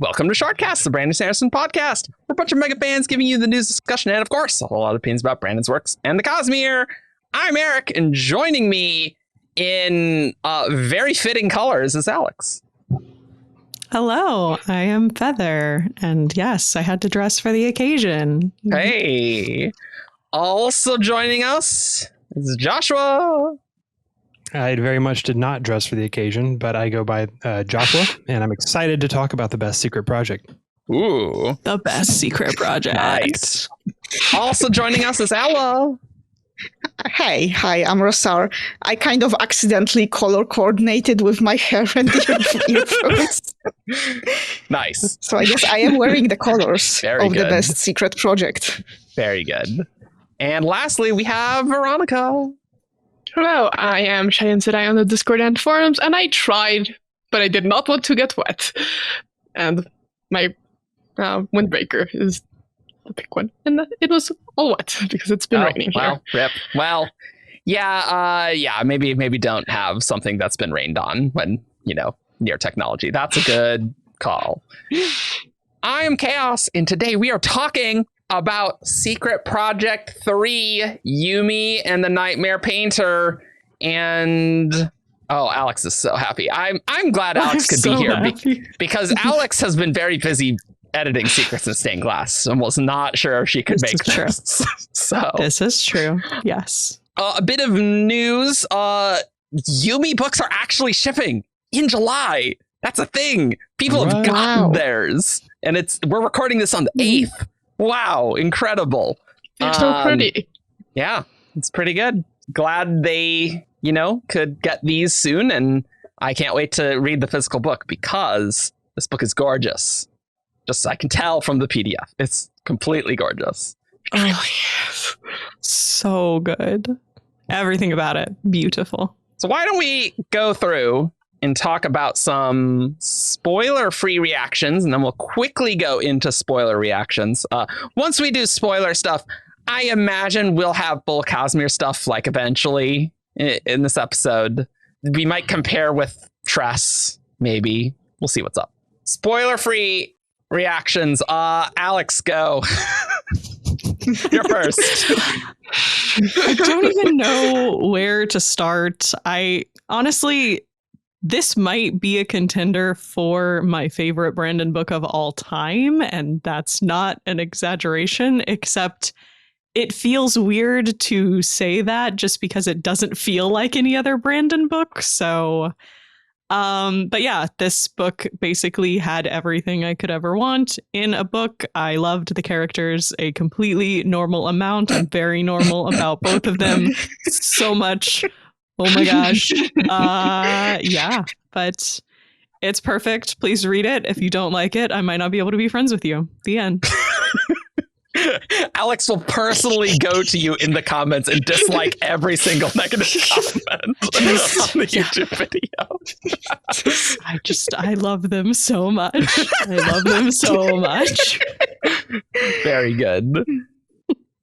Welcome to Shardcast, the Brandon Sanderson podcast. We're a bunch of mega fans giving you the news discussion and, of course, a whole lot of opinions about Brandon's works and the Cosmere. I'm Eric, and joining me in very fitting colors is Alyx. Hello, I am Feather, and yes, I had to dress for the occasion. Hey. Also joining us is Joshua. I very much did not dress for the occasion, but I go by jofwu, and I'm excited to talk about the best secret project. Ooh. The best secret project. Nice. Also joining us is Ella. Hi, I'm Rasarr. I kind of accidentally color coordinated with my hair and earphones. Nice. So I guess I am wearing the colors Very of good. the best secret project. Very good. And lastly, we have Veronica. Hello, I am Cheyenne today on the Discord and forums, and I tried, but I did not want to get wet. And my windbreaker is the big one, and it was all wet because it's been raining here. Rip. Well, yeah, maybe don't have something that's been rained on when, near technology. That's a good call. I am Chaos, and today we are talking about Secret Project 3, Yumi and the Nightmare Painter, and Alyx is so happy. I'm glad Alyx could be here because Alyx has been very busy editing Secrets in Stained Glass and was not sure if she could make this. So this is true. Yes. A bit of news. Yumi books are actually shipping in July. That's a thing. People have gotten theirs, and we're recording this on the 8th. Wow, incredible. They're so pretty. Yeah, it's pretty good. Glad they, could get these soon, and I can't wait to read the physical book because this book is gorgeous. Just I can tell from the PDF. It's completely gorgeous. Oh, yes. So good. Everything about it. Beautiful. So why don't we go through and talk about some spoiler-free reactions, and then we'll quickly go into spoiler reactions. Once we do spoiler stuff, I imagine we'll have full Cosmere stuff like eventually in this episode. We might compare with Tress, maybe. We'll see what's up. Spoiler-free reactions. Alyx, go. You're first. I don't even know where to start. Honestly, this might be a contender for my favorite Brandon book of all time, and that's not an exaggeration, except it feels weird to say that just because it doesn't feel like any other Brandon book. So, but yeah, this book basically had everything I could ever want in a book. I loved the characters a completely normal amount. I'm very normal about both of them so much. Oh my gosh. Yeah, but it's perfect. Please read it. If you don't like it, I might not be able to be friends with you. The end. Alyx will personally go to you in the comments and dislike every single negative comment on the YouTube video. I love them so much. I love them so much. Very good.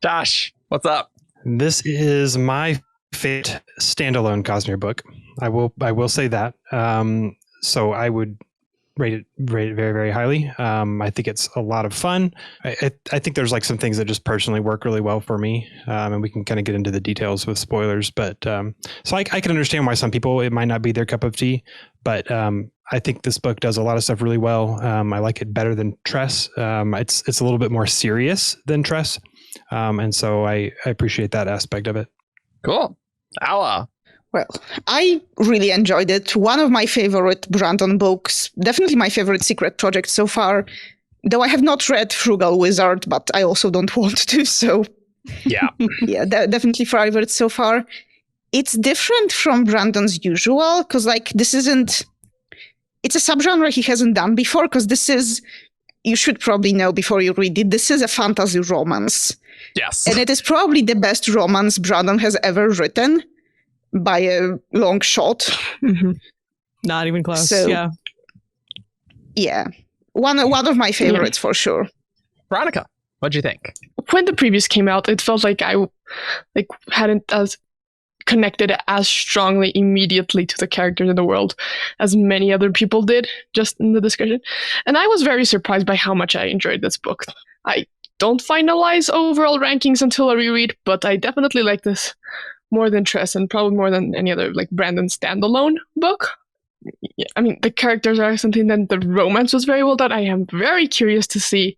Josh, what's up? This is my favorite standalone Cosmere book. I will say that. So I would rate it very, very highly. I think it's a lot of fun. I think there's like some things that just personally work really well for me, and we can kind of get into the details with spoilers. But so I can understand why some people it might not be their cup of tea, but I think this book does a lot of stuff really well. I like it better than Tress. It's a little bit more serious than Tress, and so I appreciate that aspect of it. Cool. Ella. Well, I really enjoyed it. One of my favorite Brandon books, definitely my favorite secret project so far, though I have not read Frugal Wizard, but I also don't want to, so yeah, definitely favorite so far. It's different from Brandon's usual, because it's a subgenre he hasn't done before, because you should probably know before you read it, this is a fantasy romance. Yes. And it is probably the best romance Brandon has ever written. By a long shot. Mm-hmm. Not even close. So, yeah. One of my favorites for sure. Veronica, what'd you think? When the previews came out, it felt like I hadn't connected as strongly immediately to the characters in the world as many other people did just in the discussion. And I was very surprised by how much I enjoyed this book. I don't finalize overall rankings until I reread, but I definitely like this more than Tress and probably more than any other like Brandon standalone book. Yeah, I mean, the characters are something, then the romance was very well done. I am very curious to see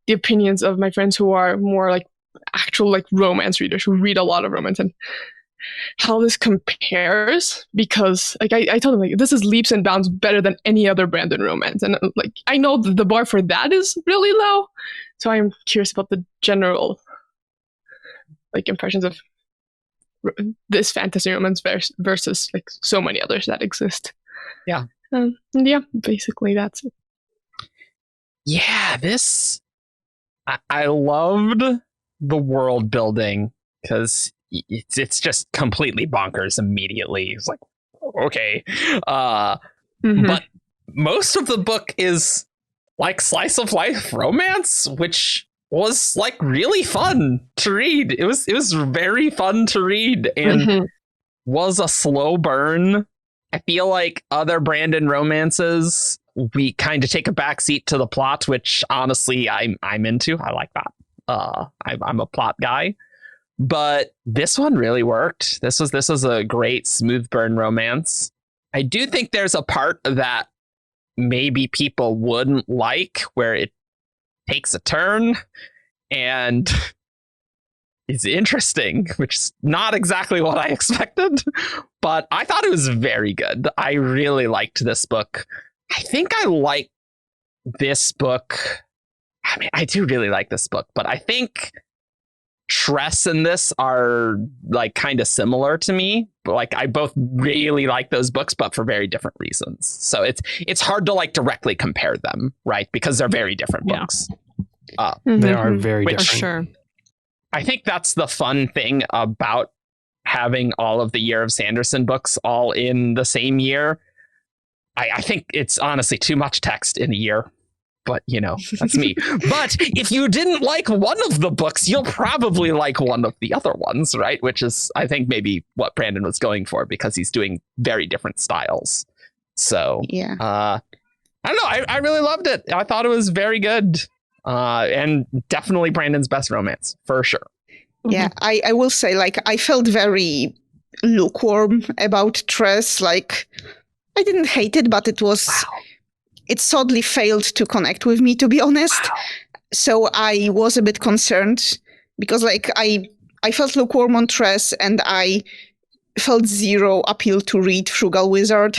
the opinions of my friends who are more like actual like romance readers who read a lot of romance and how this compares, because like I told them like this is leaps and bounds better than any other Brandon romance, and like I know the bar for that is really low, so I'm curious about the general like impressions of this fantasy romance versus like so many others that exist. Yeah. Yeah, basically that's it. Yeah, this I loved the world building because it's just completely bonkers immediately. It's like, okay. But most of the book is like slice of life romance, which was like really fun to read. It was very fun to read and was a slow burn. I feel like other Brandon romances, we kind of take a backseat to the plot, which honestly I'm into. I like that. I'm a plot guy, but this one really worked. This was a great smooth burn romance. I do think there's a part that maybe people wouldn't like where it takes a turn and it's interesting, which is not exactly what I expected, but I thought it was very good. I really liked this book. I think I like this book. I mean, I do really like this book, but I think Tress and this are like kind of similar to me. Like I both really like those books, but for very different reasons. So it's hard to like directly compare them, right? Because they're very different books. They are very For different. sure. I think that's the fun thing about having all of the Year of Sanderson books all in the same year. I think it's honestly too much text in a year, but you know, that's me. But if you didn't like one of the books, you'll probably like one of the other ones, right? Which is, I think, maybe what Brandon was going for because he's doing very different styles. So, Yeah. I don't know. I really loved it. I thought it was very good. And definitely Brandon's best romance, for sure. Yeah, I will say, like, I felt very lukewarm about Tress. Like, I didn't hate it, but it was... Wow. It sadly failed to connect with me, to be honest. Wow. So I was a bit concerned because, like, I felt lukewarm on Tress and I felt zero appeal to read Frugal Wizard.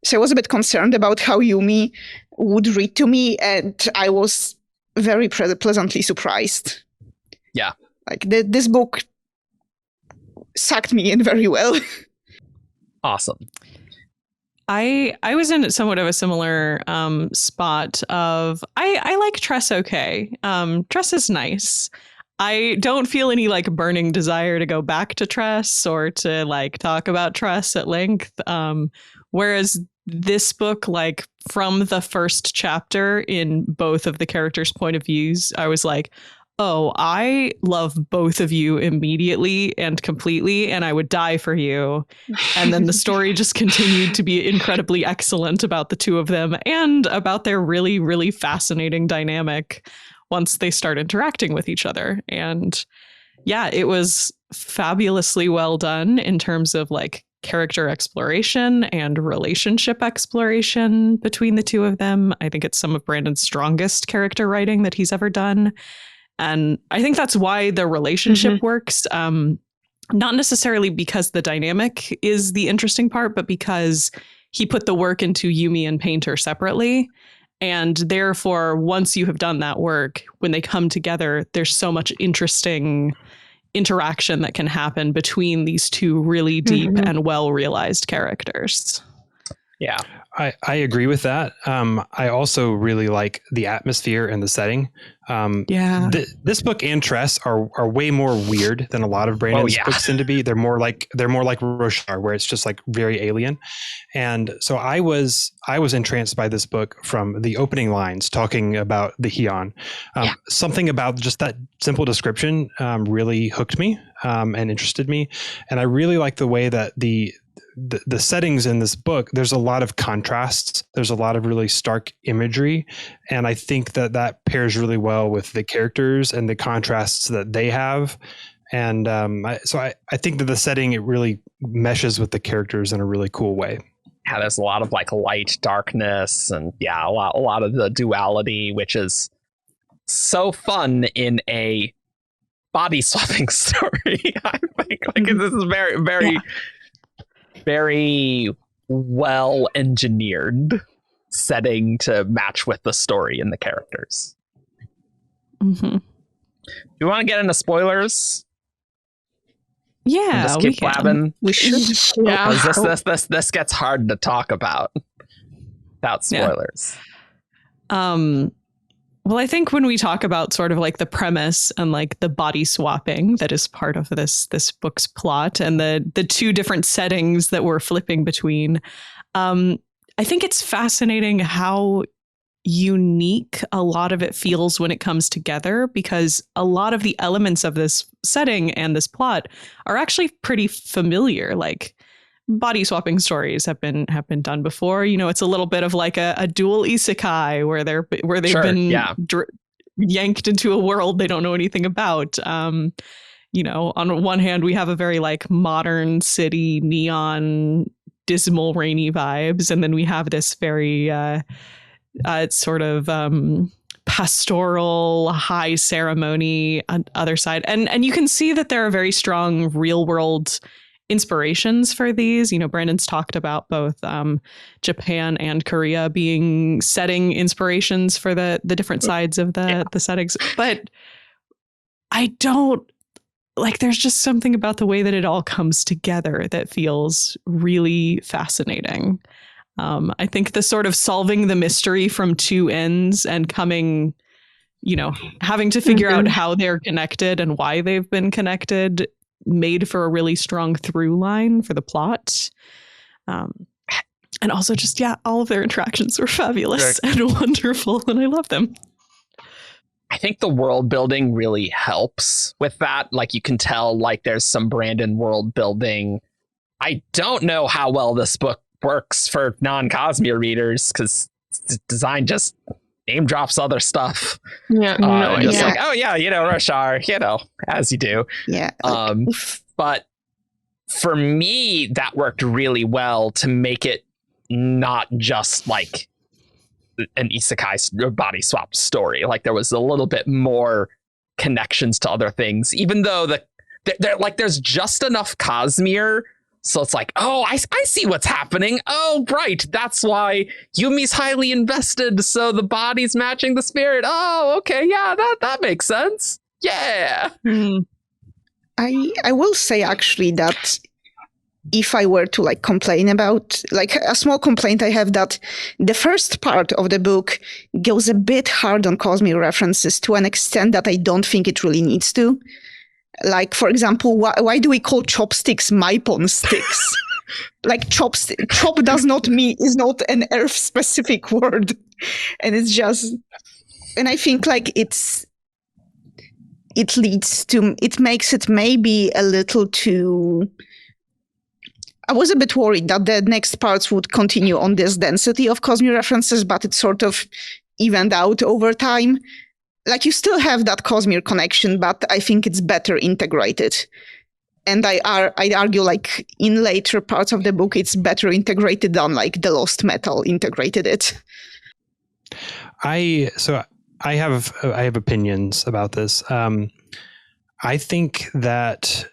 So I was a bit concerned about how Yumi would read to me, and I was very pleasantly surprised. Yeah. Like, this book sucked me in very well. Awesome. I was in somewhat of a similar spot of I like Tress okay. Tress is nice. I don't feel any like burning desire to go back to Tress or to like talk about Tress at length. Whereas this book, like from the first chapter in both of the characters' point of views, I was like, oh, I love both of you immediately and completely, and I would die for you. And then the story just continued to be incredibly excellent about the two of them and about their really, really fascinating dynamic once they start interacting with each other. And yeah, it was fabulously well done in terms of like character exploration and relationship exploration between the two of them. I think it's some of Brandon's strongest character writing that he's ever done. And I think that's why the relationship works. Not necessarily because the dynamic is the interesting part, but because he put the work into Yumi and Painter separately. And therefore, once you have done that work, when they come together, there's so much interesting interaction that can happen between these two really deep and well-realized characters. Yeah. I agree with that. I also really like the atmosphere and the setting. This book and Tress are way more weird than a lot of Brandon's books tend to be. They're more like Rasarr, where it's just like very alien. And so I was entranced by this book from the opening lines talking about the Heian. Something about just that simple description really hooked me and interested me. And I really like the way that the settings in this book, there's a lot of contrasts. There's a lot of really stark imagery. And I think that pairs really well with the characters and the contrasts that they have. And so I think that the setting, it really meshes with the characters in a really cool way. Yeah, there's a lot of like light, darkness, and a lot of the duality, which is so fun in a body swapping story. I think like this is very, very, very well engineered setting to match with the story and the characters. Mm-hmm. You want to get into spoilers? Yeah, just keep blabbing. We should. Yeah. This gets hard to talk about without spoilers. Well, I think when we talk about sort of like the premise and like the body swapping that is part of this book's plot and the two different settings that we're flipping between, I think it's fascinating how unique a lot of it feels when it comes together, because a lot of the elements of this setting and this plot are actually pretty familiar. Like body swapping stories have been done before. You know, it's a little bit of like a dual isekai where they've been yanked into a world they don't know anything about. You know, on one hand, we have a very like modern city, neon, dismal, rainy vibes, and then we have this very sort of pastoral, high ceremony on the other side. And you can see that there are very strong real world inspirations for these. You know, Brandon's talked about both Japan and Korea being setting inspirations for the different sides of the settings. But I don't like, there's just something about the way that it all comes together that feels really fascinating. I think the sort of solving the mystery from two ends and coming, you know, having to figure out how they're connected and why they've been connected made for a really strong through line for the plot. And also just, all of their interactions were fabulous and wonderful, and I love them. I think the world building really helps with that. Like you can tell, like there's some Brandon world building. I don't know how well this book works for non-Cosmere readers because design just name drops other stuff. Yeah. Like, oh yeah, you know, Rasarr, you know, as you do. Yeah. But for me, that worked really well to make it not just like an isekai body swap story. Like there was a little bit more connections to other things, even though they're like there's just enough Cosmere. So it's like, oh, I see what's happening. Oh, right. That's why Yumi's highly invested. So the body's matching the spirit. Oh, okay. Yeah, that makes sense. Yeah. I will say actually that if I were to like complain about, like a small complaint I have, that the first part of the book goes a bit hard on Cosmere references to an extent that I don't think it really needs to. Like, for example, why do we call chopsticks maipon sticks? Like chop is not an Earth specific word, and it's just, and I think like it makes it maybe a little too. I was a bit worried that the next parts would continue on this density of Cosmere references, but it sort of evened out over time. Like you still have that Cosmere connection, but I think it's better integrated. And I'd argue like in later parts of the book, it's better integrated than like the Lost Metal integrated it. I have opinions about this. I think that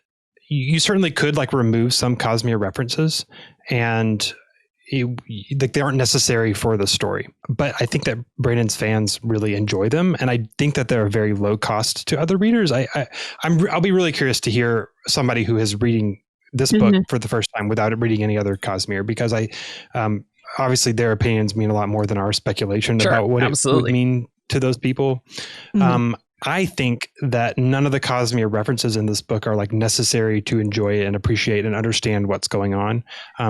you certainly could like remove some Cosmere references and like they aren't necessary for the story, but I think that Brandon's fans really enjoy them, and I think that they're very low cost to other readers. I'll be really curious to hear somebody who is reading this book for the first time without reading any other Cosmere, because obviously their opinions mean a lot more than our speculation Sure, about what absolutely. it would mean to those people. Mhm. I think that none of the Cosmere references in this book are like necessary to enjoy and appreciate and understand what's going on.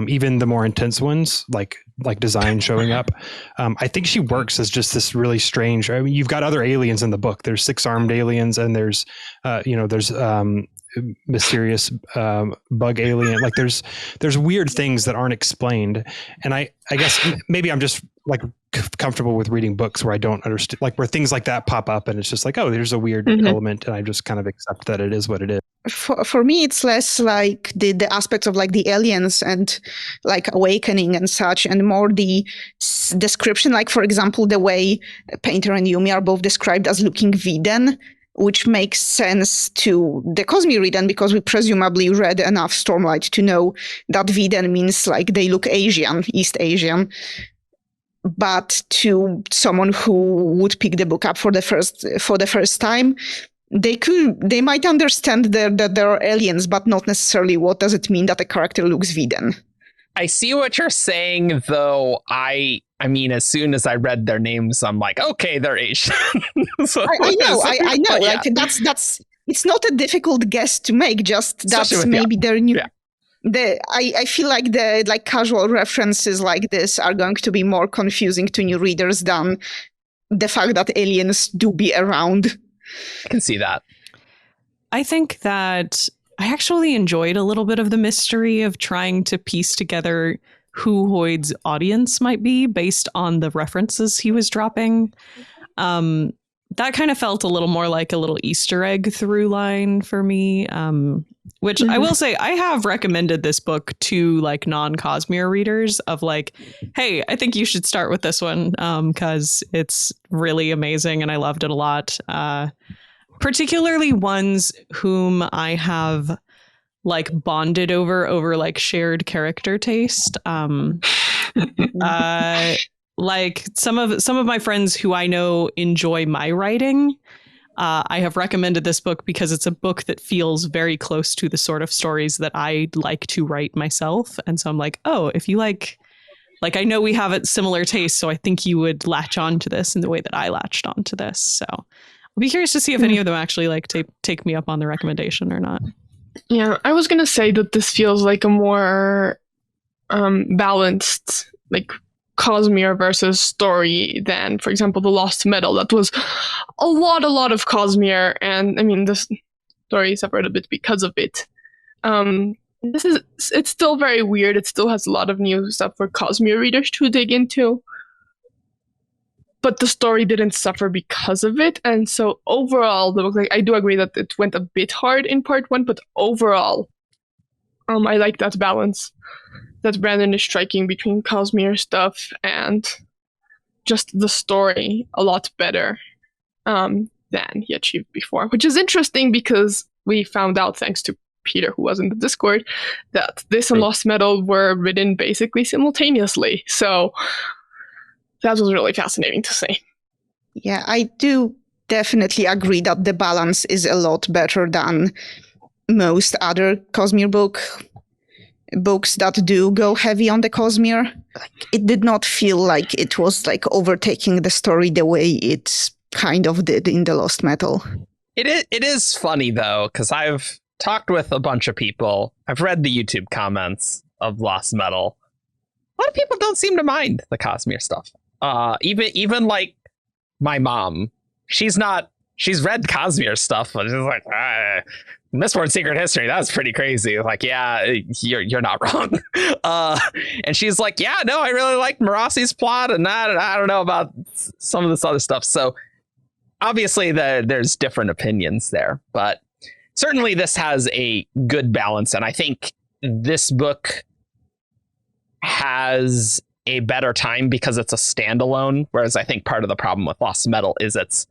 Even the more intense ones, like design showing up. I think she works as just this really strange. I mean, you've got other aliens in the book. There's 6-armed aliens, and there's mysterious bug alien. Like there's weird things that aren't explained, and I guess maybe I'm just like comfortable with reading books where I don't understand, like where things like that pop up and it's just like, oh, there's a weird element, and I just kind of accept that it is what it is. For me, it's less like the aspects of like the aliens and like awakening and such, and more the description. Like, for example, the way Painter and Yumi are both described as looking Veden, which makes sense to the Cosmere reader because we presumably read enough Stormlight to know that Veden means like they look Asian, East Asian. But to someone who would pick the book up for the first time, they might understand that there are aliens, but not necessarily what does it mean that a character looks Veden. I see what you're saying, though. I mean, as soon as I read their names, I'm like, okay, they're Asian. So I know. but yeah. Like that's it's not a difficult guess to make. Just that's maybe their new. Yeah. I feel like the like casual references like this are going to be more confusing to new readers than the fact that aliens do be around. I can see that. I think that I actually enjoyed a little bit of the mystery of trying to piece together who Hoyd's audience might be based on the references he was dropping. That kind of felt a little more like a little Easter egg through line for me. Which I will say, I have recommended this book to like non-Cosmere readers of like, hey, I think you should start with this one because it's really amazing and I loved it a lot. Particularly ones whom I have like bonded over like shared character taste. Like some of my friends who I know enjoy my writing. I have recommended this book because it's a book that feels very close to the sort of stories that I like to write myself. And so I'm like, oh, if you like I know we have a similar taste, so I think you would latch on to this in the way that I latched on to this. So I'll be curious to see if any of them actually like take me up on the recommendation or not. Yeah, I was going to say that this feels like a more balanced, like Cosmere versus story than, for example, The Lost Metal. That was a lot of Cosmere, and I mean, the story suffered a bit because of it. It's still very weird. It still has a lot of new stuff for Cosmere readers to dig into, but the story didn't suffer because of it. And so overall, the book, like, I do agree that it went a bit hard in part 1, but overall, I like that balance that Brandon is striking between Cosmere stuff and just the story a lot better than he achieved before, which is interesting because we found out, thanks to Peter, who was in the Discord, that this and Lost Metal were written basically simultaneously. So that was really fascinating to see. Yeah, I do definitely agree that the balance is a lot better than most other Cosmere books that do go heavy on the Cosmere. It did not feel like it was like overtaking the story the way it kind of did in the Lost Metal. It is funny though, because I've talked with a bunch of people. I've read the YouTube comments of Lost Metal. A lot of people don't seem to mind the Cosmere stuff. Even like my mom, she's read Cosmere stuff, but she's like, Mistborn Secret History, that's pretty crazy. Like, yeah, you're not wrong. And she's like, yeah, no, I really liked Marassi's plot, and I don't know about some of this other stuff. So obviously there's different opinions there, but certainly this has a good balance. And I think this book has a better time because it's a standalone, whereas I think part of the problem with Lost Metal is it's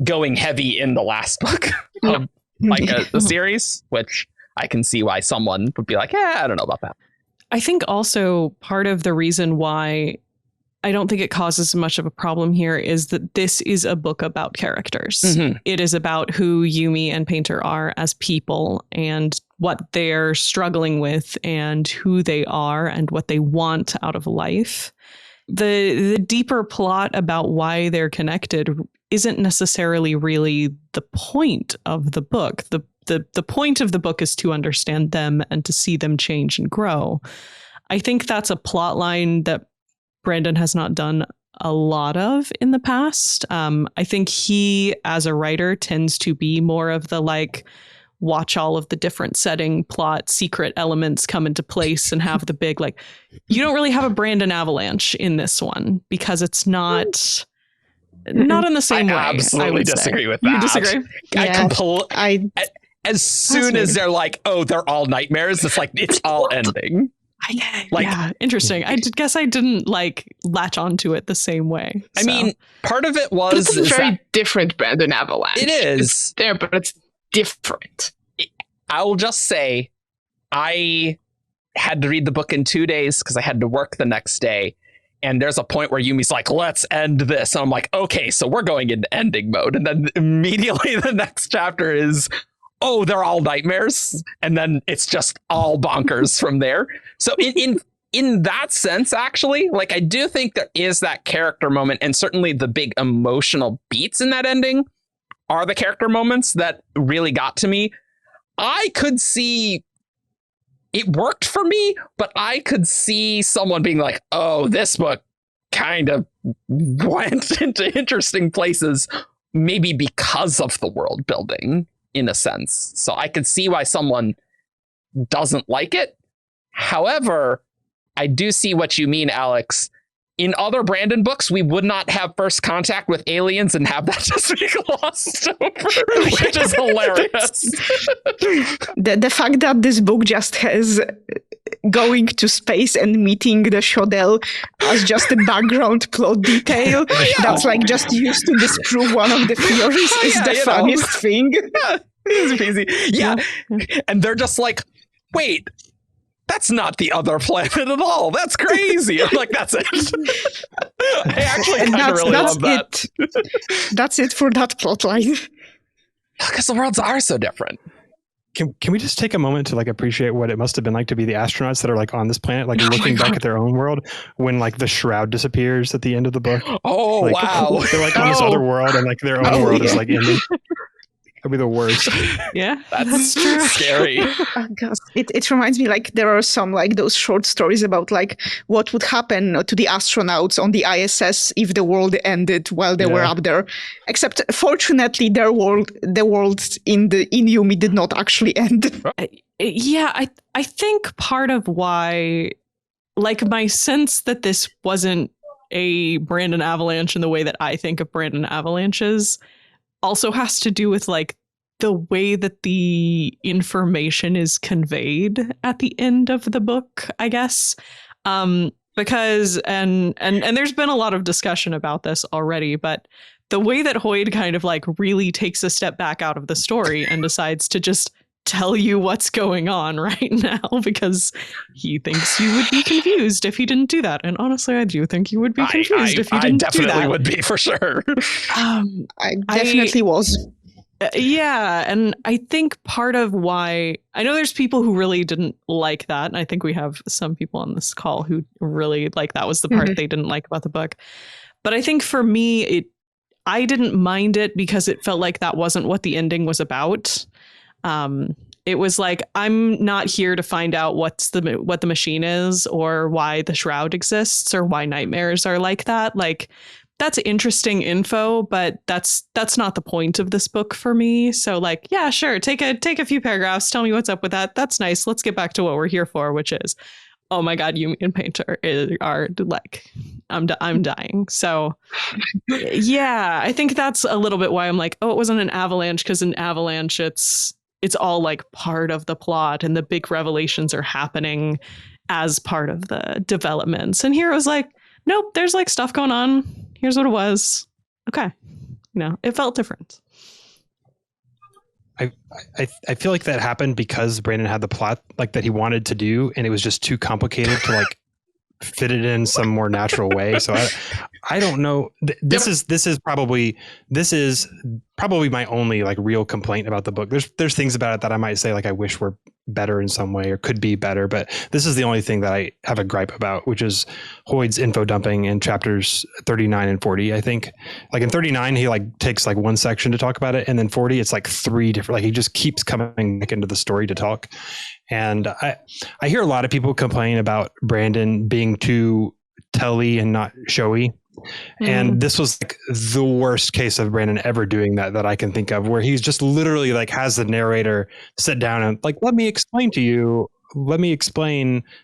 going heavy in the last book of like the series, which I can see why someone would be like, yeah, I don't know about that. I think also part of the reason why I don't think it causes much of a problem here is that this is a book about characters. Mhm. It is about who Yumi and Painter are as people and what they're struggling with and who they are and what they want out of life. The deeper plot about why they're connected isn't necessarily really the point of the book. The point of the book is to understand them and to see them change and grow. I think that's a plot line that Brandon has not done a lot of in the past. I think he, as a writer, tends to be more of the like, watch all of the different setting, plot, secret elements come into place and have the big, like, you don't really have a Brandon avalanche in this one because it's not in the same way. I absolutely disagree with that. You disagree? As soon as they're like, oh, they're all nightmares, it's like, it's all ending. Like, yeah, interesting. I guess I didn't like latch onto it the same way. I mean, part of it was it's a very different Brandon Avalanche. It is it's there, but it's different. I will just say, I had to read the book in 2 days because I had to work the next day. And there's a point where Yumi's like, let's end this. And I'm like, okay, so we're going into ending mode. And then immediately the next chapter is, oh, they're all nightmares. And then it's just all bonkers from there. So in that sense, actually, like, I do think there is that character moment. And certainly the big emotional beats in that ending are the character moments that really got to me. I could see it worked for me, but I could see someone being like, oh, this book kind of went into interesting places, maybe because of the world building, in a sense. So I could see why someone doesn't like it. However, I do see what you mean, Alyx. In other Brandon books, we would not have first contact with aliens and have that just be glossed over, which is hilarious. The fact that this book just has going to space and meeting the Shodel as just a background plot detail that's like just used to disprove one of the theories is the funniest thing. Easy peasy. Yeah. And they're just like, wait, that's not the other planet at all. That's crazy. I'm like, that's it. I actually kind of really love that. That's it for that plotline. Because the worlds are so different. Can we just take a moment to like appreciate what it must have been like to be the astronauts that are like on this planet, like looking back at their own world when like the shroud disappears at the end of the book? Oh, like, wow. They're like on this other world and like their own world is like ending. That'd be the worst. Yeah, that's true. Scary. Oh, gosh. It reminds me like there are some like those short stories about like what would happen to the astronauts on the ISS if the world ended while they were up there. Except fortunately, the world in Yumi did not actually end. Yeah, I think part of why, like, my sense that this wasn't a Brandon Avalanche in the way that I think of Brandon Avalanches also has to do with like the way that the information is conveyed at the end of the book, I guess. Because and there's been a lot of discussion about this already, but the way that Hoyd kind of like really takes a step back out of the story and decides to just tell you what's going on right now because he thinks you would be confused if he didn't do that. And honestly, I do think you would be confused if you didn't do that. I definitely would be, for sure. I definitely was. Yeah, and I think part of why, I know there's people who really didn't like that, and I think we have some people on this call who really, like, that was the part they didn't like about the book. But I think for me, I didn't mind it because it felt like that wasn't what the ending was about. It was like, I'm not here to find out what the machine is or why the shroud exists or why nightmares are like that. Like, that's interesting info, but that's not the point of this book for me. So like, yeah, sure. Take a few paragraphs. Tell me what's up with that. That's nice. Let's get back to what we're here for, which is, oh my God, Yumi and Painter are like, I'm dying. So yeah, I think that's a little bit why I'm like, oh, it wasn't an avalanche, because in Avalanche, it's all like part of the plot and the big revelations are happening as part of the developments. And here it was like, nope, there's like stuff going on. Here's what it was. Okay. It felt different. I feel like that happened because Brandon had the plot like that he wanted to do, and it was just too complicated to like fit it in some more natural way. So I don't know. This is probably my only like real complaint about the book. There's things about it that I might say like I wish were better in some way or could be better, but this is the only thing that I have a gripe about, which is Hoyd's info dumping in chapters 39 and 40. I think like in 39 he like takes like one section to talk about it, and then 40 it's like three different, like he just keeps coming back into the story to talk. And I hear a lot of people complain about Brandon being too telly and not showy. And this was like the worst case of Brandon ever doing that I can think of, where he's just literally like has the narrator sit down and like, let me explain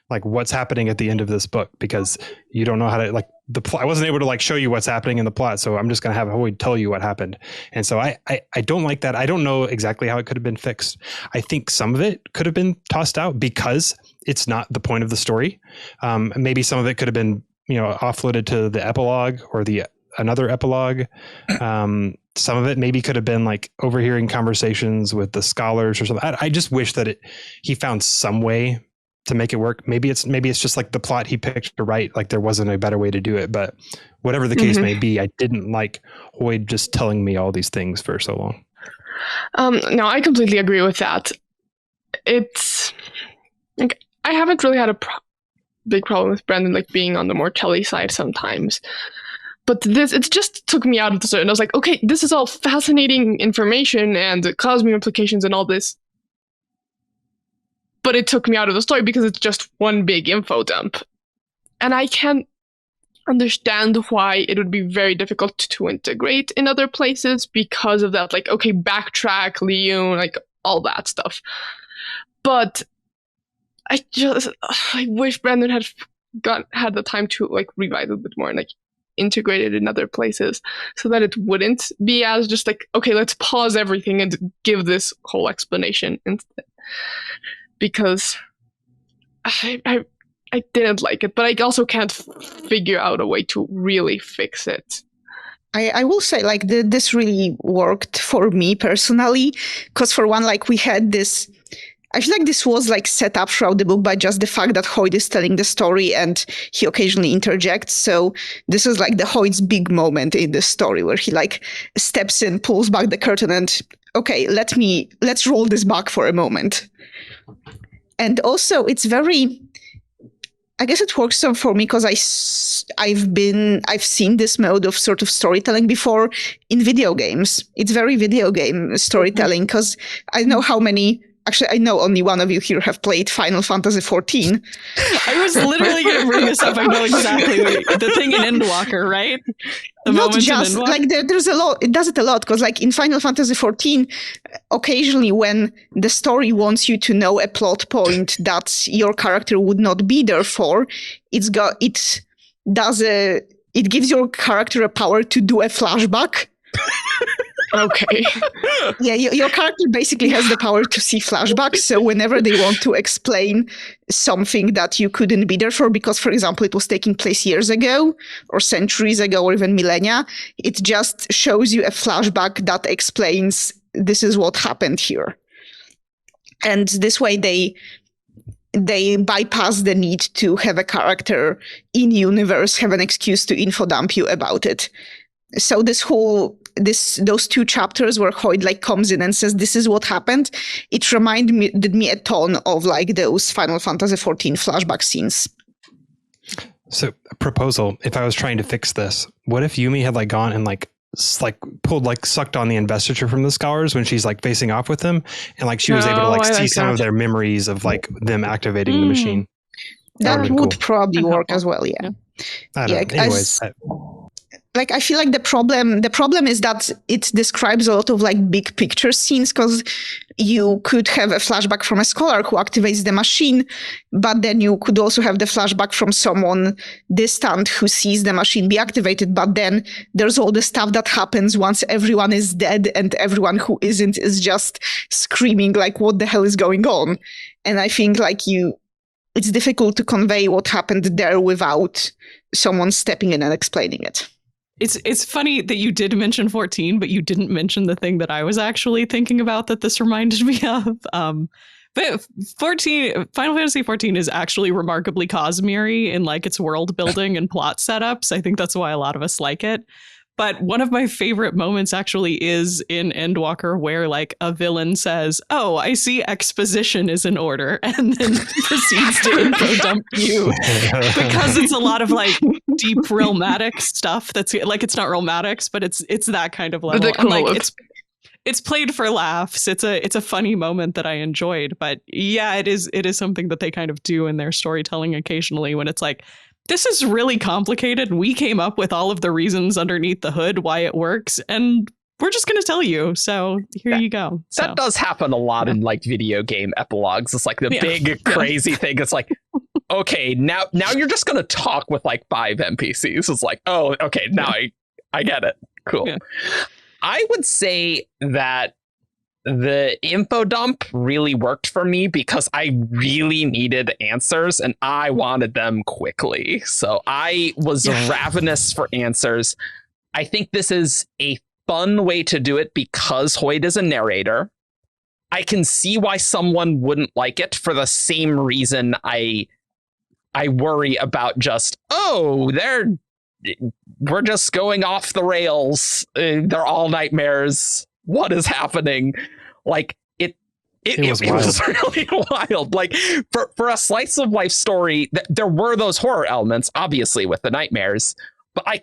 like what's happening at the end of this book, because you don't know how to like the plot. I wasn't able to like show you what's happening in the plot. So I'm just going to have Hoyd tell you what happened. And so I don't like that. I don't know exactly how it could have been fixed. I think some of it could have been tossed out because it's not the point of the story. Maybe some of it could have been, offloaded to the epilogue or another epilogue. Some of it maybe could have been like overhearing conversations with the scholars or something. I just wish that he found some way to make it work. Maybe it's just like the plot he picked to write, like there wasn't a better way to do it. But whatever the case may be, I didn't like Hoyd just telling me all these things for so long. No, I completely agree with that. It's like I haven't really had a big problem with Brandon like being on the more telly side sometimes, but it just took me out of the story, and I was like, okay, this is all fascinating information and Cosmere implications and all this, but it took me out of the story because it's just one big info dump, and I can't understand why it would be very difficult to integrate in other places because of that. Like, okay, backtrack, Leon, like all that stuff, but I wish Brandon had the time to like revise it a bit more and like integrate it in other places so that it wouldn't be as just like, okay, let's pause everything and give this whole explanation instead. Because I didn't like it, but I also can't figure out a way to really fix it. I will say like this really worked for me personally, because for one, like we had this. I feel like this was like set up throughout the book by just the fact that Hoyd is telling the story and he occasionally interjects. So this is like the Hoyd's big moment in the story where he like steps in, pulls back the curtain and, okay, let's roll this back for a moment. And also it's very, I guess it works for me because I've seen this mode of sort of storytelling before in video games. It's very video game storytelling because I know how many. Actually, I know only one of you here have played Final Fantasy XIV. I was literally going to bring this up. I know exactly the thing in Endwalker, right? Not just like there's a lot. It does it a lot because, like in Final Fantasy XIV, occasionally when the story wants you to know a plot point that your character would not be there for, it gives your character a power to do a flashback. Okay. Yeah, your character basically has the power to see flashbacks. So whenever they want to explain something that you couldn't be there for, because, for example, it was taking place years ago or centuries ago or even millennia, it just shows you a flashback that explains this is what happened here. And this way they bypass the need to have a character in universe have an excuse to info dump you about it. So those two chapters where Hoyd like comes in and says this is what happened, it reminded me a ton of like those Final Fantasy XIV flashback scenes. So a proposal, if I was trying to fix this, what if Yumi had like gone and like sucked on the investiture from the scholars when she's like facing off with them, and like she was able to like see some of their memories of like them activating the machine. That would probably work as well. Yeah. I don't know. Anyways. Like, I feel like the problem is that it describes a lot of like big picture scenes, because you could have a flashback from a scholar who activates the machine, but then you could also have the flashback from someone distant who sees the machine be activated. But then there's all the stuff that happens once everyone is dead and everyone who isn't is just screaming like, what the hell is going on? And I think like it's difficult to convey what happened there without someone stepping in and explaining it. It's funny that you did mention 14, but you didn't mention the thing that I was actually thinking about that this reminded me of. Final Fantasy 14 is actually remarkably Cosmere in like its world building and plot setups. I think that's why a lot of us like it. But one of my favorite moments actually is in Endwalker, where like a villain says, "Oh, I see exposition is in order," and then proceeds to info dump you, because it's a lot of like deep realmatic stuff. That's like, it's not realmatics, but it's that kind of level. And like it's played for laughs. It's a funny moment that I enjoyed. But yeah, it is something that they kind of do in their storytelling occasionally, when it's like, this is really complicated. We came up with all of the reasons underneath the hood why it works, and we're just going to tell you. So here you go. That does happen a lot in like video game epilogues. It's like the big crazy thing. It's like, okay, now you're just going to talk with like 5 NPCs. It's like, oh, okay, now I get it. Cool. Yeah. I would say that the info dump really worked for me because I really needed answers and I wanted them quickly. So I was ravenous for answers. I think this is a fun way to do it because Hoid is a narrator. I can see why someone wouldn't like it for the same reason I worry about just, we're just going off the rails. They're all nightmares. What is happening? Like it was really wild. Like for a slice of life story, there were those horror elements, obviously, with the nightmares. But I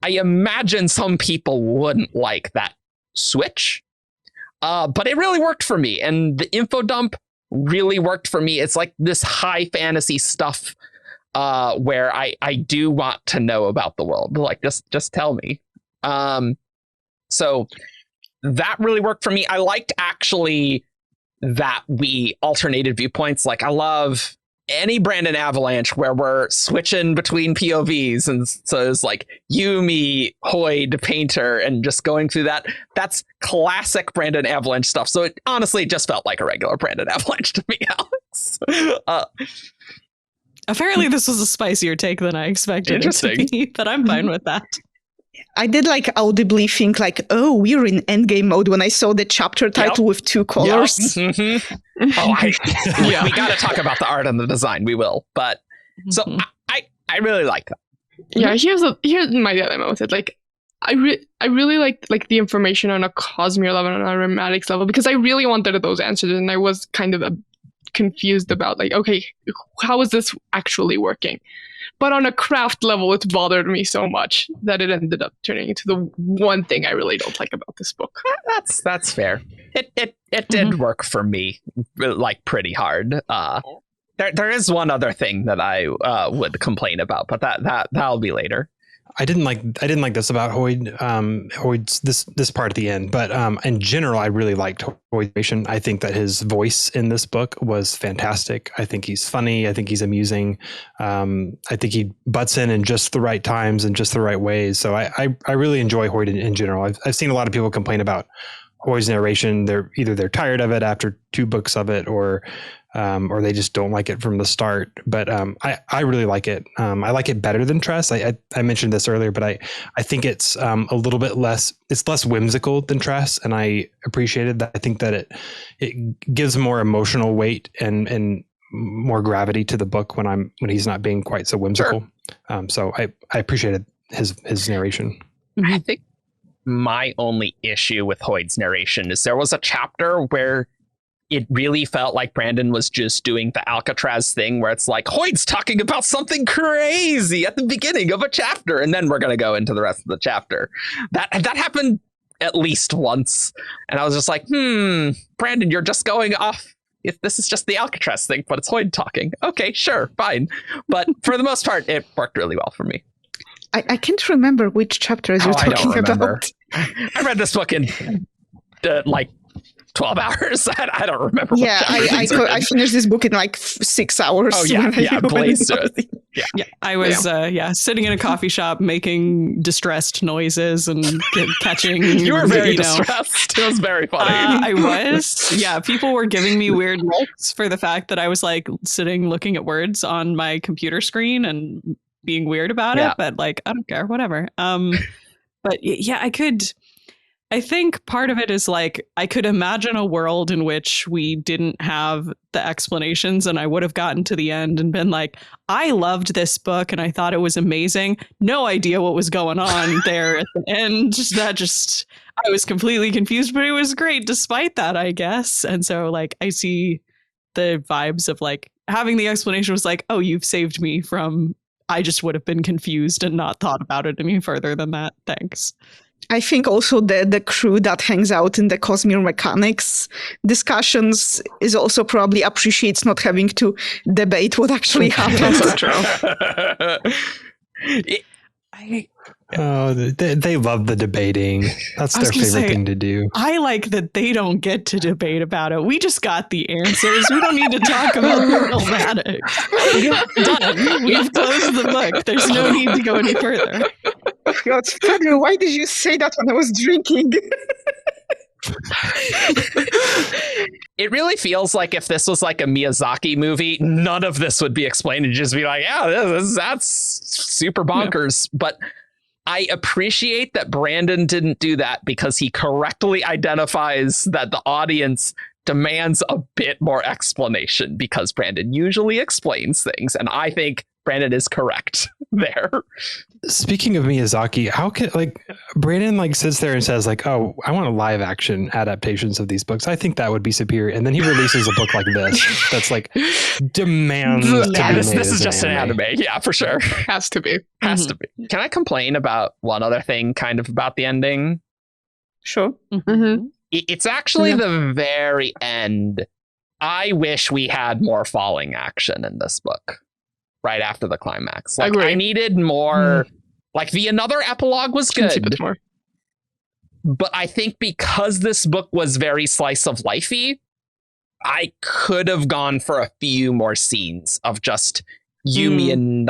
imagine some people wouldn't like that switch. But it really worked for me, and the info dump really worked for me. It's like this high fantasy stuff where I do want to know about the world. Like just tell me. So that really worked for me. I liked actually that we alternated viewpoints. Like I love any Brandon Avalanche where we're switching between POVs. And so it's like Yumi, Hoid, Painter, and just going through that. That's classic Brandon Avalanche stuff. So it honestly just felt like a regular Brandon Avalanche to me, Alex. Apparently this was a spicier take than I expected it to be, but I'm fine with that. I did like audibly think like, oh, we're in endgame mode when I saw the chapter title with 2 colors. Yep. Mm-hmm. Oh, we got to talk about the art and the design. We will, but so I really like that. Yeah, here's my dilemma with it. Like, I really liked like the information on a Cosmere level and on a Rematics level, because I really wanted those answers, and I was kind of confused about like, okay, how is this actually working? But on a craft level, it bothered me so much that it ended up turning into the one thing I really don't like about this book. That's fair. It did work for me, like pretty hard. There is one other thing that I would complain about, but that'll be later. I didn't like this about Hoid. Hoid's this part at the end, but in general, I really liked Hoid's. I think that his voice in this book was fantastic. I think he's funny. I think he's amusing. I think he butts in just the right times and just the right ways. So I really enjoy Hoid in general. I've seen a lot of people complain about Hoid's narration. They're tired of it after 2 books of it, or they just don't like it from the start. But I really like it. I like it better than Tress. I mentioned this earlier, but I think it's a little bit less. It's less whimsical than Tress, and I appreciated that. I think that it gives more emotional weight and more gravity to the book when he's not being quite so whimsical. Sure. So I appreciated his narration. I think my only issue with Hoid's narration is there was a chapter where it really felt like Brandon was just doing the Alcatraz thing where it's like, Hoid's talking about something crazy at the beginning of a chapter, and then we're going to go into the rest of the chapter. That happened at least once. And I was just like, Brandon, you're just going off. If this is just the Alcatraz thing, but it's Hoid talking. Okay, sure, fine. But for the most part, it worked really well for me. I can't remember which chapters you're talking about. I read this book in like 12 hours. I don't remember. Yeah, I finished this book in like 6 hours. Oh yeah, blazed it. Yeah, I was sitting in a coffee shop making distressed noises and catching. You were very distressed. It was very funny. I was. Yeah, people were giving me weird looks for the fact that I was like sitting looking at words on my computer screen and being weird about it. But like, I don't care, whatever. But yeah, I I think part of it is like, I could imagine a world in which we didn't have the explanations and I would have gotten to the end and been like, I loved this book and I thought it was amazing. No idea what was going on there at the end. I was completely confused, but it was great despite that, I guess. And so like, I see the vibes of like having the explanation was like, oh, you've saved me from, I just would have been confused and not thought about it any further than that. Thanks. I think also the crew that hangs out in the Cosmere mechanics discussions is also probably appreciates not having to debate what actually happened. They love the debating. That's their favorite thing to do. I like that they don't get to debate about it. We just got the answers. We don't need to talk about the problematics. Done. We've closed the book. There's no need to go any further. God, Pedro, why did you say that when I was drinking? It really feels like if this was like a Miyazaki movie, none of this would be explained. It'd just be like, yeah, that's super bonkers. Yeah. But I appreciate that Brandon didn't do that because he correctly identifies that the audience demands a bit more explanation because Brandon usually explains things. And I think Brandon is correct there. Speaking of Miyazaki, how can Brandon sits there and says oh, I want a live action adaptations of these books. I think that would be superior. And then he releases a book like this that's demands. Yeah, this is just an anime. Yeah, for sure. Has to be. Has to be. Can I complain about one other thing kind of about the ending? Sure. Mm-hmm. It's actually the very end. I wish we had more falling action in this book. Right after the climax. I needed more. The another epilogue was good. But I think because this book was very slice of lifey, I could have gone for a few more scenes of just Yumi and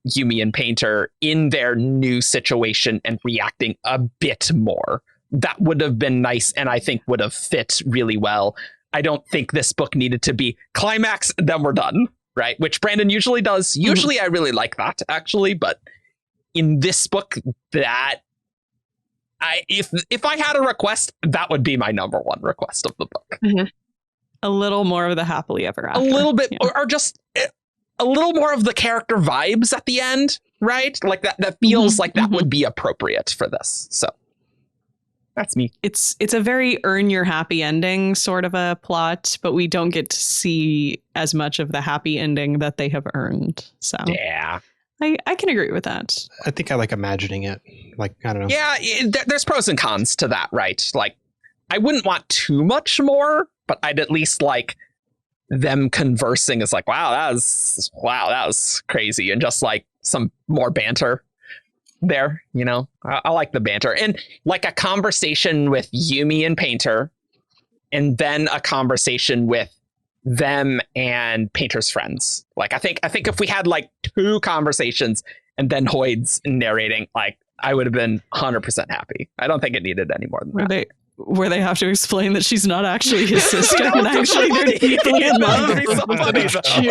Yumi and Painter in their new situation and reacting a bit more. That would have been nice and I think would have fit really well. I don't think this book needed to be climax, then we're done. Right, which Brandon usually does. Usually I really like that, actually. But in this book, if I had a request, that would be my number one request of the book. Mm-hmm. A little more of the happily ever after. A little bit, or just a little more of the character vibes at the end, right? Like that feels like that would be appropriate for this. So that's me. It's a very earn your happy ending sort of a plot, but we don't get to see as much of the happy ending that they have earned. So yeah, I can agree with that. I think I like imagining it. I don't know. Yeah, there's pros and cons to that, right? I wouldn't want too much more, but I'd at least like them conversing as wow, that was crazy, and just some more banter. There, I like the banter and a conversation with Yumi and Painter and then a conversation with them and Painter's friends. I think if we had two conversations and then Hoyd's narrating, I would have been 100% happy. I don't think it needed any more than that. Where they have to explain that she's not actually his sister and actually they're deeply in love. That'd be so funny,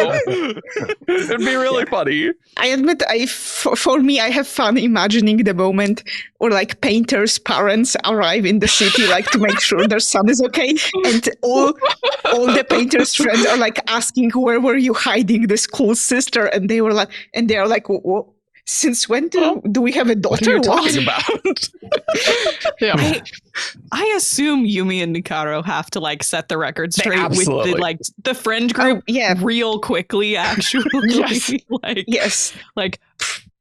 it'd be really funny. I admit, for me, I have fun imagining the moment where Painter's parents arrive in the city to make sure their son is okay, and all the Painter's friends are asking, where were you hiding this cool sister? And they were and they are what? Since when do we have a daughter? What are you talking about? Yeah. I assume Yumi and Nikaro have to like set the record straight with the friend group real quickly, actually. Yes. Yes.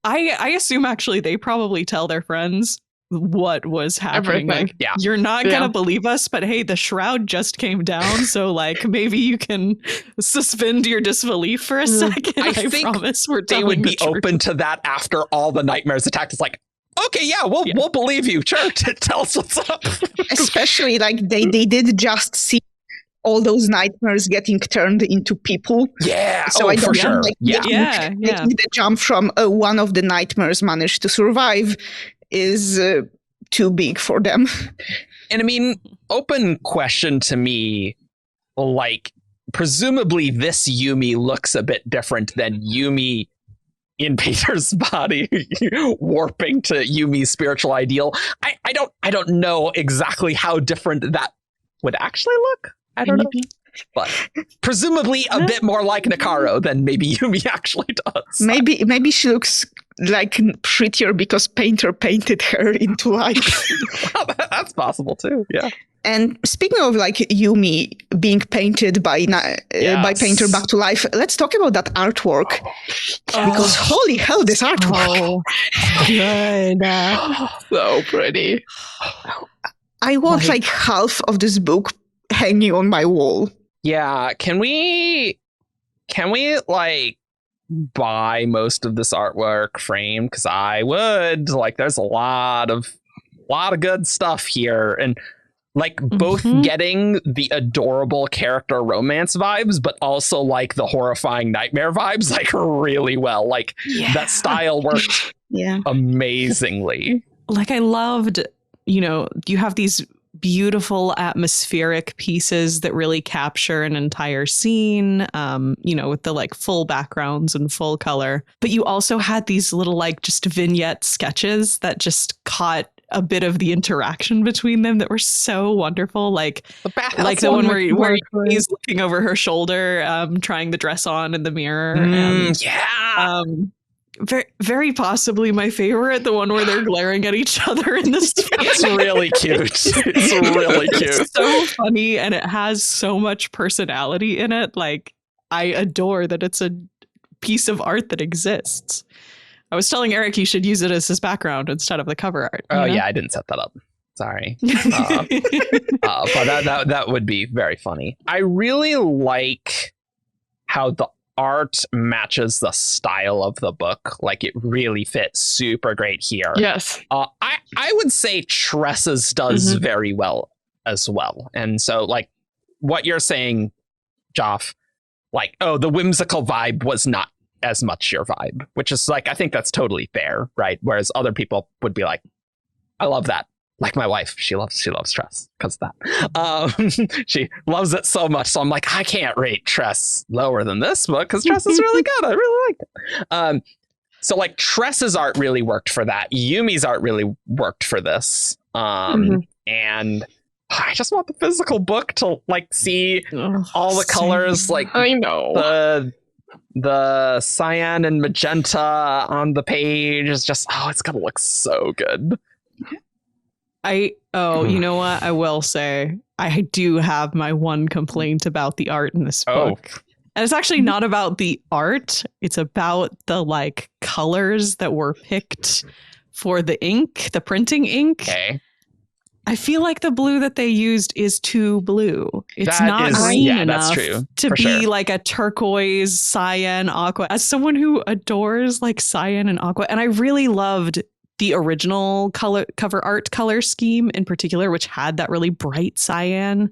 I assume actually they probably tell their friends what was happening. Everything. You're not gonna believe us, but hey, the shroud just came down, so maybe you can suspend your disbelief for a second. I think promise they would be open to that after all the nightmares attacked. It's okay, we'll believe you. Sure, tell us what's up. Especially they did just see all those nightmares getting turned into people. Yeah, so I don't for sure. Making the jump from one of the nightmares managed to survive is too big for them. And I mean, open question to me, presumably this Yumi looks a bit different than Yumi in Peter's body, warping to Yumi's spiritual ideal. I don't know exactly how different that would actually look. I don't know. But presumably a bit more like Nakaro than maybe Yumi actually does. Maybe she looks like prettier because painter painted her into life. Well, that's possible too. Yeah. And speaking of like Yumi being painted by painter back to life, let's talk about that artwork. Because holy hell, this artwork! Good. So pretty. I want like half of this book hanging on my wall. Yeah, can we like buy most of this artwork framed? Because I would. Like, there's a lot of good stuff here, and like both getting the adorable character romance vibes, but also like the horrifying nightmare vibes, like really well. Like that style worked amazingly. Like I loved, you have these beautiful atmospheric pieces that really capture an entire scene, with the like full backgrounds and full color. But you also had these little like just vignette sketches that just caught a bit of the interaction between them that were so wonderful. Like the one where he's looking over her shoulder, trying the dress on in the mirror. Very, very possibly my favorite, the one where they're glaring at each other in the street. It's really cute. It's really cute. It's so funny, and it has so much personality in it. Like, I adore that it's a piece of art that exists. I was telling Eric he should use it as his background instead of the cover art. Oh, yeah, I didn't set that up. Sorry. But that would be very funny. I really like how the art matches the style of the book. Like, it really fits super great here. Yes. I would say Tresses does very well as well. And so, like, what you're saying, Joff, like, the whimsical vibe was not as much your vibe, which is like, I think that's totally fair, right? Whereas other people would be like, I love that. Like my wife, she loves Tress because of that. She loves it so much. So I'm like, I can't rate Tress lower than this book because Tress is really good. I really like it. So like Tress's art really worked for that. Yumi's art really worked for this. And I just want the physical book to like see all the colors. Like, I know the cyan and magenta on the page is just, it's gonna look so good. You know what? I will say I do have my one complaint about the art in this book. And it's actually not about the art. It's about the like colors that were picked for the ink, the printing ink. Okay. I feel like the blue that they used is too blue. It's not green enough to be like a turquoise, cyan, aqua. As someone who adores like cyan and aqua, and I really loved the original cover art color scheme in particular, which had that really bright cyan.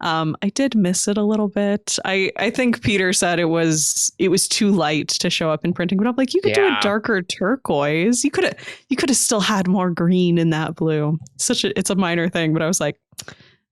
I did miss it a little bit. I think Peter said it was too light to show up in printing, but I'm like, you could do a darker turquoise. You could have still had more green in that blue. It's a minor thing, but I was like,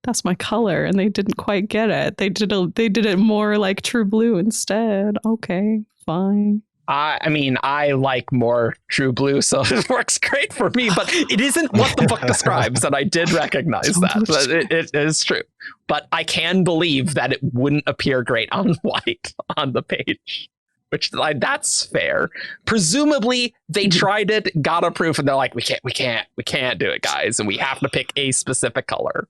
that's my color, and they didn't quite get it. They did it more like true blue instead. Okay, fine. I mean, I like more true blue, so it works great for me, but it isn't what the book describes, and I did recognize that. It is true. But I can believe that it wouldn't appear great on white on the page, which that's fair. Presumably, they tried it, got approved, and they're like, we can't do it, guys, and we have to pick a specific color.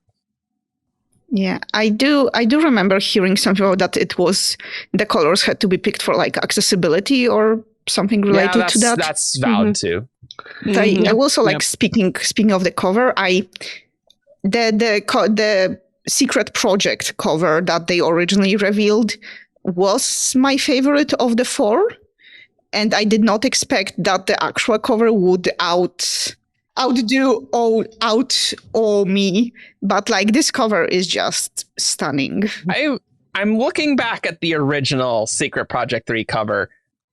Yeah, I do remember hearing something about that. It was the colors had to be picked for like accessibility or something related to that. That's valid too. I also like speaking of the cover. The secret project cover that they originally revealed was my favorite of the four, and I did not expect that the actual cover would outdo all me, but like this cover is just stunning. I'm looking back at the original Secret Project 3 cover.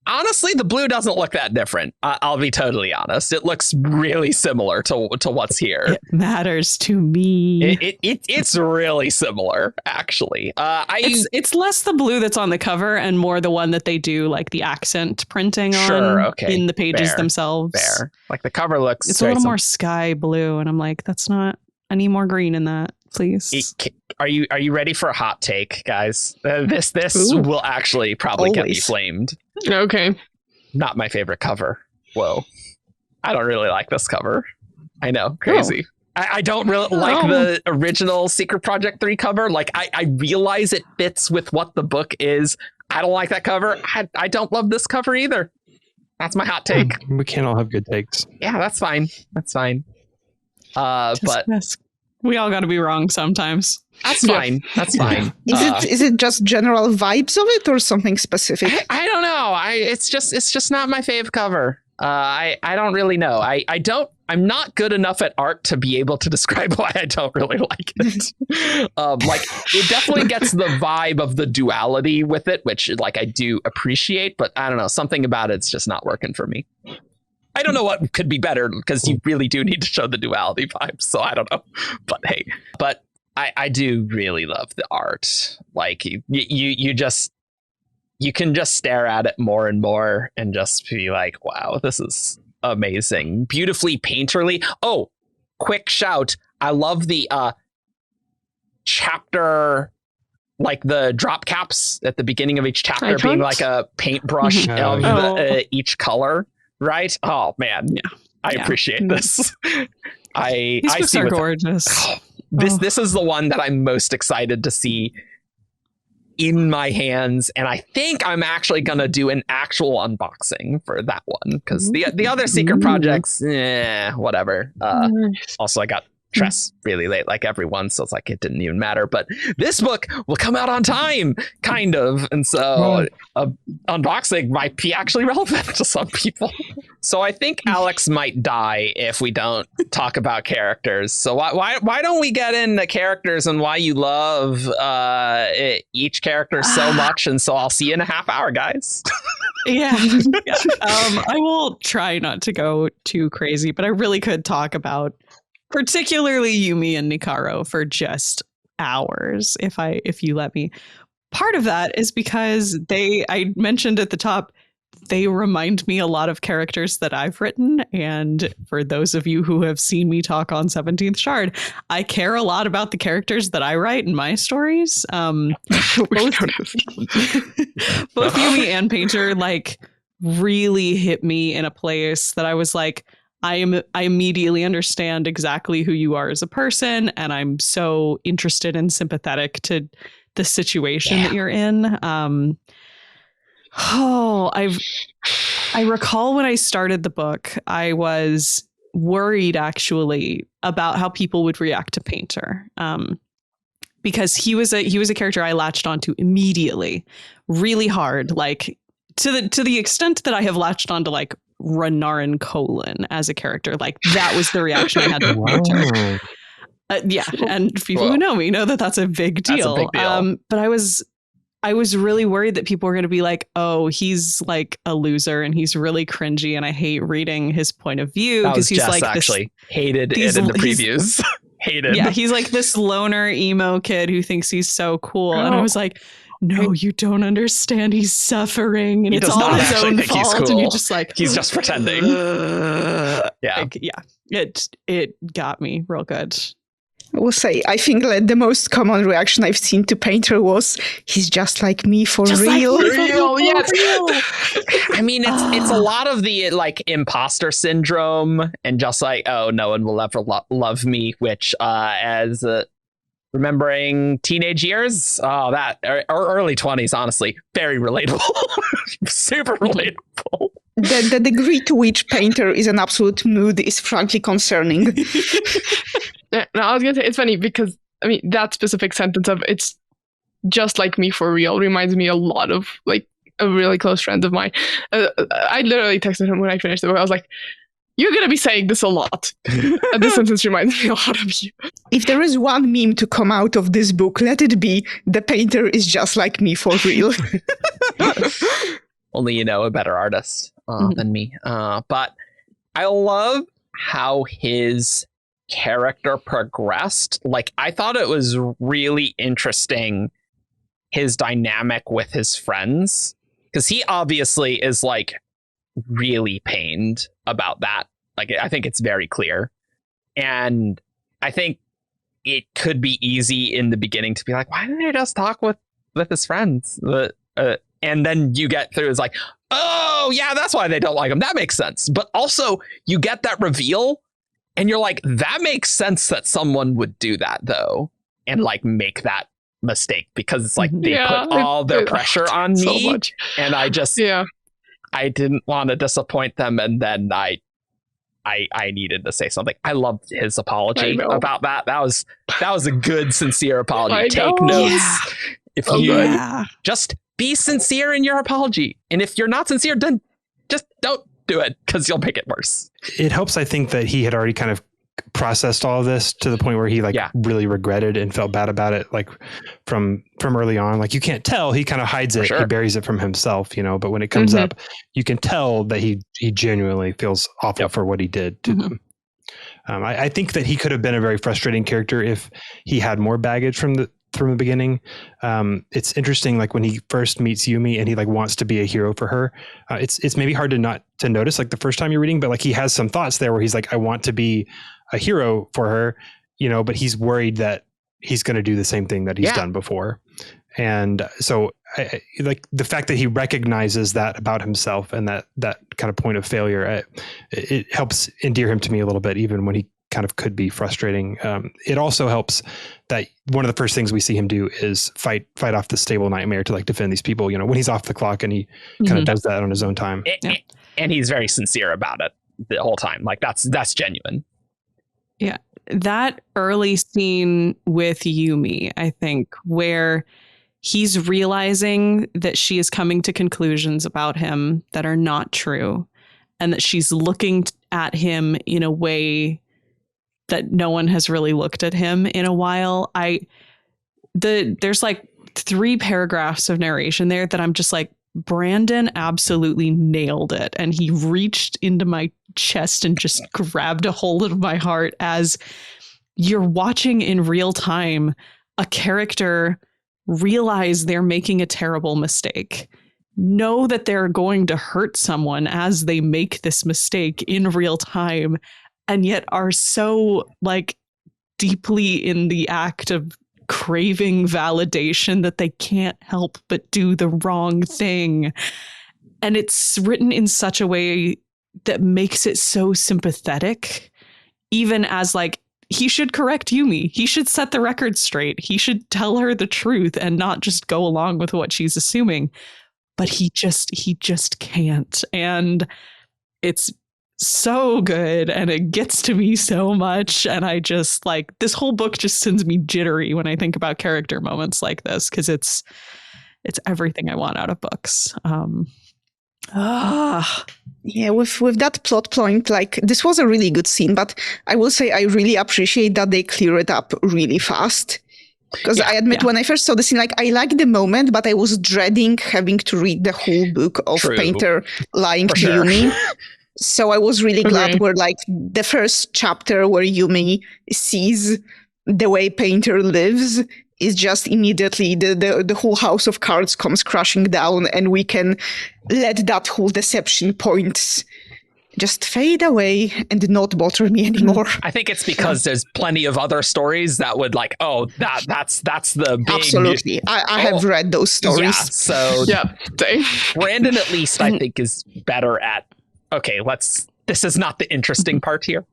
Honestly, the blue doesn't look that different. I'll be totally honest. It looks really similar to what's here. It matters to me. It's really similar, actually. It's less the blue that's on the cover and more the one that they do like the accent printing on in the pages themselves. Fair. Like the cover looks. It's a little more sky blue, and I'm like, that's not. I need more green in that, please. Are you ready for a hot take, guys? This will actually probably get me flamed. Okay. Not my favorite cover. Whoa. I don't really like this cover. I know, crazy. I don't really like the original Secret Project 3 cover. Like, I realize it fits with what the book is. I don't like that cover. I don't love this cover either. That's my hot take. We can't all have good takes. Yeah, that's fine. That's fine. But we all got to be wrong sometimes. That's fine. That's fine. Is it just general vibes of it or something specific? I don't know. It's just not my fave cover. I don't really know. I'm not good enough at art to be able to describe why I don't really like it. Like it definitely gets the vibe of the duality with it, which like I do appreciate, but I don't know, something about it's just not working for me. I don't know what could be better because you really do need to show the duality vibes. So I don't know, but hey, I do really love the art. Like you can just stare at it more and more and just be like, wow, this is amazing. Beautifully painterly. Oh, quick shout. I love the chapter, like the drop caps at the beginning of each chapter being like a paintbrush of each color. Right? Oh man, I appreciate this. These books are gorgeous. This is the one that I'm most excited to see in my hands, and I think I'm actually gonna do an actual unboxing for that one because the other secret projects, whatever. Also, I got Tress really late, like everyone, so it's like it didn't even matter. But this book will come out on time, kind of, and so unboxing might be actually relevant to some people. So I think Alyx might die if we don't talk about characters. So why don't we get into characters and why you love each character so much? And so I'll see you in a half hour, guys. Yeah. I will try not to go too crazy, but I really could talk about particularly Yumi and Nikaro for just hours if you let me. Part of that is because I mentioned at the top, they remind me a lot of characters that I've written. And for those of you who have seen me talk on 17th Shard, I care a lot about the characters that I write in my stories. Both Yumi and Painter like really hit me in a place that I was like, I immediately understand exactly who you are as a person, and I'm so interested and sympathetic to the situation that you're in. I recall when I started the book, I was worried actually about how people would react to Painter, because he was a character I latched onto immediately, really hard, like to the extent that I have latched onto like Renarin Colon as a character. Like that was the reaction I had to Painter. And people who know me know that that's a big deal. That's a big deal. But I was really worried that people were going to be like, oh, he's like a loser and he's really cringy and I hate reading his point of view because he's like actually hated it in the previews. Hated. Yeah, he's like this loner emo kid who thinks he's so cool. And I was like, no, you don't understand. He's suffering and it's all his own fault. Cool. And you're just like, he's just pretending. It got me real good. I will say, I think like the most common reaction I've seen to Painter was, he's just like me for real. I mean, it's a lot of the like imposter syndrome and just like, oh, no one will ever love me, which as remembering teenage years, that or early 20s, honestly, very relatable. Super relatable. The degree to which Painter is an absolute mood is frankly concerning. No, I was gonna say it's funny because I mean that specific sentence of "it's just like me for real" reminds me a lot of like a really close friend of mine. I literally texted him when I finished the book. I was like, "You're gonna be saying this a lot." And this sentence reminds me a lot of you. If there is one meme to come out of this book, let it be the Painter is just like me for real. only a better artist than me. But I love how his character progressed. Like, I thought it was really interesting, his dynamic with his friends, because he obviously is like really pained about that. Like, I think it's very clear. And I think it could be easy in the beginning to be like, why didn't he just talk with his friends? And then you get through, it's like, oh yeah, that's why they don't like him. That makes sense. But also you get that reveal and you're like, that makes sense that someone would do that though, and like make that mistake, because it's like they put all their pressure on so me much. And I just I didn't want to disappoint them, and then I needed to say something. I loved his apology about that. That was a good, sincere apology. Take notes. If you just be sincere in your apology, and if you're not sincere, then just don't do it, because you'll make it worse. It helps, I think, that he had already kind of processed all of this to the point where he really regretted and felt bad about it, like from early on. Like, you can't tell, he kind of hides it. He buries it from himself, but when it comes up, you can tell that he genuinely feels awful for what he did to them. I think that he could have been a very frustrating character if he had more baggage from the beginning. It's interesting, like when he first meets Yumi and he like wants to be a hero for her. It's maybe hard to notice like the first time you're reading, but like he has some thoughts there where he's like, I want to be a hero for her, but he's worried that he's going to do the same thing that he's done before. And so I like the fact that he recognizes that about himself and that kind of point of failure, it helps endear him to me a little bit, even when he kind of could be frustrating. It also helps that one of the first things we see him do is fight off the stable nightmare to like defend these people, when he's off the clock, and he kind of does that on his own time. And he's very sincere about it the whole time. Like that's genuine. Yeah. That early scene with Yumi, I think, where he's realizing that she is coming to conclusions about him that are not true, and that she's looking at him in a way that no one has really looked at him in a while. There's like 3 paragraphs of narration there that I'm just like, Brandon absolutely nailed it. And he reached into my chest and just grabbed a hold of my heart as you're watching in real time a character realize they're making a terrible mistake, know that they're going to hurt someone as they make this mistake in real time, and yet are so like deeply in the act of craving validation that they can't help but do the wrong thing. And it's written in such a way that makes it so sympathetic, even as like, he should correct Yumi. He should set the record straight. He should tell her the truth and not just go along with what she's assuming. But he just can't. And it's so good, and it gets to me so much, and I just like, this whole book just sends me jittery when I think about character moments like this, because it's everything I want out of books. Yeah, with that plot point, like, this was a really good scene, but I will say I really appreciate that they clear it up really fast. Because I admit, when I first saw the scene, like, I liked the moment, but I was dreading having to read the whole book of Painter lying to Yumi. So I was really glad where, like, the first chapter where Yumi sees the way Painter lives is just immediately the whole house of cards comes crashing down, and we can let that whole deception point just fade away and not bother me anymore. I think it's because there's plenty of other stories that would like, that's the big... Absolutely. I have read those stories. Yeah, so Brandon at least I think is better at, okay, this is not the interesting part here.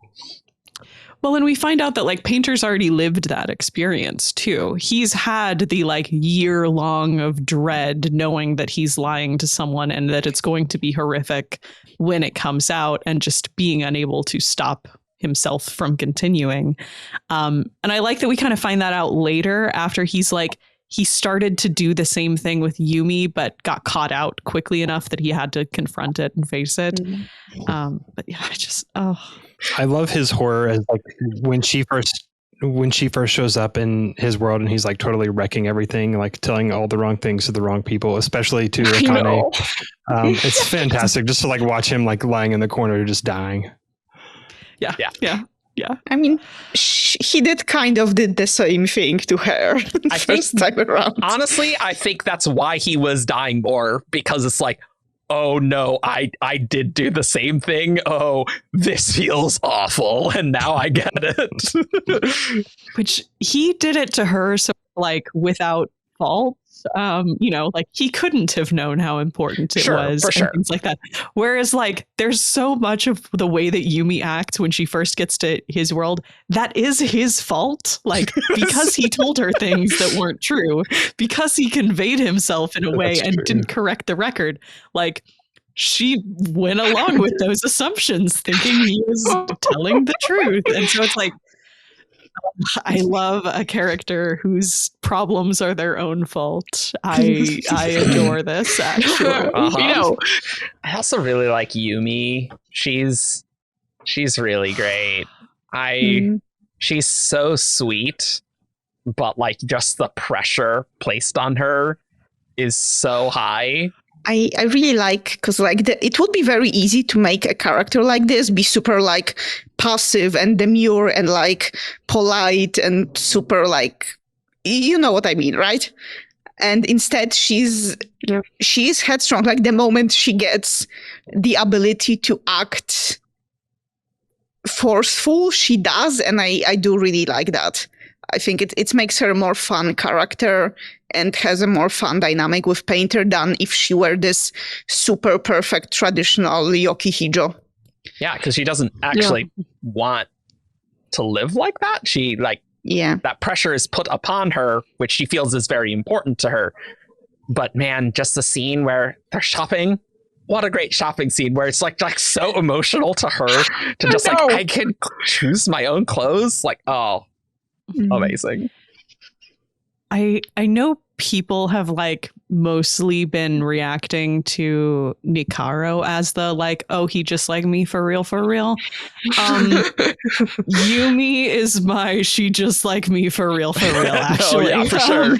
Well, and we find out that like Painter's already lived that experience too. He's had the like year long of dread knowing that he's lying to someone and that it's going to be horrific when it comes out, and just being unable to stop himself from continuing. And I like that we kind of find that out later, after he's like, he started to do the same thing with Yumi, but got caught out quickly enough that he had to confront it and face it. But yeah, I love his horror as like when she first when she first shows up in his world and he's like totally wrecking everything, like telling all the wrong things to the wrong people, especially to Akane. It's fantastic just to like watch him like lying in the corner just dying. Yeah. I mean, he did kind of did the same thing to her first time around. Honestly, I think that's why he was dying more, because it's like, oh no, I did do the same thing. Oh, this feels awful, and now I get it. Which he did it to her, so like without fault. Like he couldn't have known how important it was, for sure. And things like that. Whereas, like, there's so much of the way that Yumi acts when she first gets to his world that is his fault. Like, because he told her things that weren't true, because he conveyed himself in a way and didn't correct the record. Like, she went along with those assumptions, thinking he was telling the truth, and so it's like, I love a character whose problems are their own fault. I adore this, actually. I also really like Yumi. She's really great. She's so sweet, but like just the pressure placed on her is so high. I really like, because like it would be very easy to make a character like this be super like passive and demure and like polite and super like, you know what I mean, right? And instead she's headstrong. Like the moment she gets the ability to act forceful, she does, and I do really like that. I think it makes her a more fun character and has a more fun dynamic with Painter than if she were this super perfect traditional Yokihijo. Yeah, because she doesn't actually want to live like that. She that pressure is put upon her, which she feels is very important to her. But man, just the scene where they're shopping. What a great shopping scene where it's like so emotional to her to just like, I can choose my own clothes. Like, oh, amazing. I know people have like mostly been reacting to Nikaro as the like, oh, he just like me for real. Yumi is my she just like me for real actually. For sure.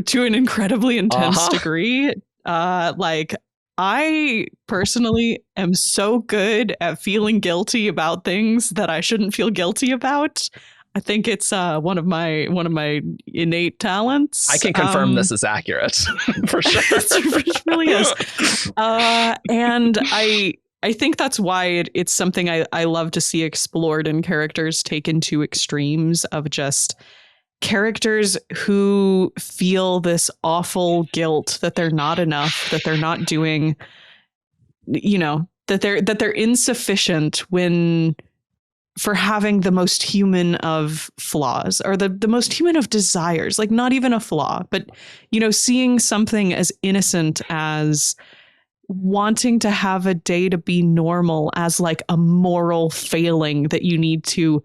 To an incredibly intense degree. Like I personally am so good at feeling guilty about things that I shouldn't feel guilty about. I think it's one of my innate talents. I can confirm this is accurate for sure. It really is. And I think that's why it's something I love to see explored in characters taken to extremes of just characters who feel this awful guilt that they're not enough, that they're not doing, that they're insufficient for having the most human of flaws or the most human of desires, like not even a flaw, but, seeing something as innocent as wanting to have a day to be normal as like a moral failing that you need to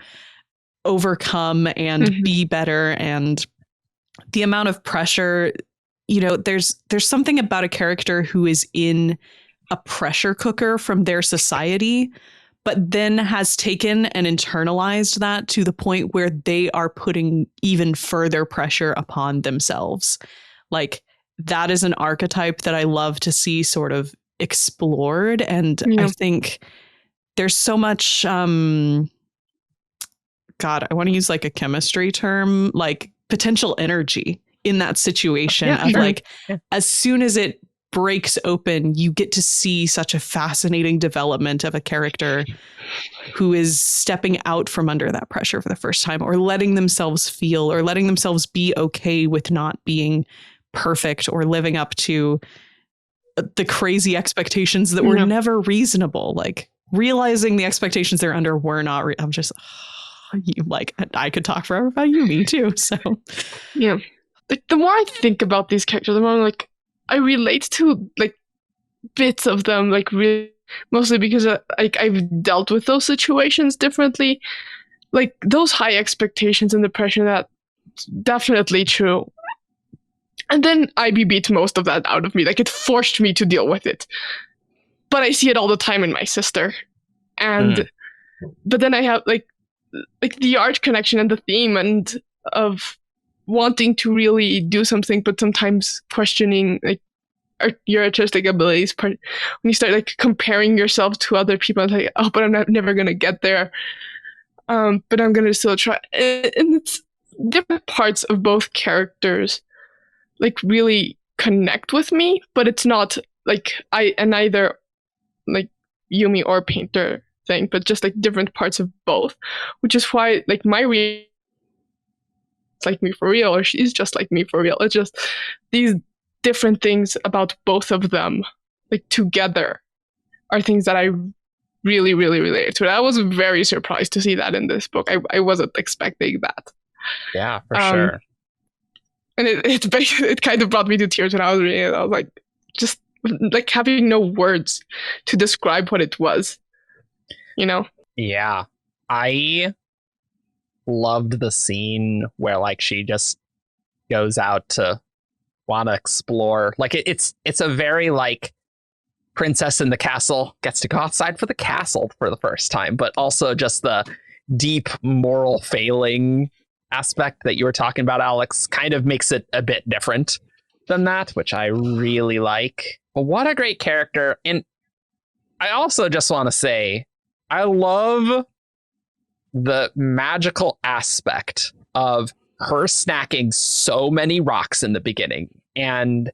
overcome and be better. And the amount of pressure, there's something about a character who is in a pressure cooker from their society, but then has taken and internalized that to the point where they are putting even further pressure upon themselves. Like that is an archetype that I love to see sort of explored. And I think there's so much, God, I want to use like a chemistry term, like potential energy in that situation of like, as soon as it breaks open, you get to see such a fascinating development of a character who is stepping out from under that pressure for the first time, or letting themselves feel or letting themselves be okay with not being perfect or living up to the crazy expectations that were never reasonable. Like realizing the expectations they're under were not I'm just like, I could talk forever about Yumi too. So yeah, the more I think about these characters, the more like I relate to like bits of them, like really mostly because I've dealt with those situations differently. Like those high expectations and the pressure, that's definitely true. And then IB beat most of that out of me. Like it forced me to deal with it. But I see it all the time in my sister. And but then I have like like the art connection and the theme and of wanting to really do something, but sometimes questioning like your artistic abilities. When you start like comparing yourself to other people, and like, oh, but I'm never gonna get there. But I'm gonna still try. And it's different parts of both characters, like really connect with me, but it's not like either like Yumi or Painter thing, but just like different parts of both, which is why like it's like me for real, or she's just like me for real. It's just these different things about both of them, like together, are things that I really, really relate to. I was very surprised to see that in this book. I wasn't expecting that. Yeah, for sure. And it kind of brought me to tears when I was reading it. I was like, just like having no words to describe what it was, you know? Yeah. I loved the scene where like she just goes out to want to explore. Like it's a very like princess in the castle gets to go outside for the castle for the first time, but also just the deep moral failing aspect that you were talking about, Alyx, kind of makes it a bit different than that, which I really like. But what a great character. And I also just want to say, I love the magical aspect of her snacking so many rocks in the beginning, and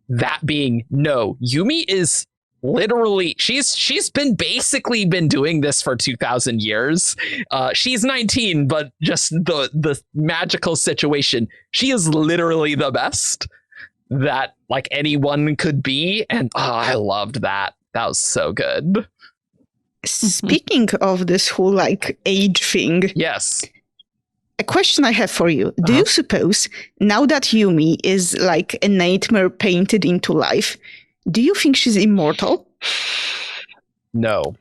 that being, no, Yumi is literally, she's basically been doing this for 2,000 years. She's 19, but just the magical situation, she is literally the best that like anyone could be. And I loved that. That was so good. Speaking of this whole like age thing, Yes. a question I have for you. Do you suppose now that Yumi is like a nightmare painted into life, do you think she's immortal? No.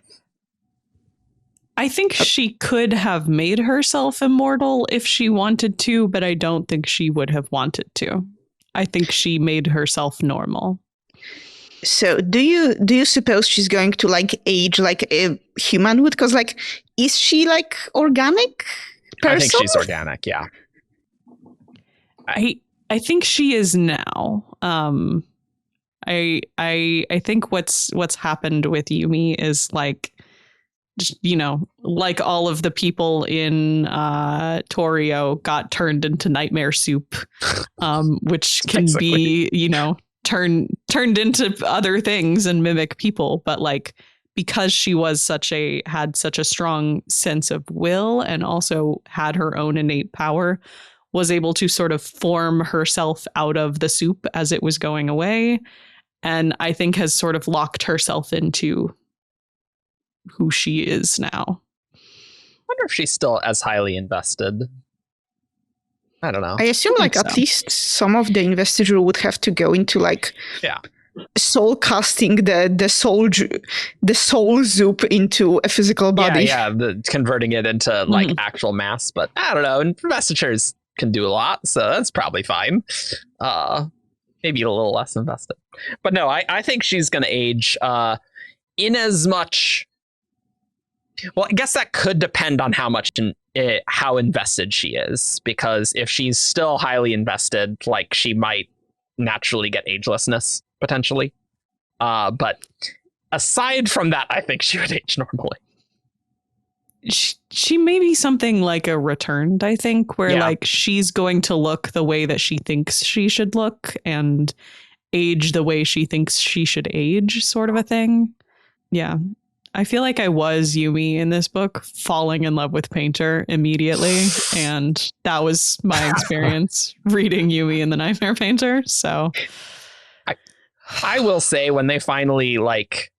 I think she could have made herself immortal if she wanted to, but I don't think she would have wanted to. I think she made herself normal. So do you suppose she's going to like age like a human would? Because like, is she like organic person? I think she's organic, yeah. I think she is now. I think what's happened with Yumi is like, you know, like all of the people in Torio got turned into nightmare soup, which can be, you know, turned into other things and mimic people. But like, because she was had such a strong sense of will and also had her own innate power, was able to sort of form herself out of the soup as it was going away. And I think has sort of locked herself into who she is now. I wonder if she's still as highly invested. I don't know. I assume like at least some of the investiture would have to go into like soul casting the soul soup into a physical body. Yeah, converting it into like actual mass. But I don't know. Investitures can do a lot, so that's probably fine. Maybe a little less invested. But no, I think she's going to age in as much. Well, I guess that could depend on how invested she is, because if she's still highly invested, like she might naturally get agelessness potentially. But aside from that, I think she would age normally. She may be something like a returned, I think, where like she's going to look the way that she thinks she should look and age the way she thinks she should age, sort of a thing. Yeah. I feel like I was Yumi in this book, falling in love with Painter immediately. And that was my experience reading Yumi in the Nightmare Painter. So I will say, when they finally like,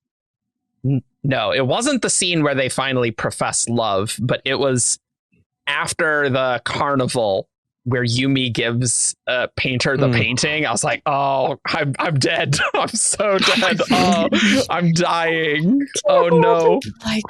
no, it wasn't the scene where they finally profess love, but it was after the carnival where Yumi gives Painter the painting. I was like, oh, I'm dead. I'm so dead. Oh, I'm dying. Oh no. Like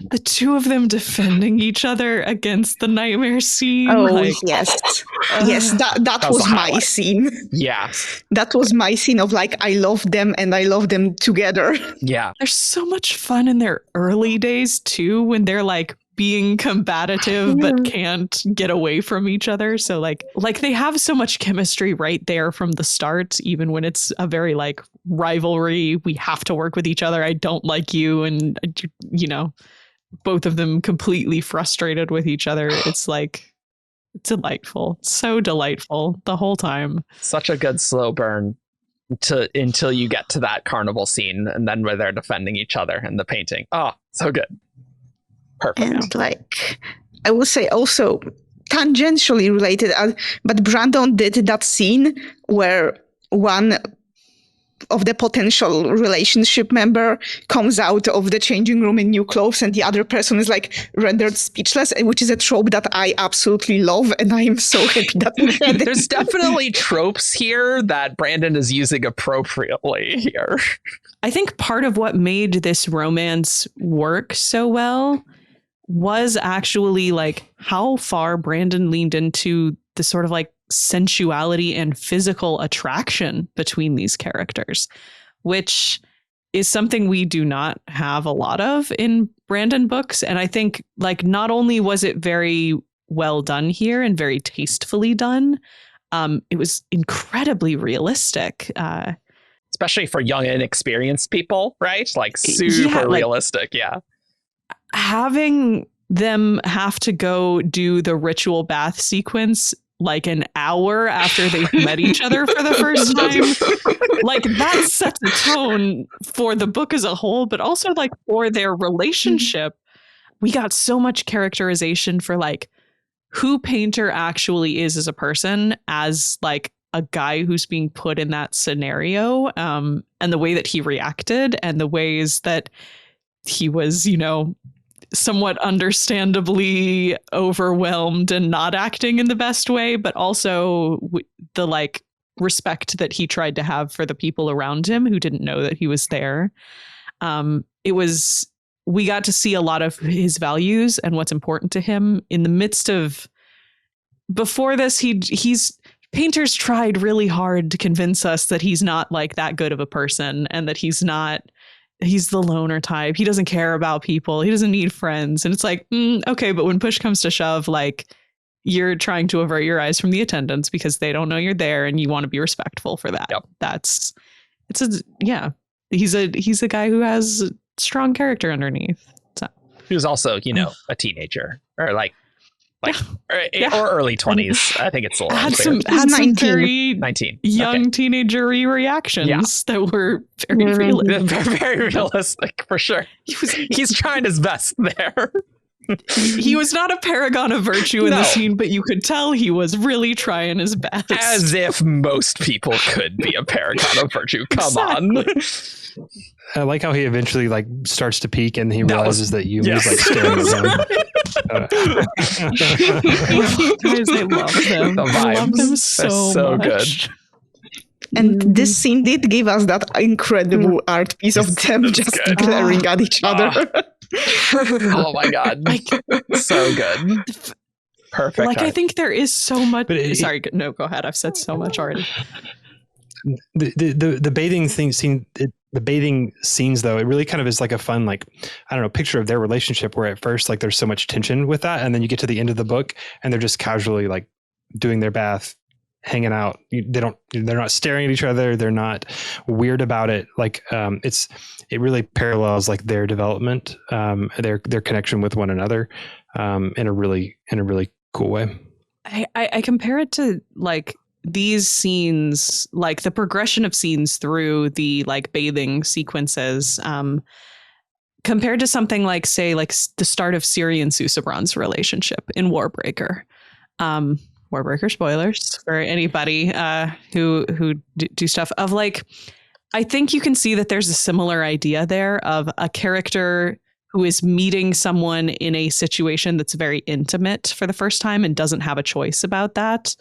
the two of them defending each other against the nightmare scene. Oh, like, yes. Yes, that was my scene. Yeah. That was my scene of like, I love them and I love them together. Yeah. There's so much fun in their early days too, when they're like being combative but can't get away from each other. So like they have so much chemistry right there from the start, even when it's a very like rivalry. We have to work with each other. I don't like you. And, you know, both of them completely frustrated with each other. It's like delightful. So delightful the whole time. Such a good slow burn until you get to that carnival scene, and then where they're defending each other and the painting. Oh, so good. Perfect. And like, I would say also tangentially related, but Brandon did that scene where one of the potential relationship member comes out of the changing room in new clothes and the other person is like rendered speechless, which is a trope that I absolutely love, and I am so happy that we had it. There's definitely tropes here that Brandon is using appropriately here. I think part of what made this romance work so well was actually like how far Brandon leaned into the sort of like sensuality and physical attraction between these characters, which is something we do not have a lot of in Brandon books. And I think like not only was it very well done here and very tastefully done, it was incredibly realistic. Especially for young, inexperienced people, right? Like super realistic, yeah. Having them have to go do the ritual bath sequence like an hour after they've met each other for the first time, like that sets a tone for the book as a whole, but also like for their relationship. We got so much characterization for like who Painter actually is as a person, as like a guy who's being put in that scenario, and the way that he reacted and the ways that he was, you know, somewhat understandably overwhelmed and not acting in the best way, but also the like respect that he tried to have for the people around him who didn't know that he was there. We got to see a lot of his values and what's important to him in the midst of, before this, Painter's tried really hard to convince us that he's not like that good of a person and that he's the loner type. He doesn't care about people. He doesn't need friends. And it's like, okay, but when push comes to shove, like you're trying to avert your eyes from the attendants because they don't know you're there and you want to be respectful for that. Yep. He's a guy who has strong character underneath. So. He was also, you know, a teenager or or early 20s. I think it's a little had some very 19 young teenager-y reactions that were very realistic. Very realistic for sure. He's trying his best there. He was not a paragon of virtue in the scene, but you could tell he was really trying his best. As if most people could be a paragon of virtue. Come on. I like how he eventually like starts to peak and he realizes that Yumi is like staring at him. Guys, I love them. I love them so much. Good. And this scene did give us that incredible art piece of them just glaring at each other. Oh my god. So good. Perfect. Like, I think there is so much. Sorry, no, go ahead. I've said so much already. The bathing scene, the bathing scenes, though, it really kind of is like a fun, like, I don't know, picture of their relationship where at first, like, there's so much tension with that. And then you get to the end of the book and they're just casually like doing their bath, hanging out. They're not staring at each other. They're not weird about it. Like, it really parallels like their development, their connection with one another, in a really cool way. I compare it to like these scenes, like the progression of scenes through the like bathing sequences, compared to something like, say, like the start of Ciri and Susebron's relationship in Warbreaker. Warbreaker spoilers for anybody who do stuff of like, I think you can see that there's a similar idea there of a character who is meeting someone in a situation that's very intimate for the first time and doesn't have a choice about that.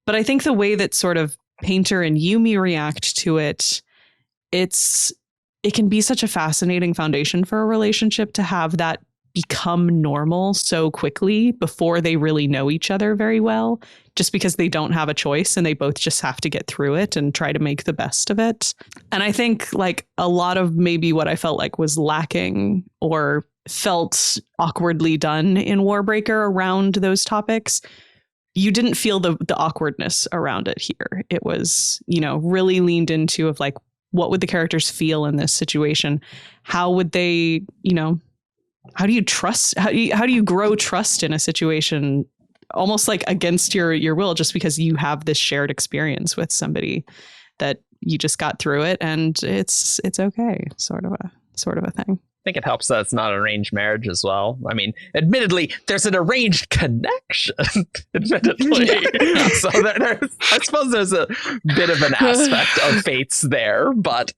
But I think the way that sort of Painter and Yumi react to it, it can be such a fascinating foundation for a relationship to have that become normal so quickly before they really know each other very well, just because they don't have a choice and they both just have to get through it and try to make the best of it. And I think like a lot of maybe what I felt like was lacking or felt awkwardly done in Warbreaker around those topics. You didn't feel the awkwardness around it here. It was, really leaned into of like, what would the characters feel in this situation? How would they, how do you trust? How do you grow trust in a situation almost like against your will, just because you have this shared experience with somebody that you just got through it and it's okay, sort of a thing. I think it helps that it's not an arranged marriage as well. I mean, admittedly, there's an arranged connection. Admittedly, so I suppose there's a bit of an aspect of fates there, but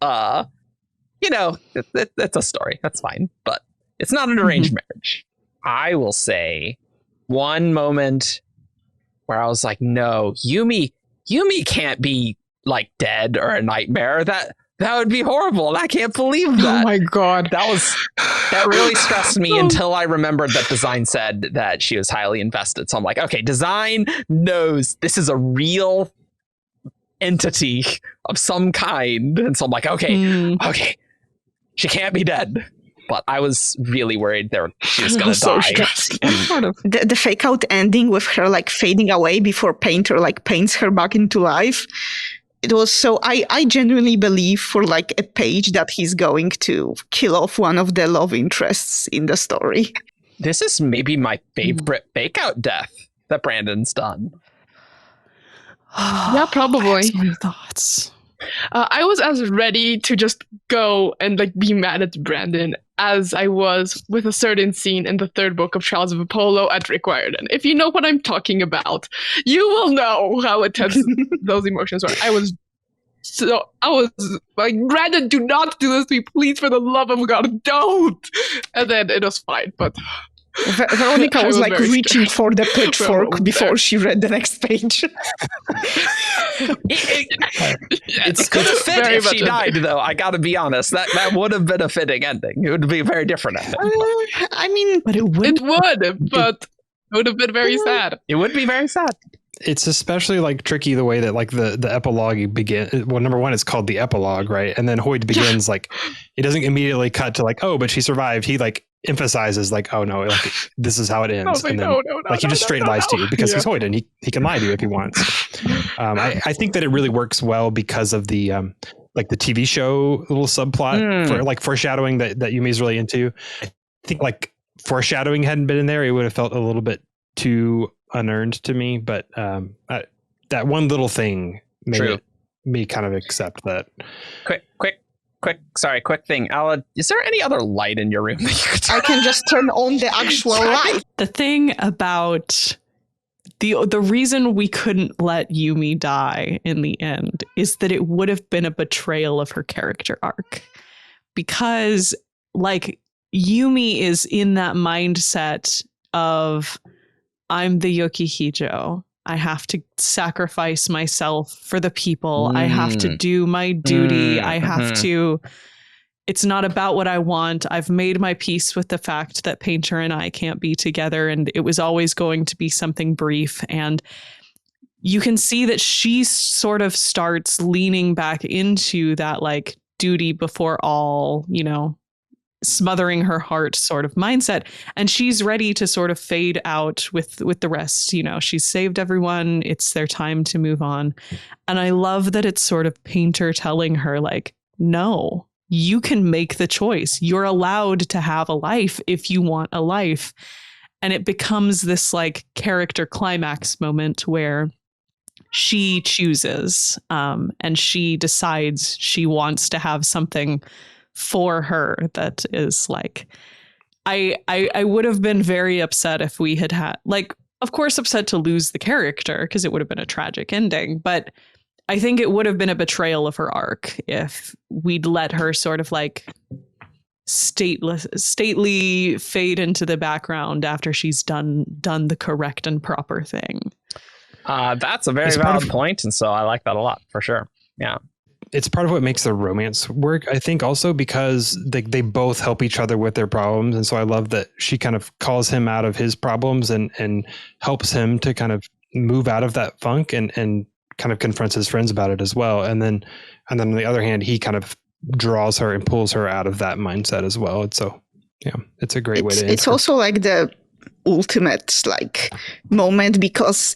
it's a story. That's fine, but it's not an arranged marriage. I will say one moment where I was like, no, Yumi can't be like dead or a nightmare. That would be horrible. And I can't believe that. Oh my god. That really stressed me until I remembered that Design said that she was highly invested. So I'm like, okay, Design knows this is a real entity of some kind. And so I'm like, okay, she can't be dead. But I was really worried she was going to die. The fake out ending with her like fading away before Painter like paints her back into life. It was so I genuinely believe for like a page that he's going to kill off one of the love interests in the story. This is maybe my favorite fake out death that Brandon's done. Yeah, probably. So many thoughts. I was as ready to just go and like be mad at Brandon as I was with a certain scene in the third book of Trials of Apollo at Rick Riordan. If you know what I'm talking about, you will know how intense those emotions were. I was like, Brandon, do not do this to me, please, for the love of God, don't. And then it was fine, but Veronica was like reaching for the pitchfork before she read the next page. It's fit if she died, though. I gotta be honest. That would have been a fitting ending. It would be a very different ending. I mean, but it would have been very sad. It would be very sad. It's especially like tricky the way that like the epilogue begins. Well, number one, it's called the epilogue, right? And then Hoyt begins like it doesn't immediately cut to like, oh, but she survived. He like emphasizes like, oh no, like this is how it ends. And then he just straight lies to you because he's Hoyt and he can lie to you if he wants. I think that it really works well because of the like the TV show little subplot for like foreshadowing that Yumi's really into. I think like foreshadowing hadn't been in there, it would have felt a little bit too unearned to me, but that one little thing made me kind of accept that. Quick thing. Alan, is there any other light in your room that you could I can just turn on the actual light. The thing about the reason we couldn't let Yumi die in the end is that it would have been a betrayal of her character arc, because like Yumi is in that mindset of, I'm the Yokihijo. I have to sacrifice myself for the people. I have to do my duty. I have to. It's not about what I want. I've made my peace with the fact that Painter and I can't be together, and it was always going to be something brief. And you can see that she sort of starts leaning back into that like duty before all, smothering her heart sort of mindset, and she's ready to sort of fade out with the rest. She's saved everyone, it's their time to move on. And I love that it's sort of Painter telling her like, no, you can make the choice, you're allowed to have a life if you want a life. And it becomes this like character climax moment where she chooses and she decides she wants to have something for her that is like, I would have been very upset if we had like, of course, upset to lose the character because it would have been a tragic ending, but I think it would have been a betrayal of her arc if we'd let her sort of like stately fade into the background after she's done the correct and proper thing. That's a very valid point, and so I like that a lot for sure. Yeah. It's part of what makes the romance work, I think, also because they both help each other with their problems. And so I love that she kind of calls him out of his problems and helps him to kind of move out of that funk and kind of confronts his friends about it as well. And then on the other hand, he kind of draws her and pulls her out of that mindset as well. And so Yeah, it's a great way to. It's also like the ultimate like moment because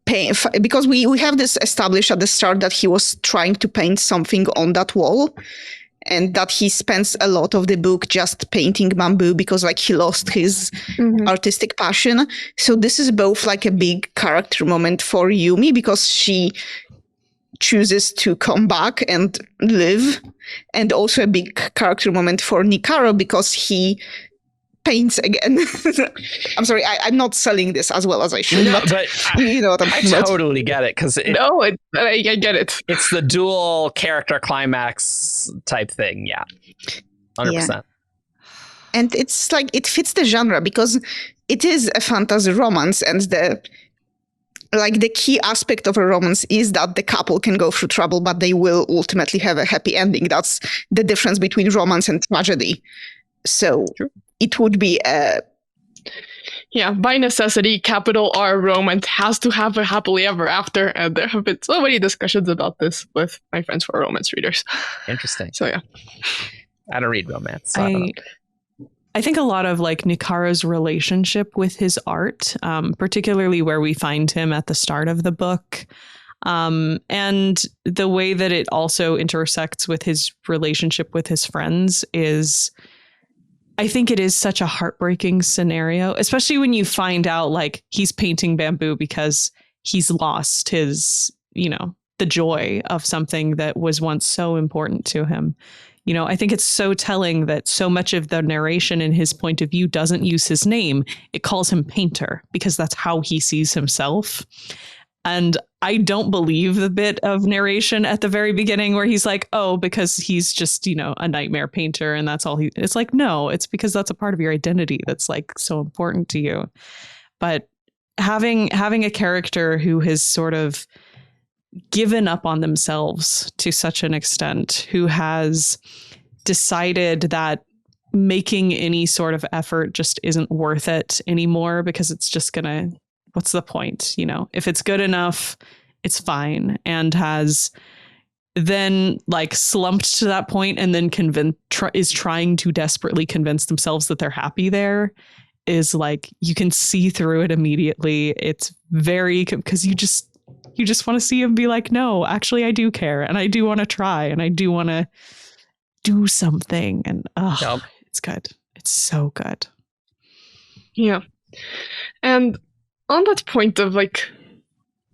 because we have this established at the start that he was trying to paint something on that wall, and that he spends a lot of the book just painting bamboo because like he lost his artistic passion. So this is both like a big character moment for Yumi because she chooses to come back and live, and also a big character moment for Nikaro because he paints again. I'm sorry, I'm not selling this as well as I should. No, but you know what I'm I totally get it because I get it. It's the dual character climax type thing. Yeah, 100%. Yeah. And it's like it fits the genre because it is a fantasy romance, and the key aspect of a romance is that the couple can go through trouble, but they will ultimately have a happy ending. That's the difference between romance and tragedy. So it would be by necessity, capital R romance has to have a happily ever after, and there have been so many discussions about this with my friends who are romance readers. Interesting. So yeah, I don't read romance. So I think a lot of like Nikaro's relationship with his art, particularly where we find him at the start of the book, and the way that it also intersects with his relationship with his friends is, I think it is such a heartbreaking scenario, especially when you find out like he's painting bamboo because he's lost his, the joy of something that was once so important to him. I think it's so telling that so much of the narration in his point of view doesn't use his name. It calls him Painter because that's how he sees himself. And I don't believe the bit of narration at the very beginning where he's like, oh, because he's just, a nightmare painter and that's all it's like, no, it's because that's a part of your identity that's like so important to you. But having a character who has sort of given up on themselves to such an extent, who has decided that making any sort of effort just isn't worth it anymore because it's just gonna, what's the point? If it's good enough, it's fine, and has then like slumped to that point and then is trying to desperately convince themselves that they're happy there, is like, you can see through it immediately. It's very, because you just want to see him be like, no, actually I do care, and I do want to try, and I do want to do something, and It's good. It's so good. Yeah. And on that point of like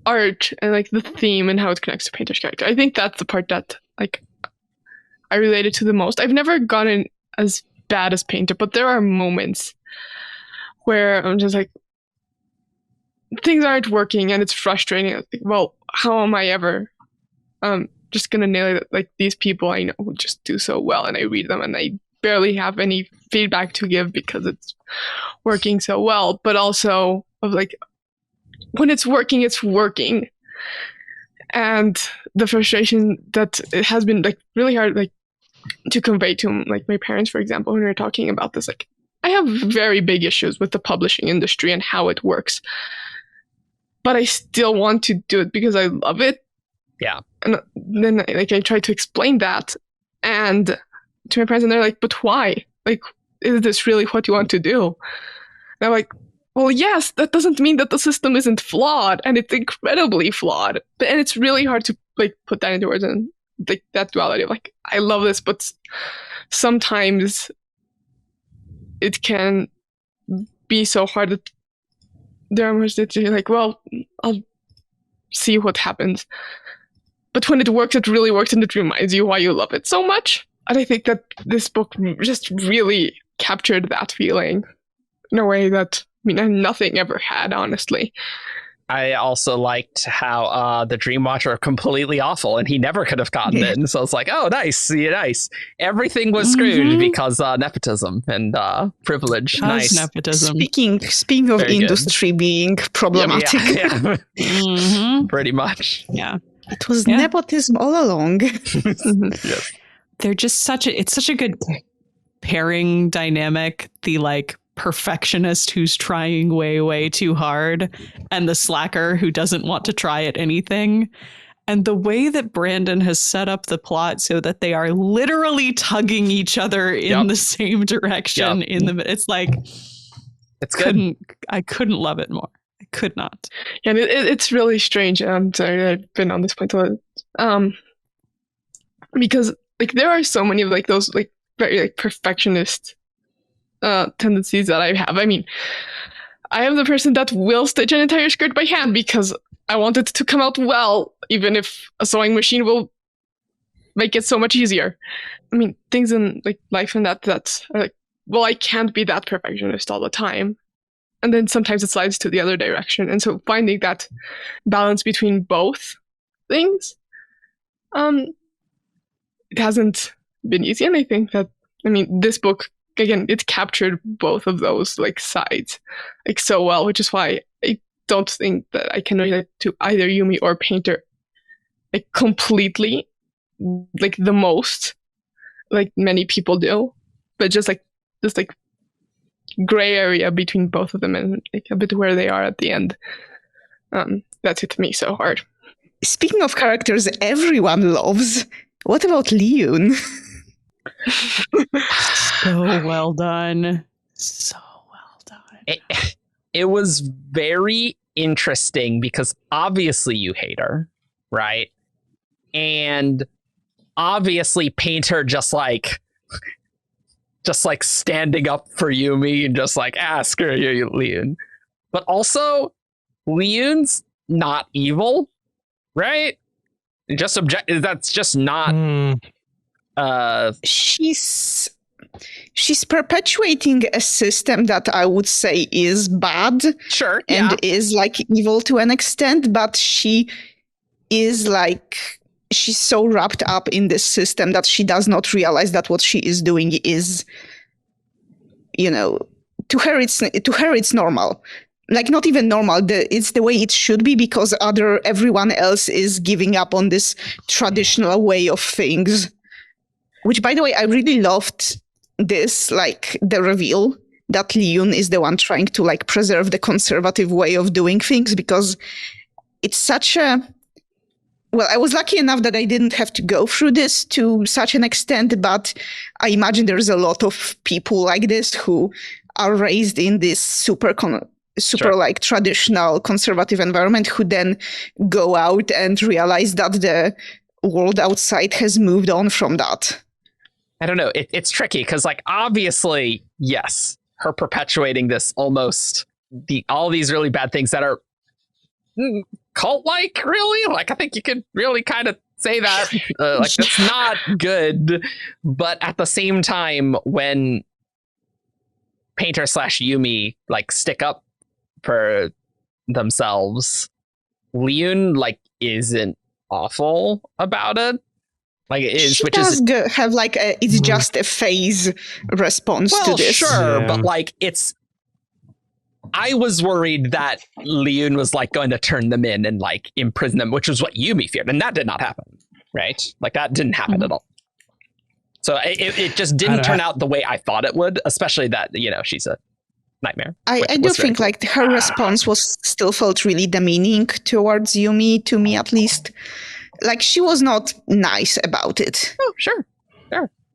art and like the theme and how it connects to Painter's character, I think that's the part that like I related to the most. I've never gotten as bad as Painter, but there are moments where I'm just like, things aren't working and it's frustrating. Like, well, how am I ever just gonna nail it? Like, these people I know who just do so well, and I read them and I barely have any feedback to give because it's working so well. But also of like, when it's working, and the frustration that it has been like really hard like to convey to like my parents, for example, when we were talking about this. Like, I have very big issues with the publishing industry and how it works, but I still want to do it because I love it. Yeah. And then I try to explain that and to my parents, and they're like, but why? Like, is this really what you want to do? And I'm like, well, yes, that doesn't mean that the system isn't flawed, and it's incredibly flawed. And it's really hard to like put that into words, and like that duality of like, I love this, but sometimes it can be so hard that there are moments that you're like, well, I'll see what happens. But when it works, it really works, and it reminds you why you love it so much. And I think that this book just really captured that feeling in a way that, I mean, nothing ever had, honestly. I also liked how the Dreamwatcher are completely awful, and he never could have gotten in. So it's like, oh, nice, nice. Everything was screwed because nepotism and privilege. Nice. Nepotism. Speaking of Very industry being problematic, Yeah. Pretty much. Yeah. It was nepotism all along. Yes. They're just it's such a good pairing dynamic. The like perfectionist who's trying way, way too hard, and the slacker who doesn't want to try at anything. And the way that Brandon has set up the plot so that they are literally tugging each other in the same direction in the it's like it's good. I couldn't love it more. I could not. Yeah, it's really strange. I'm sorry I've been on this point a lot. Because like there are so many of like those like very like perfectionist tendencies that I have. I mean, I am the person that will stitch an entire skirt by hand because I want it to come out well, even if a sewing machine will make it so much easier. I mean, things in like life and that's like, well, I can't be that perfectionist all the time. And then sometimes it slides to the other direction. And so finding that balance between both things, it hasn't been easy. And I think that, I mean, this book, again, it captured both of those like sides like so well, which is why I don't think that I can relate to either Yumi or Painter like completely, like the most, like many people do, but just like this like gray area between both of them and like a bit where they are at the end. That's hit me so hard. Speaking of characters everyone loves, what about Leon? So well done. So well done. It was very interesting because obviously you hate her, right? And obviously Painter just like standing up for Yumi and just like, screw you, Leon. But also, Leon's not evil, right? Just that's just not she's perpetuating a system that I would say is bad. Sure. And is like evil to an extent, but she is like, she's so wrapped up in this system that she does not realize that what she is doing is, you know, to her it's normal. Like not even normal. It's the way it should be because everyone else is giving up on this traditional way of things. Which, by the way, I really loved this, like the reveal that Leon is the one trying to like preserve the conservative way of doing things, because it's such a, well, I was lucky enough that I didn't have to go through this to such an extent, but I imagine there's a lot of people like this who are raised in this super Sure. like traditional conservative environment, who then go out and realize that the world outside has moved on from that. I don't know. It's tricky because, like, obviously, yes, her perpetuating this almost all these really bad things that are cult-like, really. Like, I think you could really kind of say that. Like, that's not good. But at the same time, when Painter / Yumi like stick up for themselves, Leon like isn't awful about it. Like it is, she which does is have like it's just a phase response to this. Sure, but like I was worried that Leon was like going to turn them in and like imprison them, which was what Yumi feared, and that did not happen, right? Like that didn't happen at all. So it just didn't turn out the way I thought it would, especially that, you know, she's a nightmare. I do think cool. Like her response was still felt really demeaning towards Yumi, to me at least. Like she was not nice about it. Oh, sure.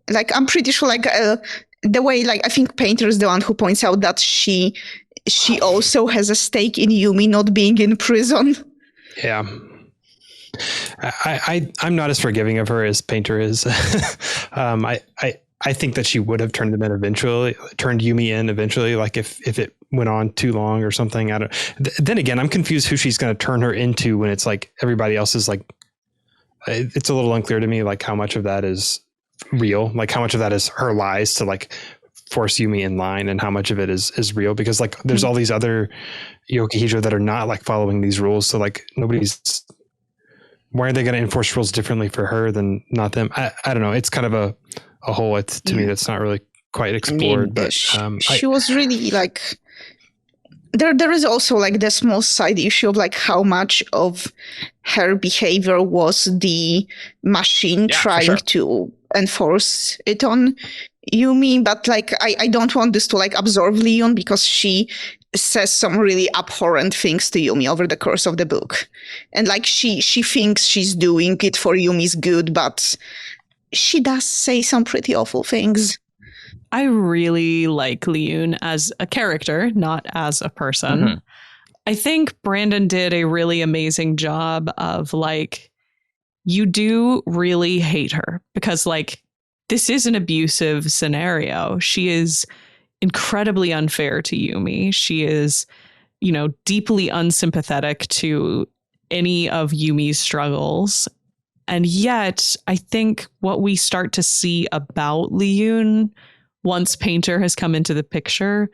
Like I'm pretty sure like the way, like I think Painter is the one who points out that she also has a stake in Yumi not being in prison. Yeah. I'm not as forgiving of her as Painter is. I think that she would have turned Yumi in eventually, like if it went on too long or something. I don't. Then again, I'm confused who she's going to turn her into when it's like everybody else is like. It's a little unclear to me, like how much of that is real, like how much of that is her lies to like force Yumi in line, and how much of it is real, because like there's all these other Yokihiro that are not like following these rules, so like nobody's. Why are they going to enforce rules differently for her than not them? I don't know. It's kind of a hole to me that's not really quite explored. But she was really like there is also like the small side issue of like how much of her behavior was the machine trying to enforce it on Yumi. But like I don't want this to like absorb Leon, because she says some really abhorrent things to Yumi over the course of the book. And like she thinks she's doing it for Yumi's good, but she does say some pretty awful things. I really like Liyun as a character, not as a person. Mhm. I think Brandon did a really amazing job of like, you do really hate her because like this is an abusive scenario. She is incredibly unfair to Yumi. She is, you know, deeply unsympathetic to any of Yumi's struggles. And yet, I think what we start to see about Liyun once Painter has come into the picture,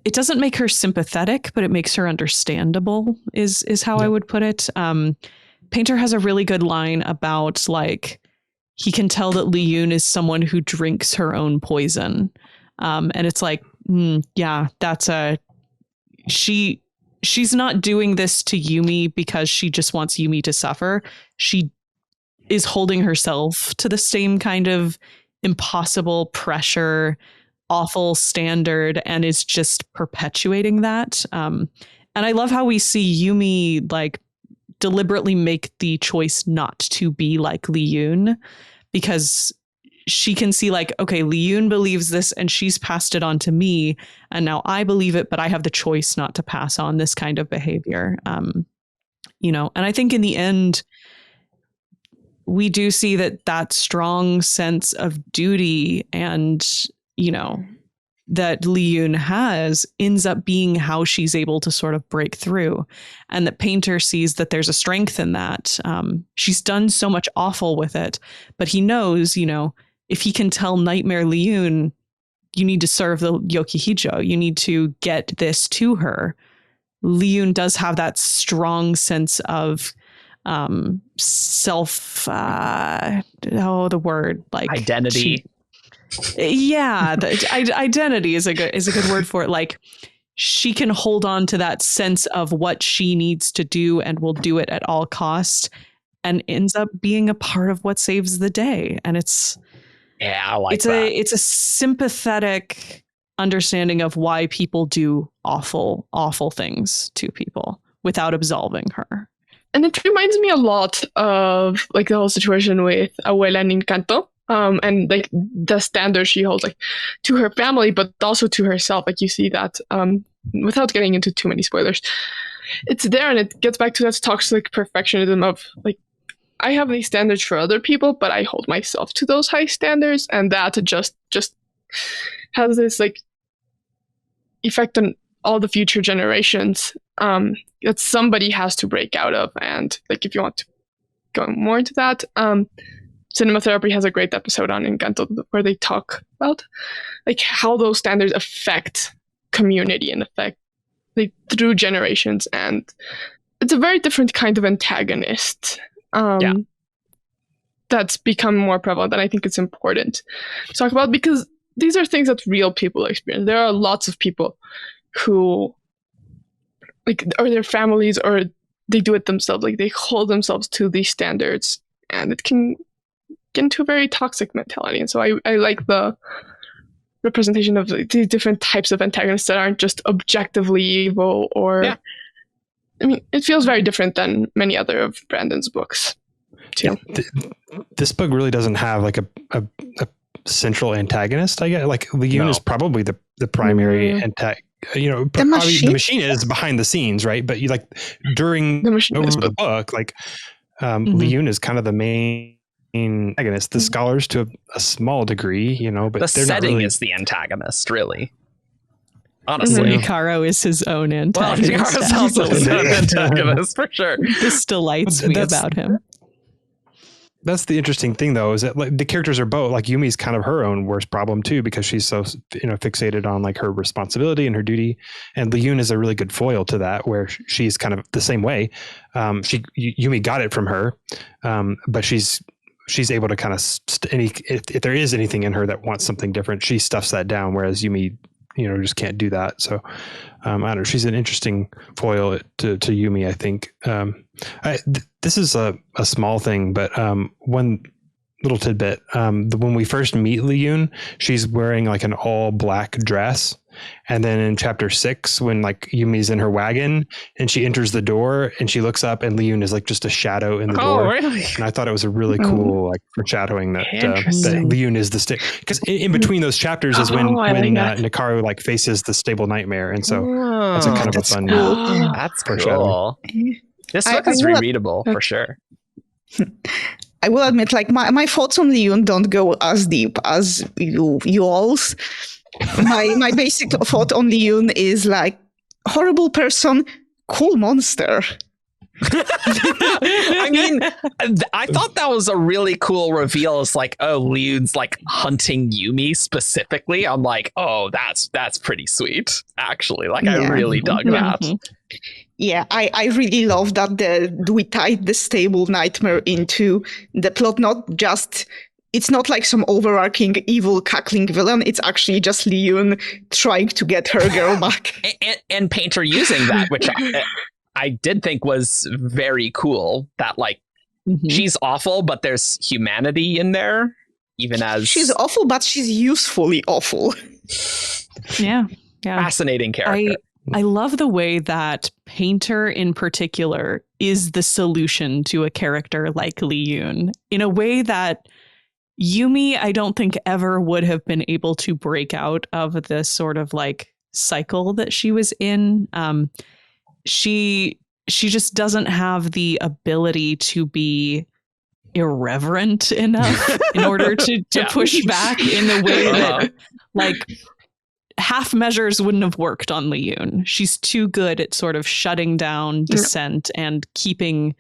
it doesn't make her sympathetic, but it makes her understandable, is how I would put it. Painter has a really good line about like, he can tell that Liyun is someone who drinks her own poison. And it's like, yeah, that's she's not doing this to Yumi because she just wants Yumi to suffer. She is holding herself to the same kind of impossible pressure, awful standard, and is just perpetuating that. And I love how we see Yumi like deliberately make the choice not to be like Liyun, because she can see like, okay, Liyun believes this and she's passed it on to me, and now I believe it, but I have the choice not to pass on this kind of behavior. You know, and I think in the end, we do see that strong sense of duty and, you know, that Liyun has ends up being how she's able to sort of break through, and that Painter sees that there's a strength in that. She's done so much awful with it, but he knows, you know, if he can tell Nightmare Liyun, you need to serve the Yokihijo, you need to get this to her. Liyun does have that strong sense of self, the word, like identity. Identity is a good word for it. Like, she can hold on to that sense of what she needs to do and will do it at all costs, and ends up being a part of what saves the day. And it's a sympathetic understanding of why people do awful things to people without absolving her. And it reminds me a lot of like the whole situation with Abuela in Encanto. And like the standard she holds like to her family, but also to herself. Like you see that without getting into too many spoilers, it's there, and it gets back to that toxic perfectionism of like, I have these standards for other people, but I hold myself to those high standards, and that just has this like effect on all the future generations that somebody has to break out of. And like, if you want to go more into that, Cinema Therapy has a great episode on Encanto where they talk about like how those standards affect community and affect like through generations, and it's a very different kind of antagonist that's become more prevalent, and I think it's important to talk about because these are things that real people experience. There are lots of people who like, or their families, or they do it themselves, like they hold themselves to these standards, and it can get into a very toxic mentality. And so I like the representation of these different types of antagonists that aren't just objectively evil, or I mean, it feels very different than many other of Brandon's books too. This book really doesn't have like a central antagonist. I guess like Liyun is probably the primary antagonist. You know, the machine is behind the scenes, right? But you like during the book, like Liyun is kind of the main antagonist. The scholars to a small degree, you know, but the setting not really... is the antagonist, really. Honestly, Yukaro is his own antagonist. Well, Yukaro's also his own antagonist for sure. This delights me about him. That's the interesting thing, though, is that like the characters are both like Yumi's kind of her own worst problem too, because she's so, you know, fixated on like her responsibility and her duty. And Liyun is a really good foil to that, where she's kind of the same way. Yumi got it from her, but she's able to kind of if there is anything in her that wants something different, she stuffs that down. Whereas Yumi, you know, just can't do that. So I don't know. She's an interesting foil to Yumi, I think. This is a small thing, but one little tidbit. When we first meet Liyun, she's wearing like an all black dress, And then in chapter 6, when like Yumi's in her wagon and she enters the door and she looks up and Liyun is like just a shadow in the door. Really? And I thought it was a really cool like foreshadowing that Interesting. Liyun is the stick. Because in between those chapters is when that. Nikaru like faces the stable nightmare, and so that's a kind of a fun. Oh, that's cool. This book is rereadable for sure. I will admit, like my thoughts on Liyun don't go as deep as you all's. My basic thought on Liyun is like horrible person, cool monster. I mean, I thought that was a really cool reveal. It's like, oh, Liyun's like hunting Yumi specifically. I'm like, oh, that's pretty sweet, actually. Like, I really dug that. Yeah, I really love that we tied the stable nightmare into the plot. It's not like some overarching evil cackling villain. It's actually just Liyun trying to get her girl back. and Painter using that, which I did think was very cool. That like she's awful, but there's humanity in there, even as she's awful, but she's usefully awful. Yeah. Fascinating character. I love the way that Painter in particular is the solution to a character like Liyun in a way that Yumi, I don't think ever would have been able to break out of this sort of like cycle that she was in. She just doesn't have the ability to be irreverent enough in order to push back in the way that like half measures wouldn't have worked on Liyun. She's too good at sort of shutting down dissent and keeping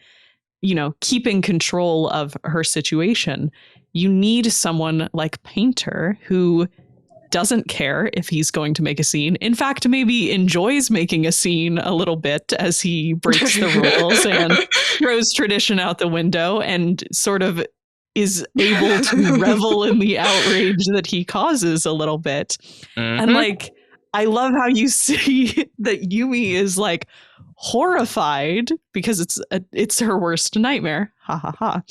control of her situation. You need someone like Painter who doesn't care if he's going to make a scene. In fact, maybe enjoys making a scene a little bit as he breaks the rules and throws tradition out the window and sort of is able to revel in the outrage that he causes a little bit. And like, I love how you see that Yumi is like horrified because it's her worst nightmare. Ha ha ha.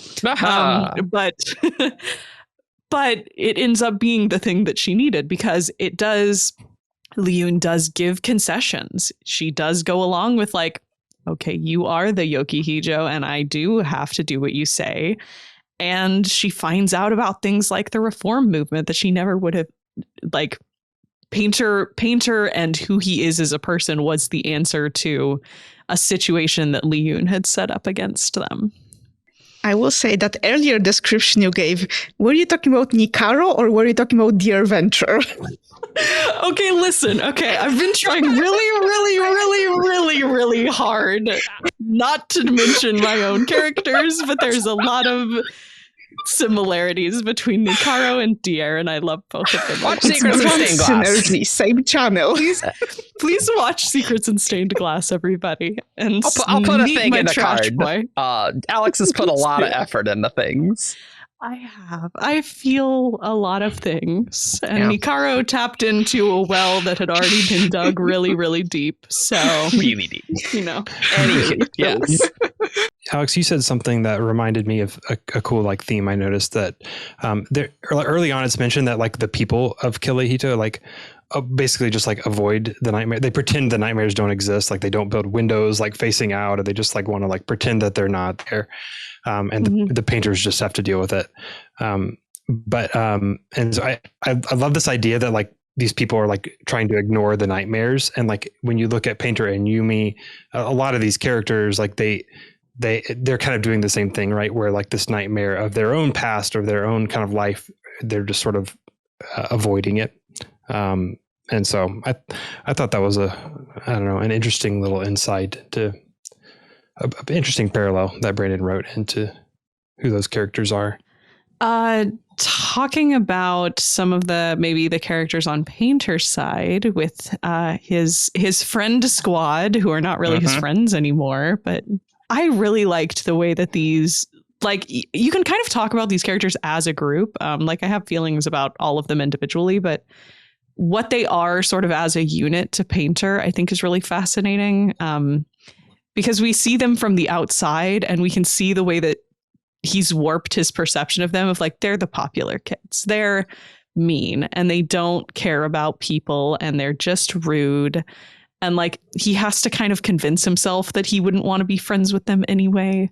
But it ends up being the thing that she needed because Liyun does give concessions. She does go along with like, okay, you are the Yoki-Hijo and I do have to do what you say. And she finds out about things like the reform movement that she never would have, like Painter and who he is as a person was the answer to a situation that Liyun had set up against them. I will say that earlier description you gave, were you talking about Nikaro or were you talking about Dear Venture? Okay, listen. Okay, I've been trying really hard not to mention my own characters, but there's a lot of similarities between Nikaro and Dear, and I love both of them. Watch Secrets in Stained Glass. Synergy, same channel. Please watch Secrets in Stained Glass, everybody. And I'll put a thing in the card. Boy. Alyx has put a lot of effort into things. I have. I feel a lot of things. And Nikaro tapped into a well that had already been dug really, really deep. So really deep. Yes. Alyx, you said something that reminded me of a cool like theme. I noticed that there early on it's mentioned that like the people of Kill-Hito like basically just like avoid the nightmare. They pretend the nightmares don't exist. Like they don't build windows like facing out, or they just like want to like pretend that they're not there. And the painters just have to deal with it. And so I love this idea that like these people are like trying to ignore the nightmares. And like when you look at Painter and Yumi, a lot of these characters, like they're kind of doing the same thing, right? Where like this nightmare of their own past or their own kind of life, they're just sort of avoiding it. And so I thought that was an interesting little insight to an interesting parallel that Brandon wrote into who those characters are. Talking about some of the characters on Painter's side with his friend squad, who are not really his friends anymore, but I really liked the way that these, like, you can kind of talk about these characters as a group. Like I have feelings about all of them individually, but what they are sort of as a unit to Painter, I think is really fascinating. Because we see them from the outside and we can see the way that he's warped his perception of them of like, they're the popular kids. They're mean and they don't care about people and they're just rude. And like he has to kind of convince himself that he wouldn't want to be friends with them anyway.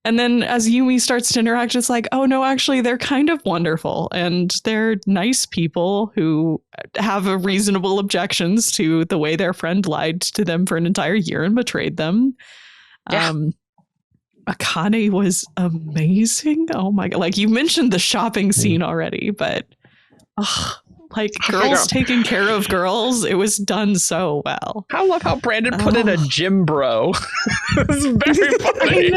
And then as Yumi starts to interact, it's like, oh no, actually they're kind of wonderful and they're nice people who have a reasonable objections to the way their friend lied to them for an entire year and betrayed them. Yeah. Akane was amazing. Oh my god. Like you mentioned the shopping scene already, but like girls taking care of girls, it was done so well. I love how Brandon put in a gym bro. It's very funny.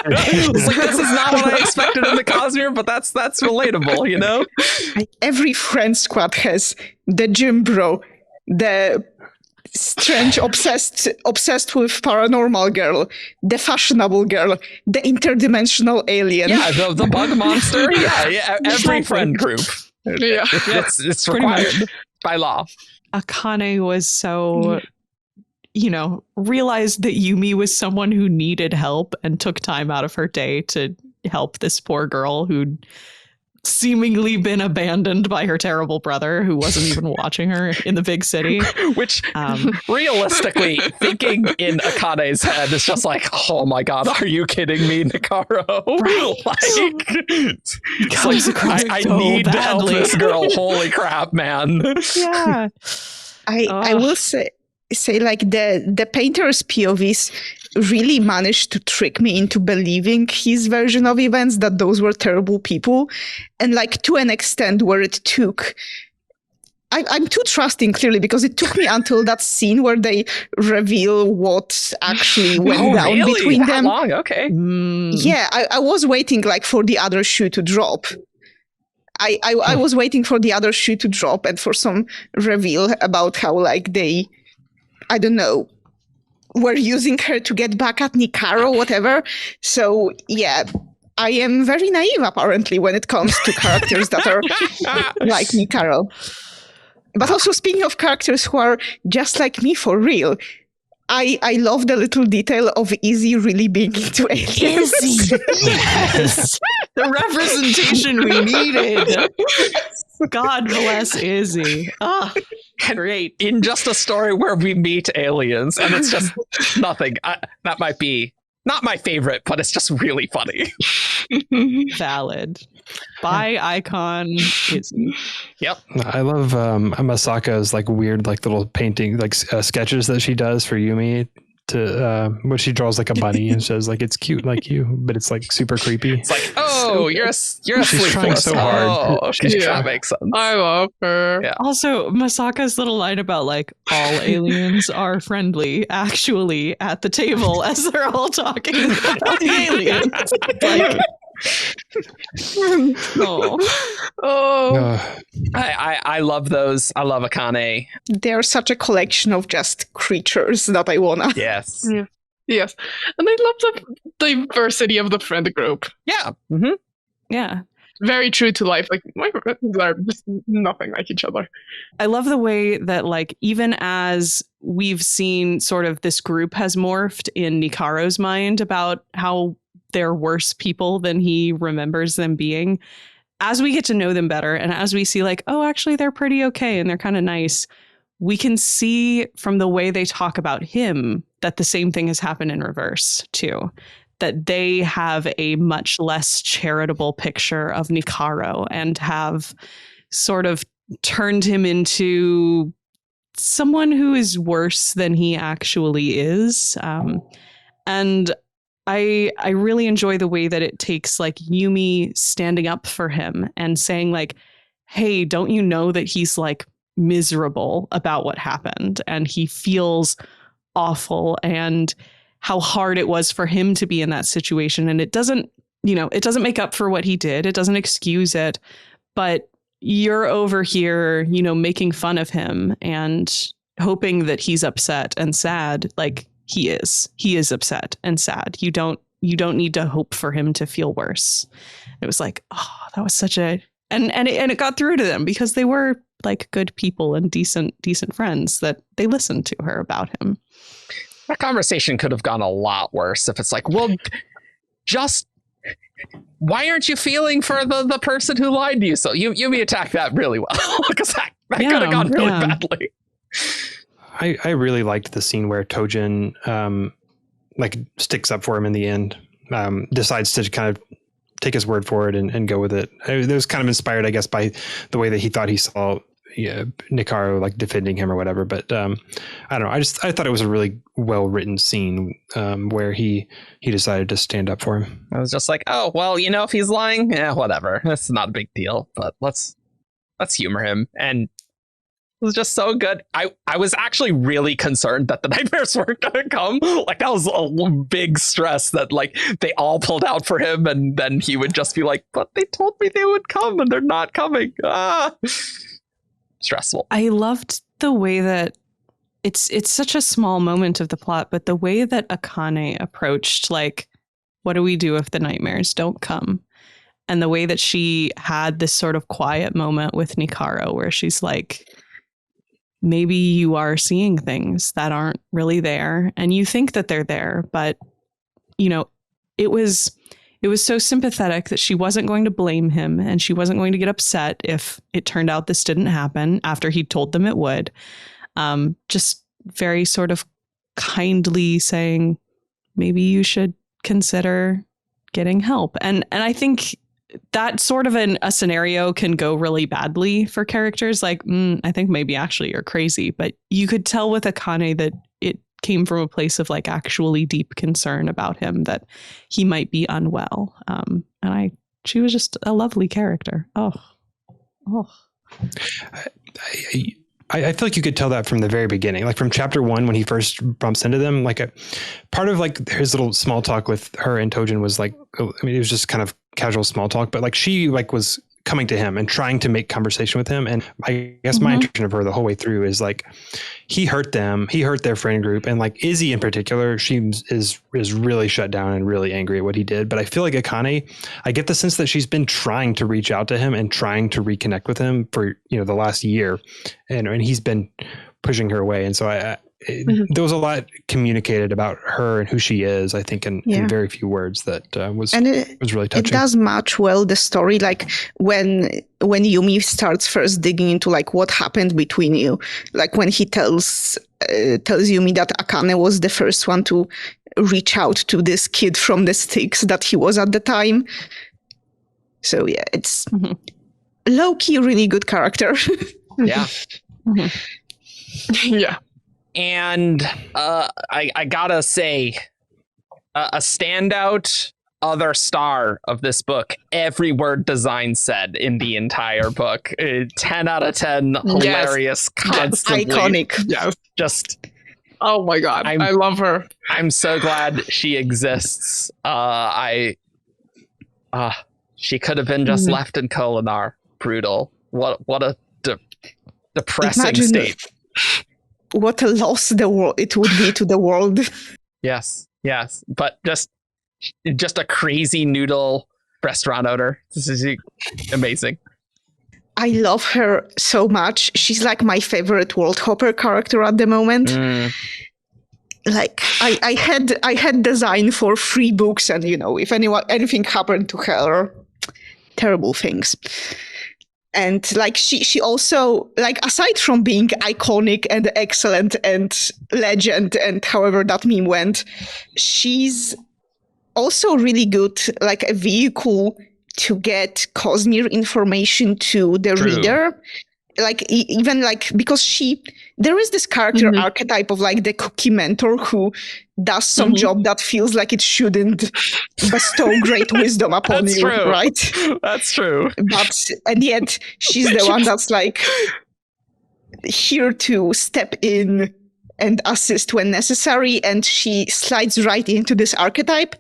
It's like, this is not what I expected in the Cosmere, but that's relatable, you know? Every friend squad has the gym bro, the strange obsessed with paranormal girl, the fashionable girl, the interdimensional alien. Yeah, the bug monster. Yeah, every friend group. Yeah. It's required by law. Akane was so, realized that Yumi was someone who needed help and took time out of her day to help this poor girl who'd seemingly been abandoned by her terrible brother who wasn't even watching her in the big city. Which, realistically, thinking in Akane's head is just like, oh my god, are you kidding me, Nikaro? Right. I need to help this girl. Holy crap, man. Yeah. I will say like the painter's POVs really managed to trick me into believing his version of events, that those were terrible people. And like to an extent where it took, I'm too trusting clearly, because it took me until that scene where they reveal what actually went down between that them. Long? Okay. Yeah, I was waiting like for the other shoe to drop. I was waiting for the other shoe to drop and for some reveal about how like they, I don't know, were using her to get back at Nikaro, whatever. So yeah, I am very naive apparently when it comes to characters that are like Nikaro. But also speaking of characters who are just like me for real, I love the little detail of Izzy really being into aliens. Izzy, yes, the representation we needed. God bless Izzy. Ah, great. In just a story where we meet aliens, and it's just nothing. That might be not my favorite, but it's just really funny. Valid. By icon Izzy. Yep. I love Masaka's like weird like little painting like sketches that she does for Yumi to where she draws like a bunny and says like it's cute like you, but it's like super creepy. It's like, oh, you're she's trying so hard. Oh, okay, that makes sense. I love her. Yeah. Also, Masaka's little line about like all aliens are friendly actually at the table as they're all talking about the aliens. Like, I love those. I love Akane. They're such a collection of just creatures that I wanna. Yes. Yeah. Yes. And I love the diversity of the friend group. Yeah. Mm-hmm. yeah. Very true to life. Like my friends are just nothing like each other. I love the way that like even as we've seen sort of this group has morphed in Nikaro's mind about how they're worse people than he remembers them being. As we get to know them better and as we see like, oh, actually, they're pretty okay and they're kind of nice, we can see from the way they talk about him that the same thing has happened in reverse, too. That they have a much less charitable picture of Nikaro and have sort of turned him into someone who is worse than he actually is. And I really enjoy the way that it takes like Yumi standing up for him and saying like, hey, don't you know that he's like miserable about what happened and he feels awful and how hard it was for him to be in that situation. And it doesn't make up for what he did. It doesn't excuse it, but you're over here, making fun of him and hoping that he's upset and sad. Like, he is upset and sad. You don't need to hope for him to feel worse. It was like, oh, that was such a, and it got through to them because they were like good people and decent friends that they listened to her about him. That conversation could have gone a lot worse if it's like, well, just why aren't you feeling for the person who lied to you? So Yumi attacked that really well because that could have gone really badly. I really liked the scene where Tojin like sticks up for him in the end, decides to kind of take his word for it and go with it. It was kind of inspired, I guess, by the way that he thought he saw Nikaro like defending him or whatever. But I don't know. I thought it was a really well written scene where he decided to stand up for him. I was just like, oh well, if he's lying, whatever. That's not a big deal. But let's humor him. And it was just so good. I was actually really concerned that the nightmares weren't gonna come. Like that was a big stress that like they all pulled out for him, and then he would just be like, "But they told me they would come, and they're not coming." Stressful. I loved the way that it's such a small moment of the plot, but the way that Akane approached like, what do we do if the nightmares don't come? And the way that she had this sort of quiet moment with Nikaro where she's like, maybe you are seeing things that aren't really there and you think that they're there, but it was so sympathetic that she wasn't going to blame him and she wasn't going to get upset if it turned out this didn't happen after he told them it would. Just very sort of kindly saying, maybe you should consider getting help. And I think that sort of a scenario can go really badly for characters. Like, I think maybe actually you're crazy, but you could tell with Akane that it came from a place of like actually deep concern about him, that he might be unwell. She was just a lovely character. Oh. I feel like you could tell that from the very beginning, like from chapter 1 when he first bumps into them. Like a part of like his little small talk with her and Tojin was like, it was just kind of casual small talk, but like she like was coming to him and trying to make conversation with him. And I guess my impression of her the whole way through is like, he hurt them, he hurt their friend group. And like Izzy in particular, she is really shut down and really angry at what he did. But I feel like Akane, I get the sense that she's been trying to reach out to him and trying to reconnect with him for, the last year. And he's been pushing her away. And so there was a lot communicated about her and who she is, I think, in very few words that was really touching. It does match well the story, like when Yumi starts first digging into like what happened between you, like when he tells Yumi that Akane was the first one to reach out to this kid from the sticks that he was at the time. So yeah, it's low-key really good character. Yeah. Yeah. And I gotta say, a standout other star of this book, every word design said in the entire book. 10 out of 10, hilarious, constantly. Iconic. Yeah. Just... Oh my God, I love her. I'm so glad she exists. She could have been just left in Kolinar. Brutal. What a depressing state. What a loss it would be to the world. Yes. But just a crazy noodle restaurant owner. This is amazing. I love her so much. She's like my favorite World Hopper character at the moment. Like I had design for 3 books, and if anything happened to her, terrible things. And like she also, like, aside from being iconic and excellent and legend and however that meme went, she's also really good, like a vehicle to get Cosmere information to the reader. Like even like, because there is this character archetype of like the cookie mentor who does some job that feels like it shouldn't bestow great wisdom upon you, true. Right? That's true. And yet she's the one that's like here to step in and assist when necessary, and she slides right into this archetype.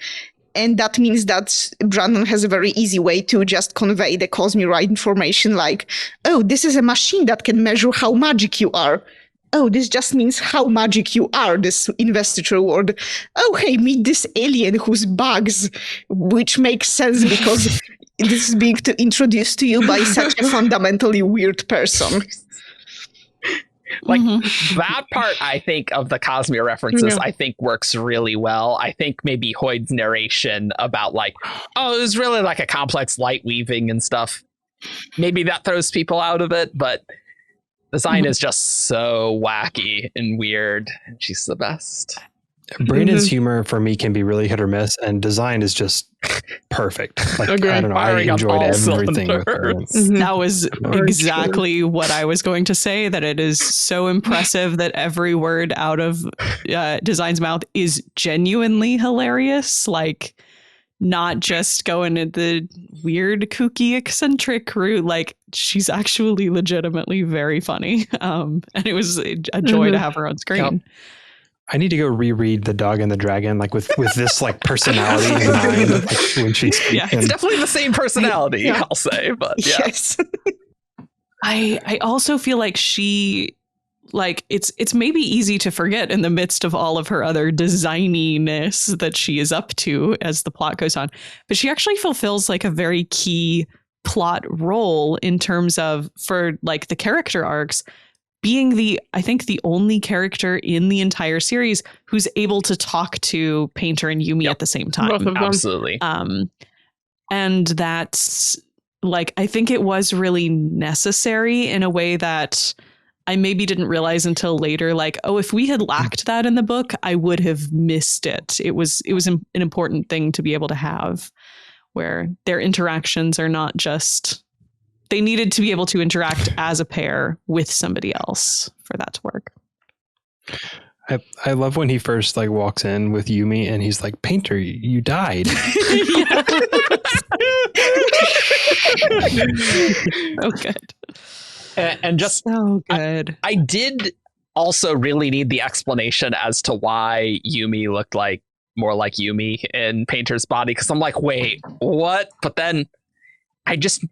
And that means that Brandon has a very easy way to just convey the Cosmere right information, like, oh, this is a machine that can measure how magic you are. Oh, this just means how magic you are, this investiture word. Oh, hey, meet this alien who's bugs, which makes sense because this is being introduced to you by such a fundamentally weird person. Like that part, I think, of the Cosmere references, I think works really well. I think maybe Hoyd's narration about like, oh, it was really like a complex light weaving and stuff. Maybe that throws people out of it, but design is just so wacky and weird. And she's the best. Brandon's humor for me can be really hit or miss, and design is just perfect. Like, I don't know, I enjoyed everything with her. That was exactly what I was going to say, that it is so impressive that every word out of Design's mouth is genuinely hilarious. Like, not just going at the weird, kooky, eccentric route. Like, she's actually legitimately very funny. And it was a joy to have her on screen. Yep. I need to go reread The Dog and the Dragon, like with this like personality in mind, like when she's it's definitely the same personality, I'll say, but Yes. I also feel like she, like, it's maybe easy to forget in the midst of all of her other designiness that she is up to as the plot goes on, but she actually fulfills like a very key plot role in terms of, for like the character arcs, being I think the only character in the entire series who's able to talk to Painter and Yumi at the same time. Both of them. absolutely. And that's like, I think it was really necessary in a way that I maybe didn't realize until later. Like, oh, if we had lacked that in the book, I would have missed it. It was an important thing to be able to have, where their interactions are not just, they needed to be able to interact as a pair with somebody else for that to work. I love when he first like walks in with Yumi and he's like, Painter, you died. So good. And just so good. I did also really need the explanation as to why Yumi looked like more like Yumi in Painter's body, because I'm like, wait, what? But then I just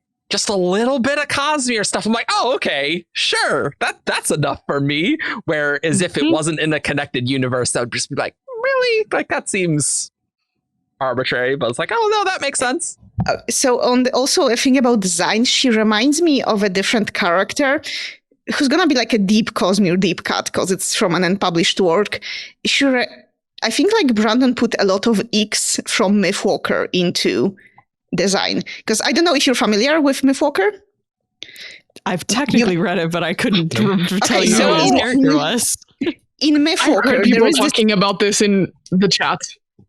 a little bit of Cosmere stuff. I'm like, oh, okay, sure, that's enough for me. Whereas if it wasn't in a connected universe, that would just be like, really? Like, that seems arbitrary. But it's like, oh no, that makes sense. So also a thing about design, she reminds me of a different character who's gonna be like a deep Cosmere deep cut because it's from an unpublished work. I think like Brandon put a lot of X from Mythwalker into design, because I don't know if you're familiar with Mythwalker. I've technically read it, but I couldn't tell you who his character was. In Mythwalker, people talking about this in the chat.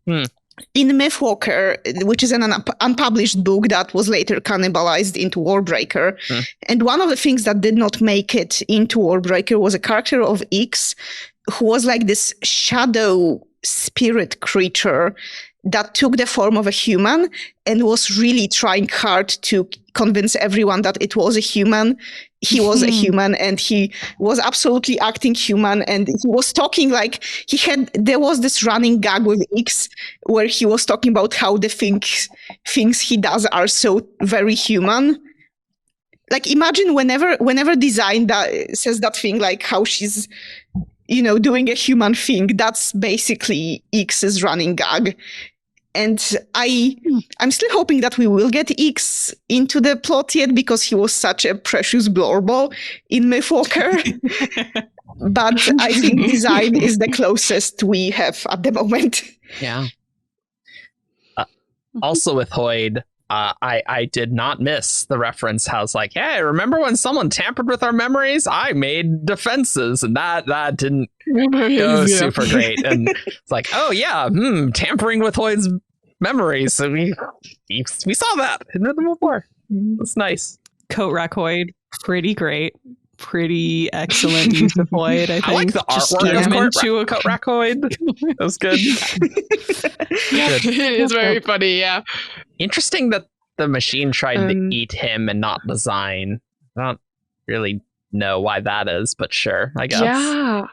In Mythwalker, which is an unpublished book that was later cannibalized into Warbreaker, and one of the things that did not make it into Warbreaker was a character of X who was like this shadow spirit creature that took the form of a human and was really trying hard to convince everyone that it was a human. He was a human, and he was absolutely acting human, and he was talking like there was this running gag with X where he was talking about how the things he does are so very human. Like, imagine whenever design says that thing, like how she's, doing a human thing, that's basically X's running gag. And I'm still hoping that we will get X into the plot yet, because he was such a precious blowball in Mythwalker. But I think design is the closest we have at the moment. Yeah. Also with Hoyd, I did not miss the reference. How it's like, hey, remember when someone tampered with our memories? I made defenses, and that didn't go super great. And it's like, oh yeah, tampering with Hoyd's memories. So we saw that in Rhythm War. That's nice. Coat Rack Hoyd, pretty great. Pretty excellent use of Hoyd. I like the artwork of Coat Rack Hoyd. That was good. It's very funny. Yeah. Interesting that the machine tried to eat him and not design. I don't really know why that is, but sure, I guess. Yeah.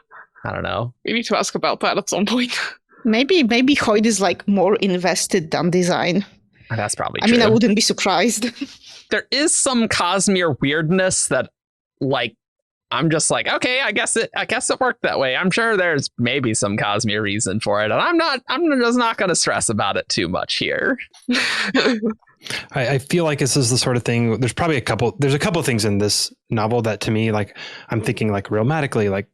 I don't know. We need to ask about that at some point. Maybe Hoyd is like more invested than design. That's probably true. I mean, I wouldn't be surprised. There is some Cosmere weirdness that, like, I'm just like, okay, I guess it worked that way. I'm sure there's maybe some Cosmere reason for it, and I'm just not going to stress about it too much here. I feel like this is the sort of thing. There's a couple of things in this novel that to me, like, I'm thinking like realmatically, like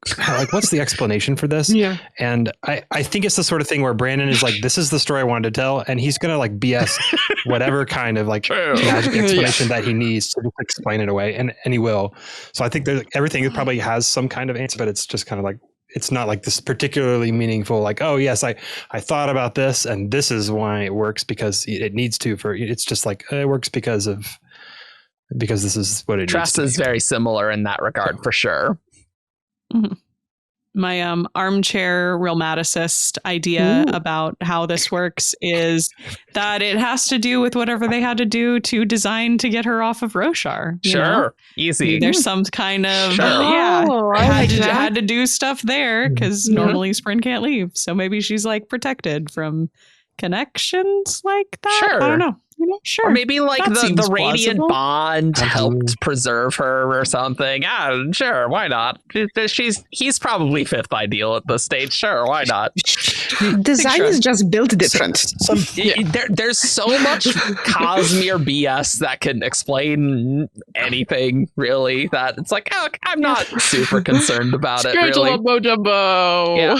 what's the explanation for this? Yeah. And I think it's the sort of thing where Brandon is like, this is the story I wanted to tell, and he's gonna like BS whatever kind of like magic explanation that he needs to explain it away, and he will. So I think everything probably has some kind of answer, but it's just kind of like, it's not like this particularly meaningful, like, oh yes, I thought about this and this is why it works, because it needs to. It's just like, it works because this is what it Tress needs is very similar in that regard, for sure. Mm-hmm. My armchair realmaticist idea about how this works is that it has to do with whatever they had to do to design to get her off of Rasarr. Sure. Easy. There's some kind of had to do stuff there because normally Sprin can't leave. So maybe she's like protected from connections like that. Sure. I don't know. Sure. Or maybe like the radiant plausible. bond helped preserve her or something. Yeah, sure, why not? He's probably fifth ideal at this stage. Sure, why not? Design is just built different. There's so much Cosmere BS that can explain anything, really, that it's like, oh, I'm not super concerned about it, really. Jumbo. Yeah.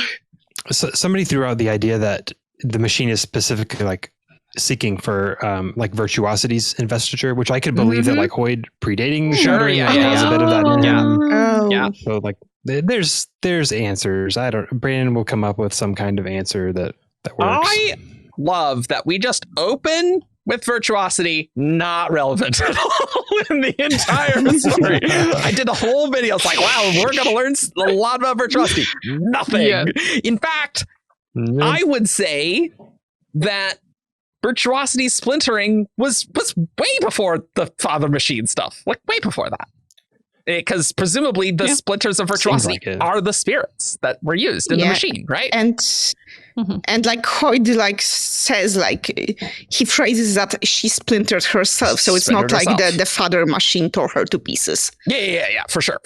So somebody threw out the idea that the machine is specifically like seeking for like Virtuosity's investiture, which I could believe that like Hoyd predating Shattering has a bit of that. Oh. So like there's answers. Brandon will come up with some kind of answer that works. I love that we just open with Virtuosity, not relevant at all in the entire story. I did a whole video. It's like, wow, we're going to learn a lot about Virtuosity. Nothing. Yeah. In fact, I would say that Virtuosity splintering was way before the Father Machine stuff, like way before that. Because presumably the splinters of Virtuosity are the spirits that were used in the machine, right? And like Hoyd like says, like he phrases that she splintered herself, so it's not like the Father Machine tore her to pieces. Yeah, for sure.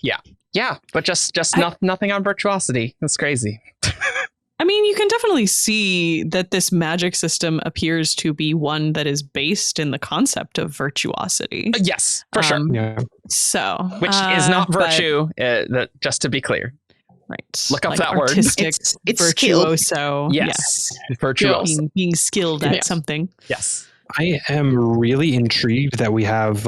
Yeah, but just nothing on Virtuosity. That's crazy. I mean, you can definitely see that this magic system appears to be one that is based in the concept of virtuosity. Yes, for sure. So, which is not virtue, just to be clear. Right. Look up that word. It's virtuoso. Yes. Virtuoso. Being skilled at something. Yes. I am really intrigued that we have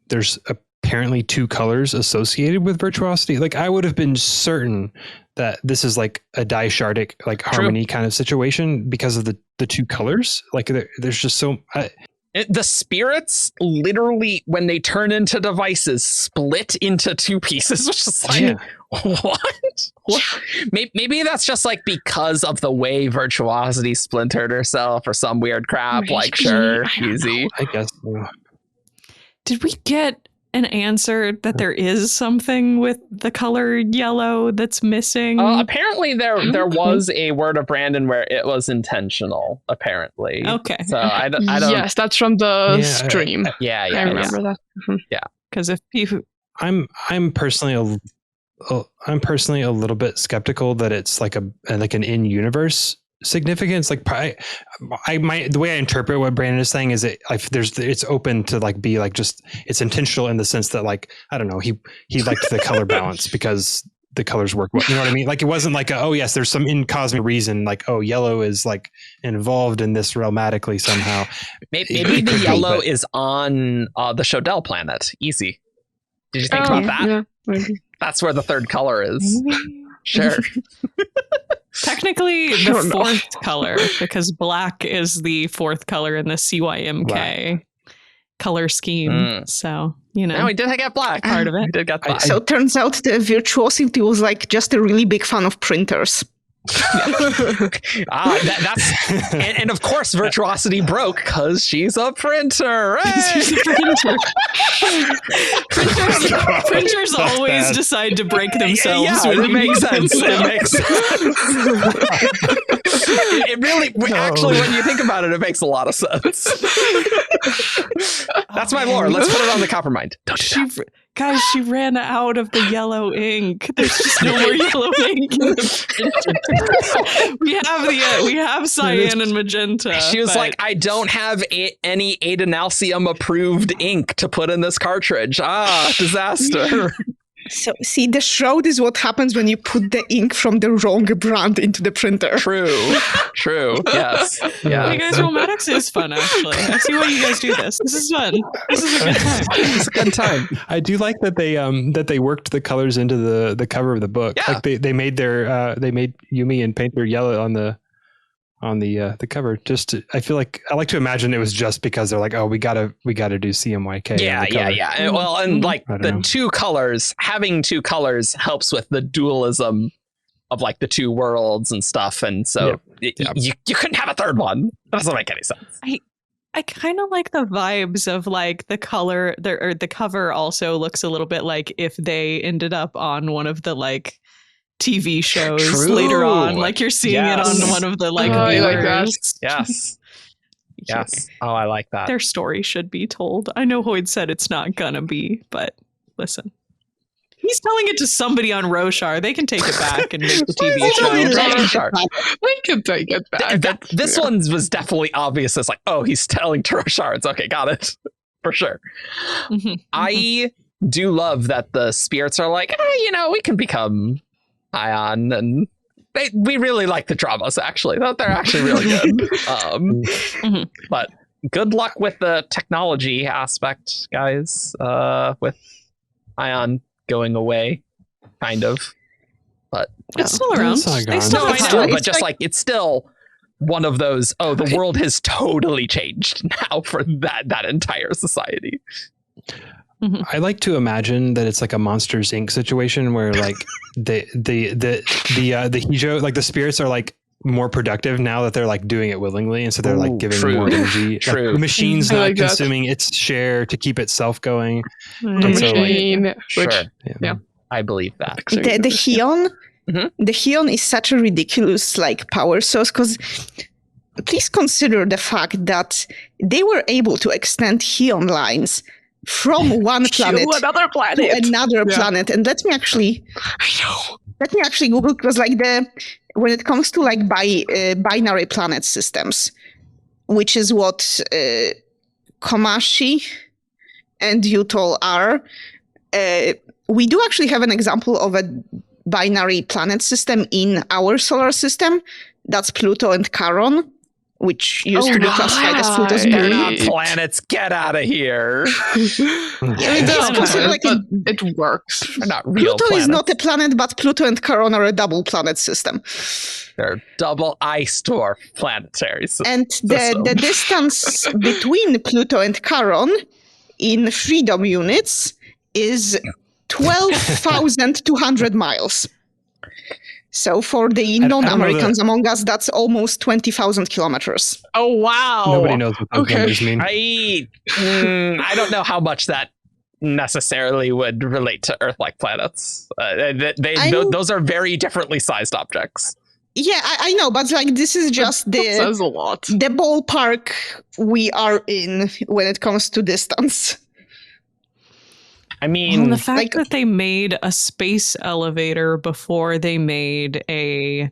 there's apparently two colors associated with Virtuosity. Like, I would have been certain that this is like a dishardic like harmony kind of situation because of the two colors. Like there's just so the spirits literally, when they turn into devices, split into two pieces, which is like what? Maybe that's just like because of the way Virtuosity splintered herself or some weird crap. Maybe. Like, sure, easy. I guess so. Did we get an answer that there is something with the color yellow that's missing? Apparently there was a word of Brandon where it was intentional, apparently. Okay. So I don't Yes, that's from the stream. I remember that. Yeah. Because if people I'm personally a little bit skeptical that it's like an in-universe significance. Like the way I interpret what Brandon is saying is it's open to like be like just it's intentional in the sense that like I don't know, he liked the color balance because the colors work well. You know what I mean? Like it wasn't like there's some in cosmic reason like yellow is like involved in this realmatically somehow. Maybe the yellow is on the Shodell planet. Easy. Did you think about that? Yeah, maybe. That's where the third color is. Sure. Technically the fourth color, because black is the fourth color in the CYMK color scheme. So, No, we did get black. Part of it. We did get black. So it turns out the Virtuosity was like just a really big fan of printers. That's and of course Virtuosity broke because she's a printer. Printers always decide to break themselves. Yeah, it makes sense. It really, actually, when you think about it, it makes a lot of sense. That's my lore. Let's put it on the Coppermind. Don't do that. Guys, she ran out of the yellow ink. There's just no more yellow ink in the printer. we have cyan and magenta. She was but- like, I don't have any Adenalcium approved ink to put in this cartridge. Disaster. So, see, the shroud is what happens when you put the ink from the wrong brand into the printer. True. Yes. Yeah. Hey guys, Roll-Maddox is fun, actually. I see why you guys do this. This is fun. This is a good time. It's a good time. I do like that they worked the colors into the cover of the book. Yeah. Like they made Yumi and Painter yellow on the cover. I feel like I like to imagine it was just because they're like, oh, we gotta do CMYK. Yeah. And, well, and like I don't the know. two colors, having two colors helps with the dualism of like the two worlds and stuff. And so you couldn't have a third one. That doesn't make any sense. I kind of like the vibes of like the color, or the cover also looks a little bit like if they ended up on one of the like TV shows True. later on, like you're seeing it on one of the like I like that. viewers. Yes. Yes. Oh, I like that. Their story should be told. I know Hoyd said it's not gonna be, but listen. He's telling it to somebody on Rasarr. They can take it back and make the TV show. We can take it back. This one was definitely obvious as like, oh, he's telling to Rasarr. It's okay, got it. For sure. I do love that the spirits are like, we can become Ion, and we really like the dramas, actually. They're actually really good. But good luck with the technology aspect, guys, with Ion going away, kind of. But it's still around. It's not gone. no, I know, It's but just like it's still one of those, the world has totally changed now for that entire society. I like to imagine that it's like a Monsters Inc. situation where like the Hijo, like the spirits are like more productive now that they're like doing it willingly, and so they're like giving true. more energy. True. Like, the machine's I not like that. consuming its share to keep itself going. The And so, like, machine, which Sure. Yeah. I believe that. The Hion, Mhm. the Hion is such a ridiculous like power source, because please consider the fact that they were able to extend Hion lines from one planet to another planet. to another Yeah. planet. And let me actually Google, because like when it comes to like binary planet systems, which is what Komashi and Utol are, we do actually have an example of a binary planet system in our solar system. That's Pluto and Charon, which used to be classified as Pluto's right. They're moon. not planets. Get out of here. I It's know, considered like but it works. They're not real Pluto planets. is not a planet, but Pluto and Charon are a double planet system. They're double ice dwarf planetary systems. And the distance between Pluto and Charon in freedom units is 12,200 miles. So for the don't know non-Americans among us, that's almost 20,000 kilometers. Oh wow! Nobody knows what those Okay. numbers mean. I don't know how much that necessarily would relate to Earth-like planets. Those are very differently sized objects. Yeah, I know, but like this is just That says the a lot. ballpark we are in when it comes to distance. I Well, mean, the fact like- that they made a space elevator before they made a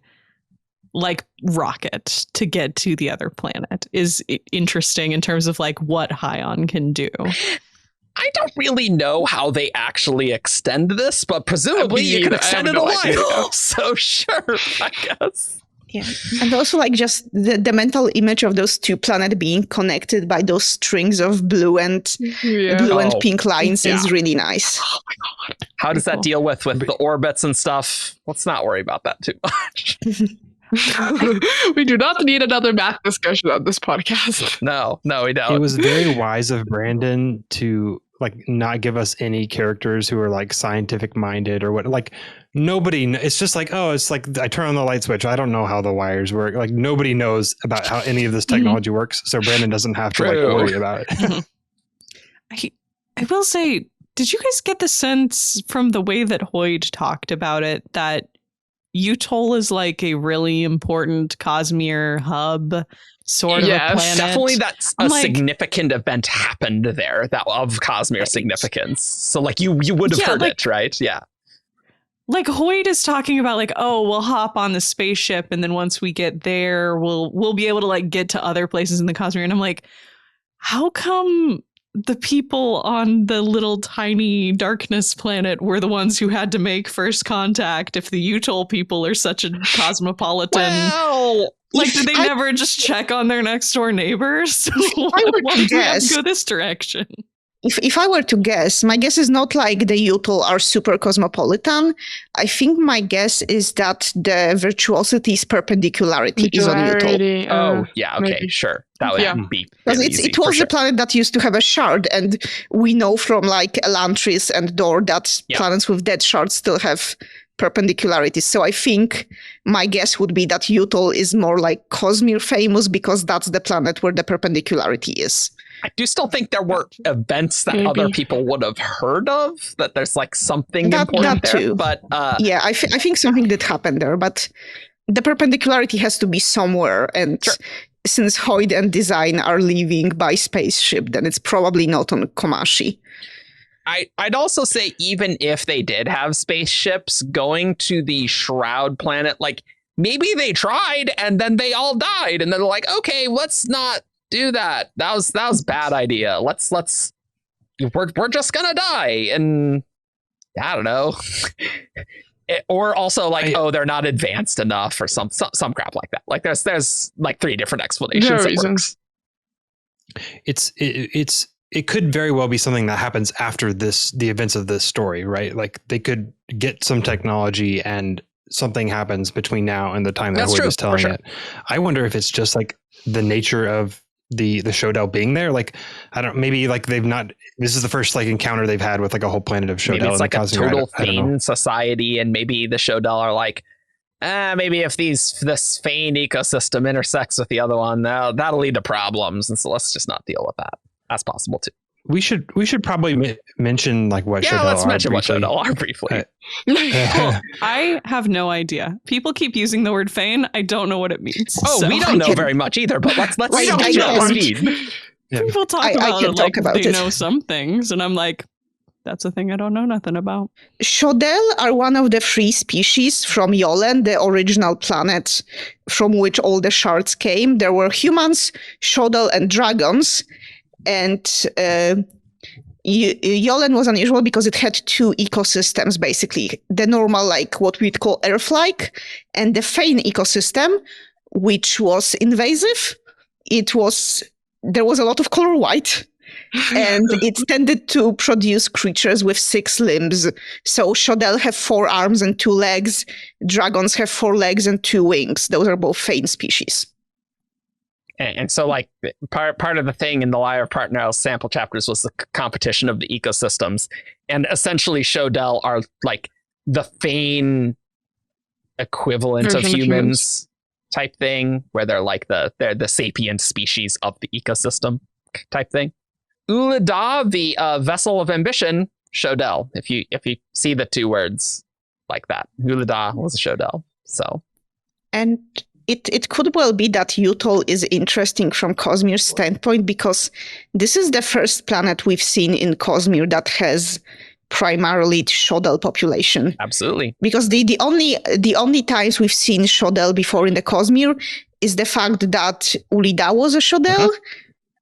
like rocket to get to the other planet is interesting in terms of like what Hion can do. I don't really know how they actually extend this, but presumably you can I extend have it a no idea. while. So sure, I guess. Yeah, and also like just the mental image of those two planets being connected by those strings of blue and Yeah. blue and Oh, pink lines yeah. is really nice. Oh my god. How does that Cool. deal with the orbits and stuff? Let's not worry about that too much. We do not need another math discussion on this podcast. No, we don't. It was very wise of Brandon to like not give us any characters who are like scientific minded or what. Like nobody. It's just like, oh, it's like I turn on the light switch. I don't know how the wires work. Like nobody knows about how any of this technology works. So Brandon doesn't have to like True. worry about it. I will say, did you guys get the sense from the way that Hoyd talked about it that Utol is like a really important Cosmere hub sort of Yes, a planet? Definitely that's a I'm like- significant event happened there that of Cosmere significance. So like you would have Yeah, heard like- it, right? Yeah. like Hoyt is talking about like, oh, we'll hop on the spaceship and then once we get there, we'll be able to like get to other places in the Cosmere. And I'm like, how come the people on the little tiny darkness planet were the ones who had to make first contact if the Utol people are such a cosmopolitan? Well, like, did they never just check on their next door neighbors? Why were to did we have guess- to go this direction? If I were to guess, my guess is not like the Utol are super cosmopolitan. I think my guess is that the virtuosity's perpendicularity is on Utol. Duality, oh, yeah, okay, maybe. sure. That would Yeah. be Because really easy, it was for the sure. planet that used to have a shard, and we know from like Elantris and Dor that Yeah. planets with dead shards still have perpendicularities. So I think my guess would be that Utol is more like Cosmere famous because that's the planet where the perpendicularity is. I do still think there were events that Maybe. other people would have heard of, that there's like something That important there. too. But Yeah, I think something did happen there, but the perpendicularity has to be somewhere. And Sure. since Hoyt and Design are leaving by spaceship, then it's probably not on Komashi. I'd also say even if they did have spaceships going to the Shroud planet, like maybe they tried and then they all died and then they're like, okay, let's not do that. That was a bad idea. We're just gonna die. And I don't know. Or also like, they're not advanced enough or some crap like that. Like there's like 3 different explanations. There are that reasons. works. It could very well be something that happens after the events of this story, right? Like they could get some technology and something happens between now and the time that That's Hoyt true, is telling for sure. it. I wonder if it's just like the nature of the Shodel being there. Like, I don't, maybe like this is the first like encounter they've had with like a whole planet of Shodel. Maybe it's in like the a Cosmere. total I don't know. Thane society, and maybe the Shodel are like, maybe if this Thane ecosystem intersects with the other one, that'll lead to problems, and so let's just not deal with that. That's possible too. We should probably mention like what Yeah, Shodel let's are mention what briefly. Shodel are briefly. I have no idea. People keep using the word Fane. I don't know what it means. Oh, So we don't know very much either, but let's We don't get you up to know. speed. Yeah. people talk I about can it talk like about they it. know some things, and I'm like, that's a thing I don't know nothing about. Shodel are one of the 3 species from Yolen, the original planet from which all the shards came. There were humans, Shodel, and dragons. And Yolen was unusual because it had 2 ecosystems, basically. The normal, like what we'd call Earth-like, and the Fane ecosystem, which was invasive. There was a lot of color white. And it tended to produce creatures with 6 limbs. So Shodel have 4 arms and 2 legs. Dragons have 4 legs and 2 wings. Those are both Fane species. And so, like, part of the thing in the Liar of Partnell's sample chapters was the competition of the ecosystems. And essentially, Shodel are like the Fane equivalent Version of of humans humans. type thing, where they're the sapient species of the ecosystem type thing. Ulada, the vessel of ambition, Shodel. If you see the 2 words like that, Ulada was a Shodel. So, And it could well be that Utol is interesting from Cosmere's standpoint because this is the first planet we've seen in Cosmere that has primarily Shodel population. absolutely. Because the only times we've seen Shodel before in the Cosmere is the fact that Ulida was a Shodel,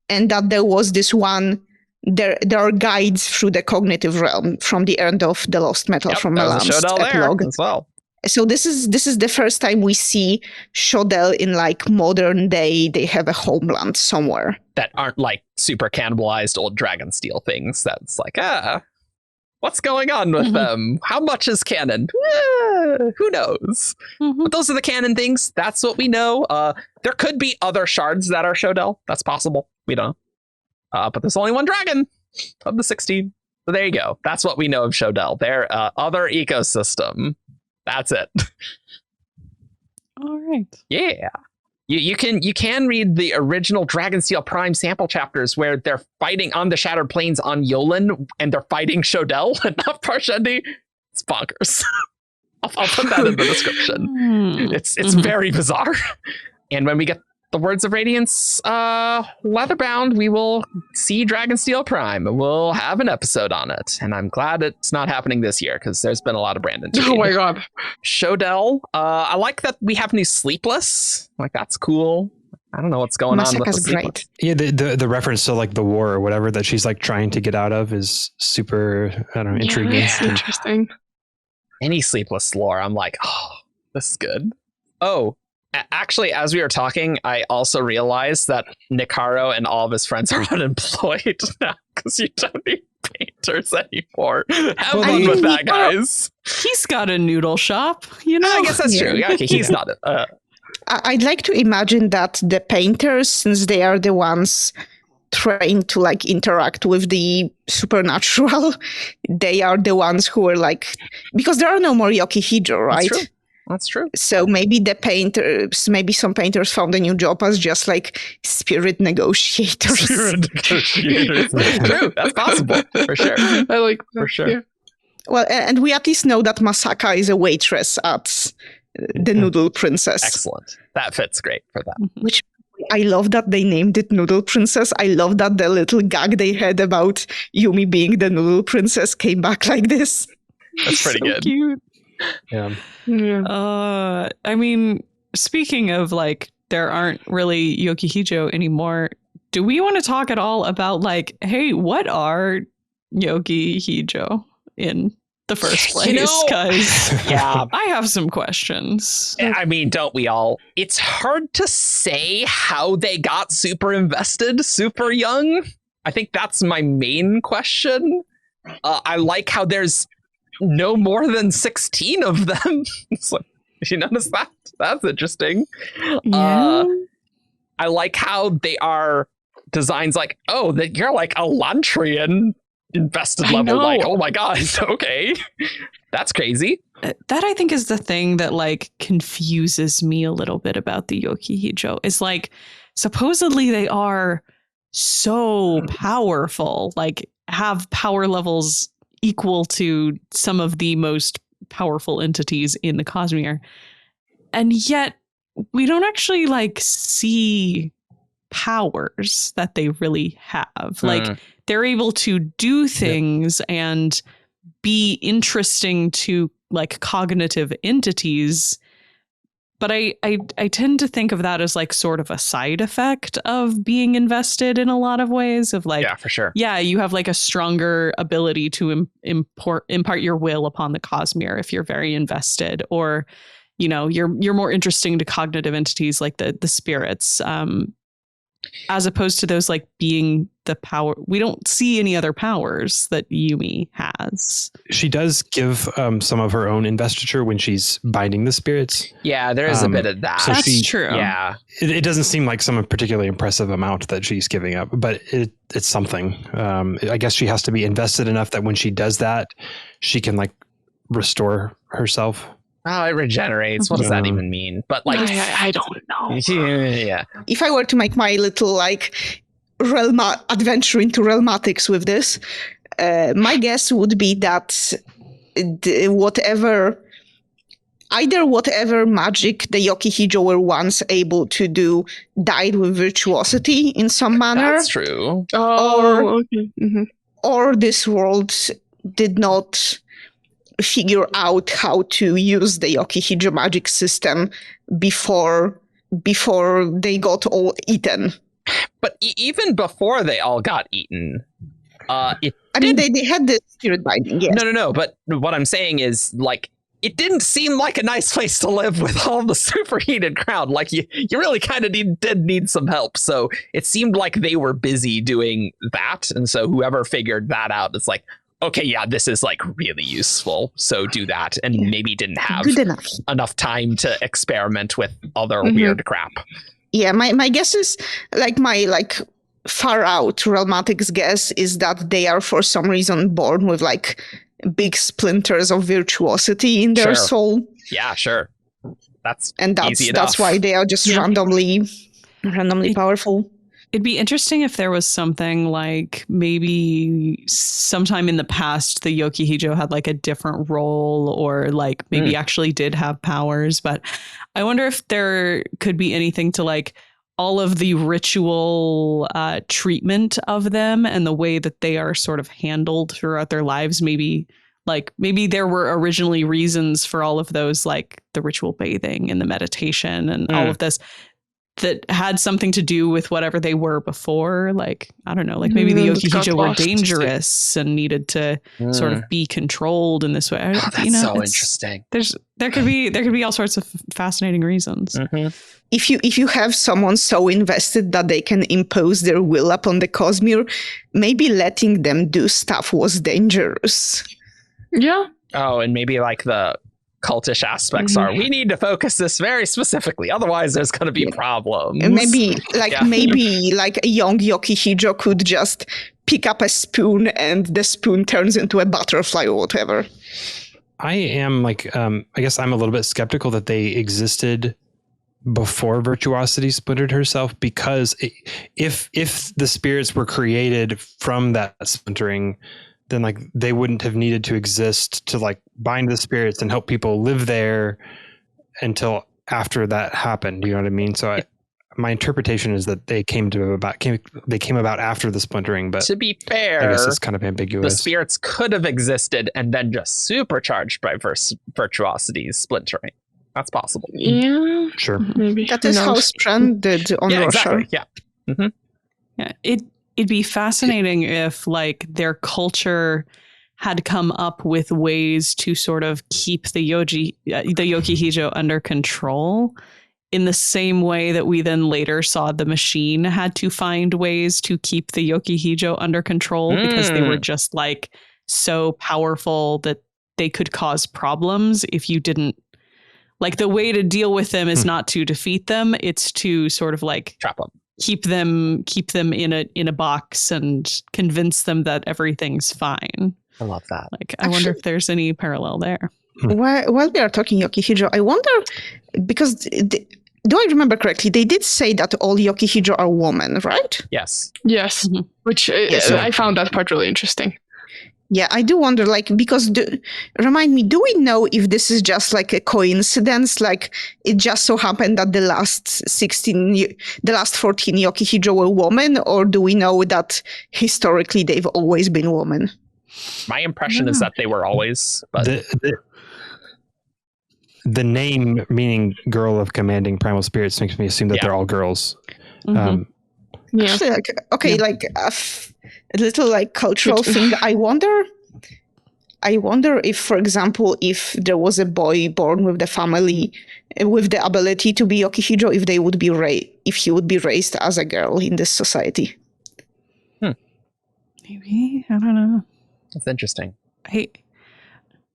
and that there was this one. There are guides through the cognitive realm from the end of the Lost Metal Yep, from there was a Melam's Shodel epilogue. there as well. So this is the first time we see Shodel in like modern day. They have a homeland somewhere. That aren't like super cannibalized old Dragonsteel things. That's like, what's going on with them? How much is canon? Who knows? But those are the canon things. That's what we know. There could be other shards that are Shodel. That's possible. We don't know. But there's only one dragon of the 16. So there you go. That's what we know of Shodel. Their other ecosystem. That's it. All right. Yeah. You can read the original Dragonsteel Prime sample chapters where they're fighting on the Shattered Plains on Yolen, and they're fighting Shodel and not Parshendi. It's bonkers. I'll put that in the description. It's very bizarre. And when we get the words of Radiance, Leatherbound, we will see Dragonsteel Prime. We'll have an episode on it, and I'm glad it's not happening this year because there's been a lot of Brandon. Oh my god. Shodell, I like that we have new Sleepless. Like, that's cool. I don't know what's going on with the Masaka's great. Yeah, the reference to like the war or whatever that she's like trying to get out of is super, I don't know, intriguing. Yeah, that's interesting. Any Sleepless lore, I'm like, oh, this is good. Oh, actually, as we were talking, I also realized that Nikaro and all of his friends are unemployed now because you don't need painters anymore. Have fun with that, guys. He's got a noodle shop, you know. I guess that's true. Yeah, okay, he's not. I'd like to imagine that the painters, since they are the ones trained to like interact with the supernatural, they are the ones who are like, because there are no more Yokihijo, right? That's true. So maybe the painters, maybe some painters found a new job as just like spirit negotiators. Spirit negotiators. True. That's possible. For sure. I like that. For sure. Yeah. Well, and we at least know that Masaka is a waitress at the Noodle Princess. Excellent. That fits great for that. Which I love that they named it Noodle Princess. I love that the little gag they had about Yumi being the Noodle Princess came back like this. That's pretty So good. cute. Yeah. Yeah. I mean, speaking of like, there aren't really Yokihijo anymore. Do we want to talk at all about like, hey, what are Yokihijo in the first place? You know, Because Yeah. I have some questions. I mean, don't we all? It's hard to say how they got super invested super young. I think that's my main question. I like how there's no more than 16 of them. So, you notice that? That's interesting. Yeah. I like how they are designs like, oh, that you're like a Lantrian invested I level. know. Like, oh my god, okay. That's crazy. That I think is the thing that like confuses me a little bit about the Yokihijo is like supposedly they are so powerful, like have power levels equal to some of the most powerful entities in the Cosmere. And yet we don't actually like see powers that they really have. Like they're able to do things and be interesting to like cognitive entities. But I tend to think of that as like sort of a side effect of being invested in a lot of ways of like, Yeah, for sure. yeah, you have like a stronger ability to impart your will upon the Cosmere if you're very invested, or, you know, you're more interesting to cognitive entities like the spirits, as opposed to those like being the power. We don't see any other powers that Yumi has. She does give some of her own investiture when she's binding the spirits. Yeah, there is a bit of that. so That's true. Yeah. It doesn't seem like some particularly impressive amount that she's giving up, but it's something. I guess she has to be invested enough that when she does that, she can like restore herself. Oh, it regenerates. What does that even mean? But like, I don't know. yeah. If I were to make my little like adventure into realmatics with this, my guess would be that whatever magic the Yokihijo were once able to do died with virtuosity in some manner. That's true. Oh, okay. Mm-hmm. Or this world did not figure out how to use the Yokihijo magic system before they got all eaten. But even before they all got eaten, I mean, they had the spirit binding, yes. No. But what I'm saying is, like, it didn't seem like a nice place to live with all the superheated crowd. Like, you really kind of did need some help. So it seemed like they were busy doing that. And so whoever figured that out, it's like, okay, yeah, this is like really useful. So do that. And maybe didn't have Good enough time to experiment with other weird crap. Yeah, my guess is my far out realmatics guess is that they are for some reason born with like big splinters of virtuosity in their soul. Yeah, sure. That's easy that's enough. why they are just randomly powerful. It'd be interesting if there was something like maybe sometime in the past the Yokihijo had like a different role, or like maybe actually did have powers. But I wonder if there could be anything to like all of the ritual treatment of them and the way that they are sort of handled throughout their lives, maybe there were originally reasons for all of those, like the ritual bathing and the meditation and all of this that had something to do with whatever they were before. Like, I don't know, like maybe the Yokihijo were dangerous and needed to sort of be controlled in this way. Oh, that's so interesting. There could be all sorts of fascinating reasons. Mm-hmm. If you have someone so invested that they can impose their will upon the Cosmere, maybe letting them do stuff was dangerous. Yeah. Oh, and maybe like the cultish aspects are, we need to focus this very specifically, otherwise there's going to be problems. And maybe a young Yokihijo could just pick up a spoon and the spoon turns into a butterfly or whatever. I am I guess I'm a little bit skeptical that they existed before Virtuosity splintered herself, because if the spirits were created from that splintering, then like they wouldn't have needed to exist to like bind the spirits and help people live there until after that happened. You know what I mean? So my interpretation is that they came about after the splintering, but to be fair, I guess it's kind of ambiguous. The spirits could have existed and then just supercharged by Virtuosity's splintering. That's possible. Yeah. Sure. Maybe. That is how Strand did on Rasarr. Exactly. Yeah. Mm-hmm. Yeah. It'd be fascinating if like their culture had come up with ways to sort of keep the Yokihijo under control in the same way that we then later saw the machine had to find ways to keep the Yokihijo under control because they were just like so powerful that they could cause problems if you didn't. Like the way to deal with them is not to defeat them; it's to sort of like trap them, keep them in a box and convince them that everything's fine. I love that. Like, I wonder if there's any parallel there. While we are talking Yokihijo, I wonder, because do I remember correctly? They did say that all Yokihijo are women, right? Yes. Yes. Mm-hmm. Which I found that part really interesting. Yeah, I do wonder, like, because remind me, do we know if this is just like a coincidence? Like, it just so happened that the last 14 Yokihijo were women, or do we know that historically they've always been women? My impression is that they were always. But the name meaning girl of commanding primal spirits makes me assume that they're all girls. Mm-hmm. Yeah. Actually, like, okay, like a little like cultural thing. I wonder if, for example, if there was a boy born with the family with the ability to be Yokihijo, if they would be if he would be raised as a girl in this society. Maybe, I don't know. That's interesting.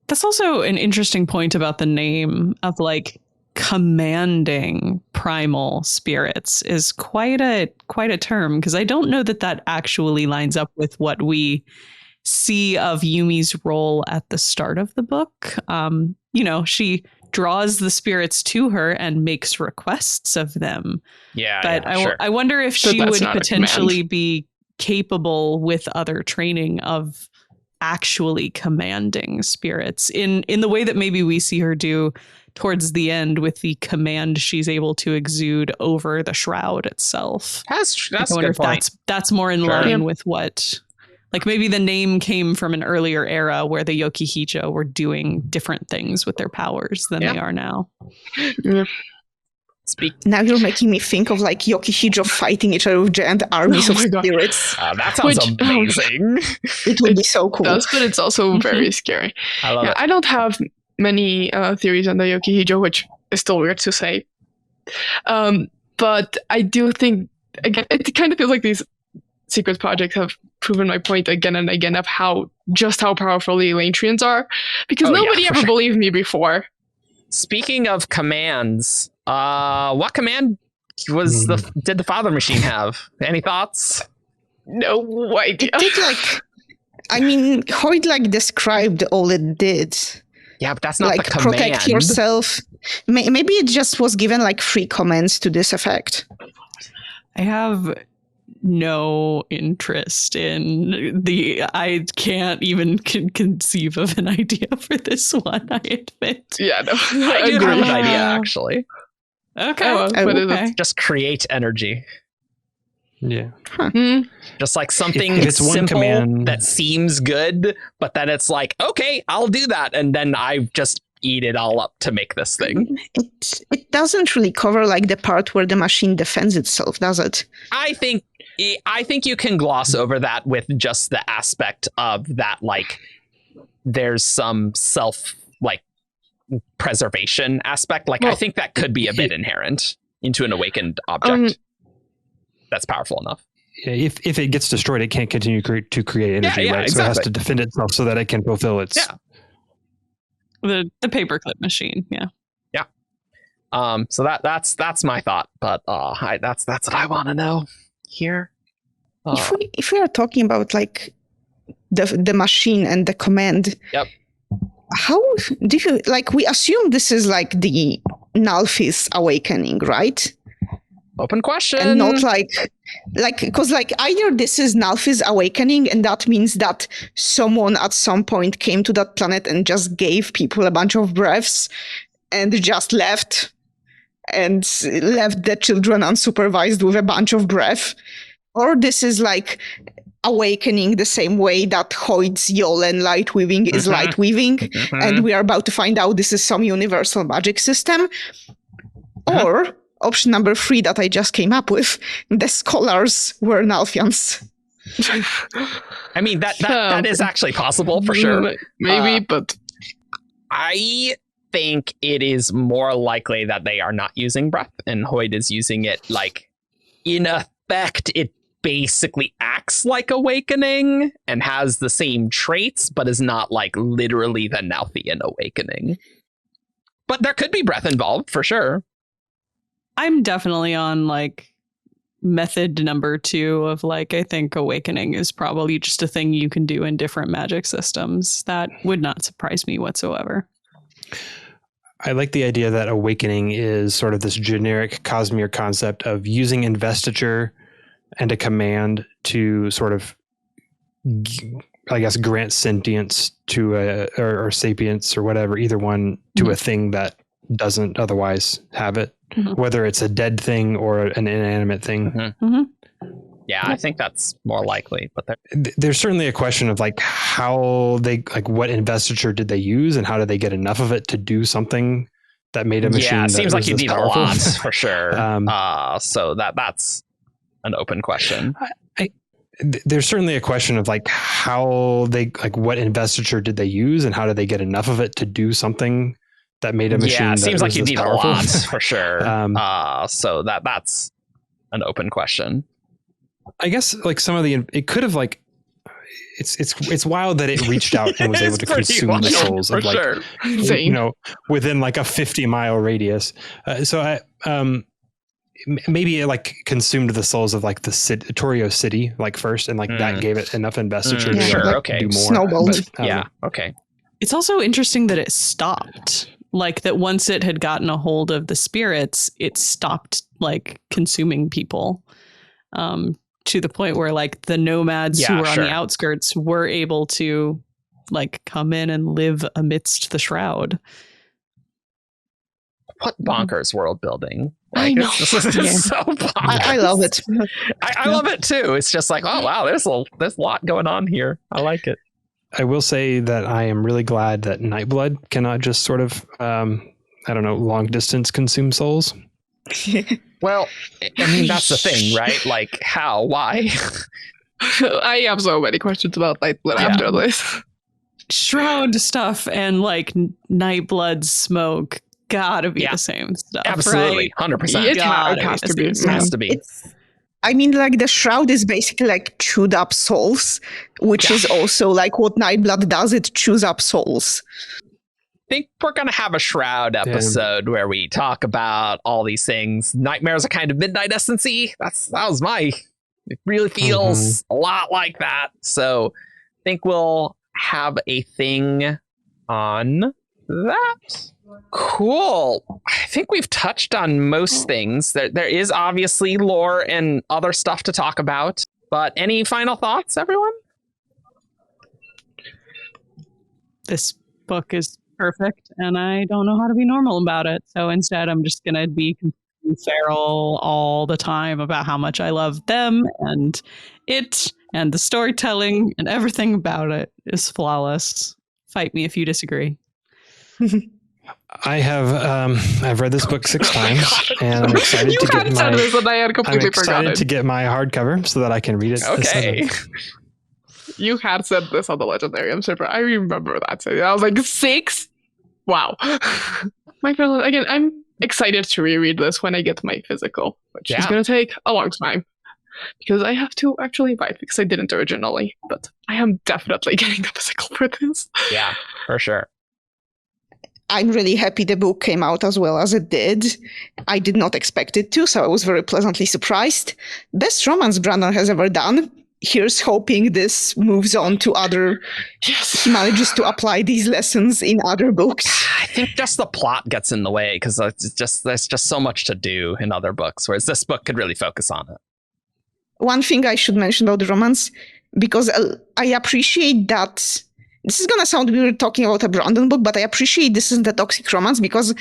That's also an interesting point about the name of like commanding primal spirits is quite a term, because I don't know that actually lines up with what we see of Yumi's role at the start of the book. She draws the spirits to her and makes requests of them. Yeah, but sure. I wonder if But she that's would not a potentially command. be capable with other training of actually commanding spirits in the way that maybe we see her do towards the end with the command she's able to exude over the shroud itself. That's I a wonder good if point. that's more in Sure. line with what, like maybe the name came from an earlier era where the Yokihijo were doing different things with their powers than they are now. Yeah. Now you're making me think of like Yokihijo fighting each other with giant armies Oh of my God. spirits. That sounds amazing. It would be so cool. Does, but it's also very scary. I love it. I don't have many theories on the Yokihijo, which is still weird to say. But I do think, again, it kind of feels like these secret projects have proven my point again and again of how powerful the Elantrians are, because nobody ever believed me before. Speaking of commands, what command did the father machine have? Any thoughts? No idea. It did Hoyd described all it did. Yeah, but that's not the command. Protect yourself. Maybe it just was given free commands to this effect. I have no interest in I can't even conceive of an idea for this one, I admit. Yeah, no, I do have an idea, actually. Okay. Oh, what is okay. it? Just create energy. Yeah. Hmm. Just like something If it's one simple command- that seems good, but then it's like, okay, I'll do that. And then I just eat it all up to make this thing. It doesn't really cover like the part where the machine defends itself, does it? I think you can gloss over that with just the aspect of that, like there's some self like preservation aspect. Like I Well, think that could be a bit inherent into an awakened object that's powerful enough. Yeah, if it gets destroyed, it can't continue to create energy, yeah, right? So it has exactly. to defend itself so that it can fulfill its. Yeah. The paperclip machine. Yeah. So that's my thought, but that's what I want to know here. If we are talking about like the machine and the command, Yep. How do you like? We assume this is like the Nalfis awakening, right? Open question. And not like because like either this is Nalfis awakening, and that means that someone at some point came to that planet and just gave people a bunch of breaths and just left the children unsupervised with a bunch of breath, or this is like awakening the same way that Hoid's Yolen light weaving is light weaving, and we are about to find out this is some universal magic system. Or option number 3 that I just came up with, the scholars were Nalfians. I mean that is actually possible for sure. Maybe, but I think it is more likely that they are not using breath and Hoid is using it like in effect it basically acts like awakening and has the same traits, but is not like literally the Nalfian awakening. But there could be breath involved for sure. I'm definitely on like method number 2 of like, I think awakening is probably just a thing you can do in different magic systems. That would not surprise me whatsoever. I like the idea that awakening is sort of this generic Cosmere concept of using investiture and a command to sort of, I guess, grant sentience to or sapience or whatever, either one to a thing that doesn't otherwise have it, whether it's a dead thing or an inanimate thing. Yeah, I think that's more likely. But there's certainly a question of like how they like what investiture did they use and how did they get enough of it to do something that made a machine. Yeah, it seems like you this need powerful. a lot for sure. So that's an open question. There's certainly a question of like how they like what investiture did they use and how did they get enough of it to do something that made a machine. Yeah, it seems like you this need powerful. a lot for sure. So that's an open question. I guess like some of it could have like it's wild that it reached out and was able to consume the souls of like within like a 50-mile radius. So I maybe it like consumed the souls of like the Torio city like first, and like that gave it enough investiture to do more. Snowballed. But, okay. It's also interesting that it stopped. Like that once it had gotten a hold of the spirits, it stopped like consuming people. To the point where like the nomads who were on the outskirts were able to like come in and live amidst the shroud. What bonkers world building. Like, I know. It's so bonkers. I love it. I love it too. It's just like, oh wow, there's a lot going on here. I like it. I will say that I am really glad that Nightblood cannot just sort of long distance consume souls. Well, I mean, that's the thing, right? Like, how? Why? I have so many questions about Nightblood after this. Shroud stuff and like Nightblood smoke gotta be the same stuff. Absolutely, right? 100%. It has to be. It has to be. I mean, like the shroud is basically like chewed up souls, which is also like what Nightblood does. It chews up souls. I think we're going to have a Shroud episode where we talk about all these things. Nightmares are kind of midnight essence-y. It really feels a lot like that. So I think we'll have a thing on that. Cool. I think we've touched on most things. There is obviously lore and other stuff to talk about. But any final thoughts, everyone? This book is perfect and I don't know how to be normal about it. So instead I'm just going to be feral all the time about how much I love them and it and the storytelling and everything about it is flawless. Fight me if you disagree. I have I've read this book 6 times, and I'm excited You to had get said my this and I had completely I'm excited forgotten. to get my hardcover so that I can read it. Okay. You had said this on the Legendary. I'm super. I remember that. So I was like 6. Wow. My friend, again, I'm excited to reread this when I get my physical, which is going to take a long time because I have to actually buy it because I didn't originally. But I am definitely getting the physical for this. Yeah, for sure. I'm really happy the book came out as well as it did. I did not expect it to, so I was very pleasantly surprised. Best romance Brandon has ever done. Here's hoping this moves on to other... Yes. He manages to apply these lessons in other books. I think just the plot gets in the way because there's just so much to do in other books, whereas this book could really focus on it. One thing I should mention about the romance, because I appreciate that... This is going to sound weird talking about a Brandon book, but I appreciate this isn't a toxic romance because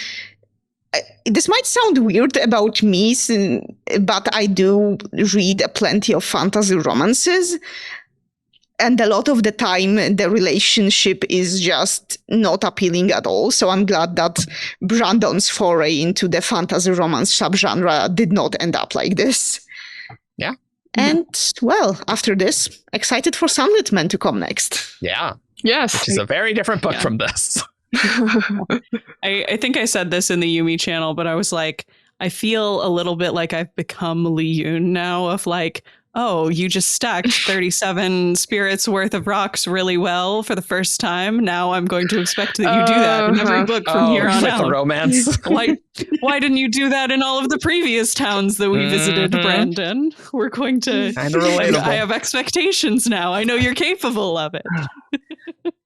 this might sound weird about me, but I do read plenty of fantasy romances. And a lot of the time, the relationship is just not appealing at all. So I'm glad that Brandon's foray into the fantasy romance subgenre did not end up like this. Yeah. And, well, after this, excited for Sunlit Men to come next. Yeah. Yes. Which is a very different book from this. I think I said this in the Yumi channel, but I was like, I feel a little bit like I've become Lee Yoon now of like, oh, you just stacked 37 spirits worth of rocks really well for the first time. Now I'm going to expect that you do that in every book from here on with out. the romance. Why didn't you do that in all of the previous towns that we visited, Brandon? We're going to... Kind of relatable. I have expectations now. I know you're capable of it.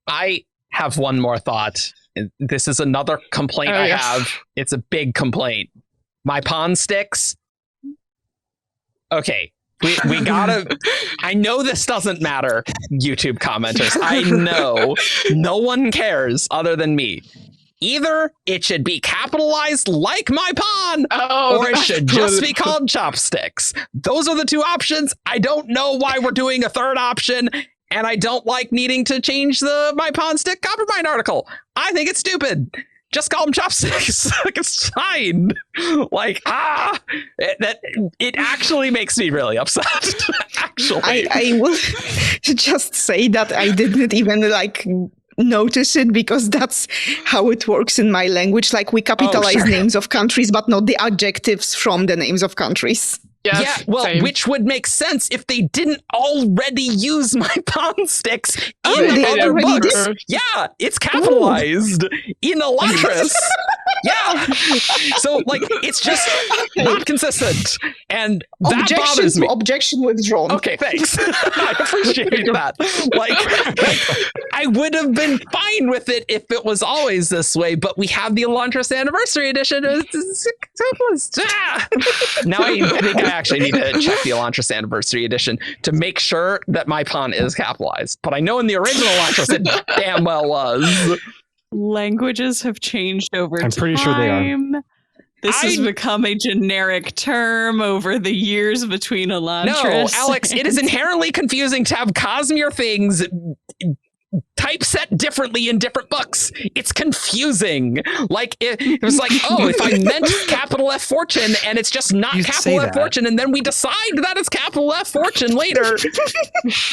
I have one more thought. This is another complaint I have. It's a big complaint. My pawn sticks. Okay. We gotta... I know this doesn't matter, YouTube commenters. I know. No one cares other than me. Either it should be capitalized like my pawn, or it should just be called chopsticks. Those are the 2 options. I don't know why we're doing a third option, and I don't like needing to change the my pawn stick Coppermine article. I think it's stupid. Just call them chopsticks. Like, it's fine. Like, it actually makes me really upset. Actually, I will just say that I didn't even notice it because that's how it works in my language. Like, we capitalize names of countries, but not the adjectives from the names of countries. Yes, yeah, well, same. Which would make sense if they didn't already use my pawn sticks in they other already books. did? Yeah, it's capitalized in Elantris. Yeah. So, like, it's just not consistent. And that bothers me. Objection withdrawn. Okay, thanks. I appreciate that. Like, I would have been fine with it if it was always this way, but we have the Elantris Anniversary Edition. Now I think I actually need to check the Elantris Anniversary Edition to make sure that my pawn is capitalized. But I know in the original Elantris it damn well was. Languages have changed over time. I'm pretty sure they are. This has become a generic term over the years between Elantris. No, Alyx, it is inherently confusing to have Cosmere things typeset differently in different books. It's confusing. Like, it was like, oh, if I meant capital F Fortune and it's just not capital F Fortune, and then we decide that it's capital F Fortune later.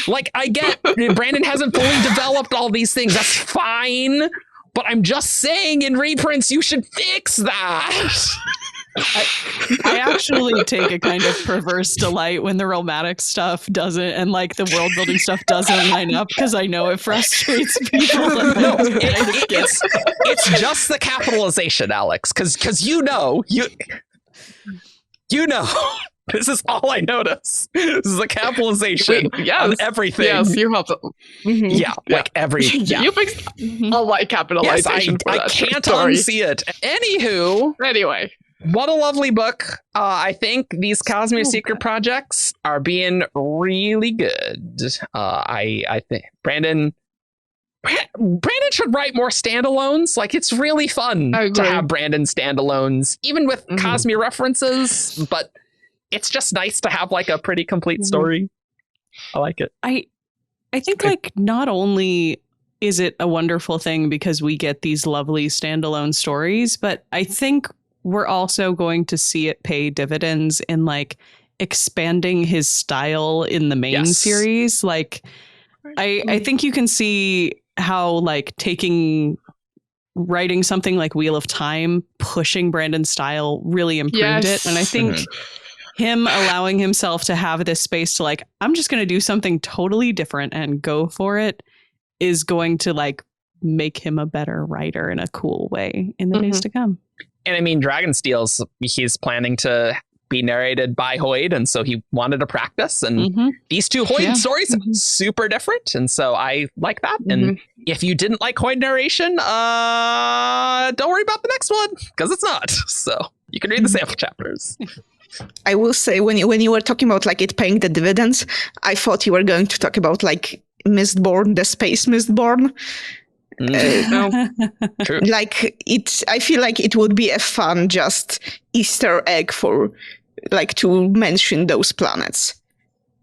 Like, I get Brandon hasn't fully developed all these things. That's fine. But I'm just saying in reprints, you should fix that. I actually take a kind of perverse delight when the romantic stuff doesn't, and like the world building stuff doesn't line up, because I know it frustrates people. No, it's just the capitalization, Alyx, because you know. This is all I notice. This is the capitalization on everything. Yes, you have to. Mm-hmm. Yeah, like every. Yeah. You fixed a light capitalization. Yes, I can't unsee it. Anywho. Anyway. What a lovely book. I think these Cosmere Secret projects are being really good. I think, Brandon, Brandon should write more standalones. Like, it's really fun to have Brandon standalones, even with Cosmere references, but it's just nice to have like a pretty complete story. I like it. I think like not only is it a wonderful thing because we get these lovely standalone stories, but I think we're also going to see it pay dividends in like expanding his style in the main series. Like I think you can see how like writing something like Wheel of Time, pushing Brandon's style really improved it. And I think him allowing himself to have this space to like, I'm just going to do something totally different and go for it is going to like make him a better writer in a cool way in the days to come. And I mean, Dragonsteel's, he's planning to be narrated by Hoyd, and so he wanted to practice. And these two Hoyd stories super different, and so I like that. And if you didn't like Hoyd narration, don't worry about the next one because it's not. So you can read the sample chapters. I will say when you were talking about like it paying the dividends, I thought you were going to talk about like Mistborn, the space Mistborn. True. Like I feel like it would be a fun just Easter egg for like to mention those planets.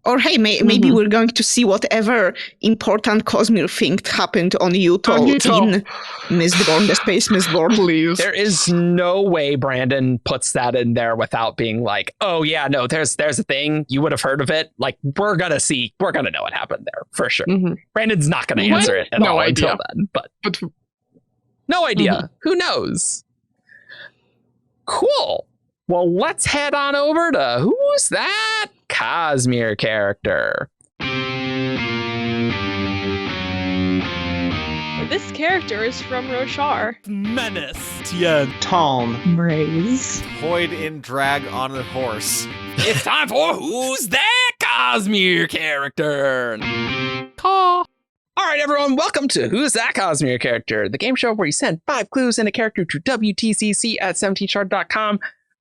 Or hey, maybe we're going to see whatever important Cosmere thing happened on Utah in Mistborn, the space Mistborn. Please. There is no way Brandon puts that in there without being like, oh yeah, no, there's a thing. You would have heard of it. Like, we're gonna know what happened there for sure. Brandon's not gonna answer it at all until then. But no idea. Who knows? Cool. Well, let's head on over to who's that Cosmere character? This character is from Rasarr. Menace. Tien. Tom. Braze. Hoyd in drag on a horse. It's time for who's that Cosmere character? Caw. All right, everyone, welcome to Who's That Cosmere Character, the game show where you send 5 clues and a character to wtcc at 17shard.com.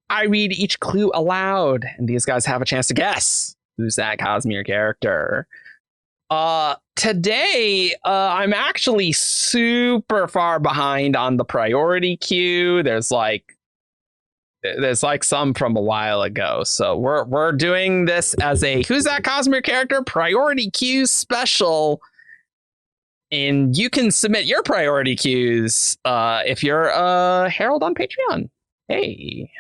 I read each clue aloud, and these guys have a chance to guess who's that Cosmere character. Today, I'm actually super far behind on the priority queue. There's like some from a while ago. So we're doing this as a Who's That Cosmere Character priority queue special. And you can submit your priority queues if you're a Herald on Patreon. Hey,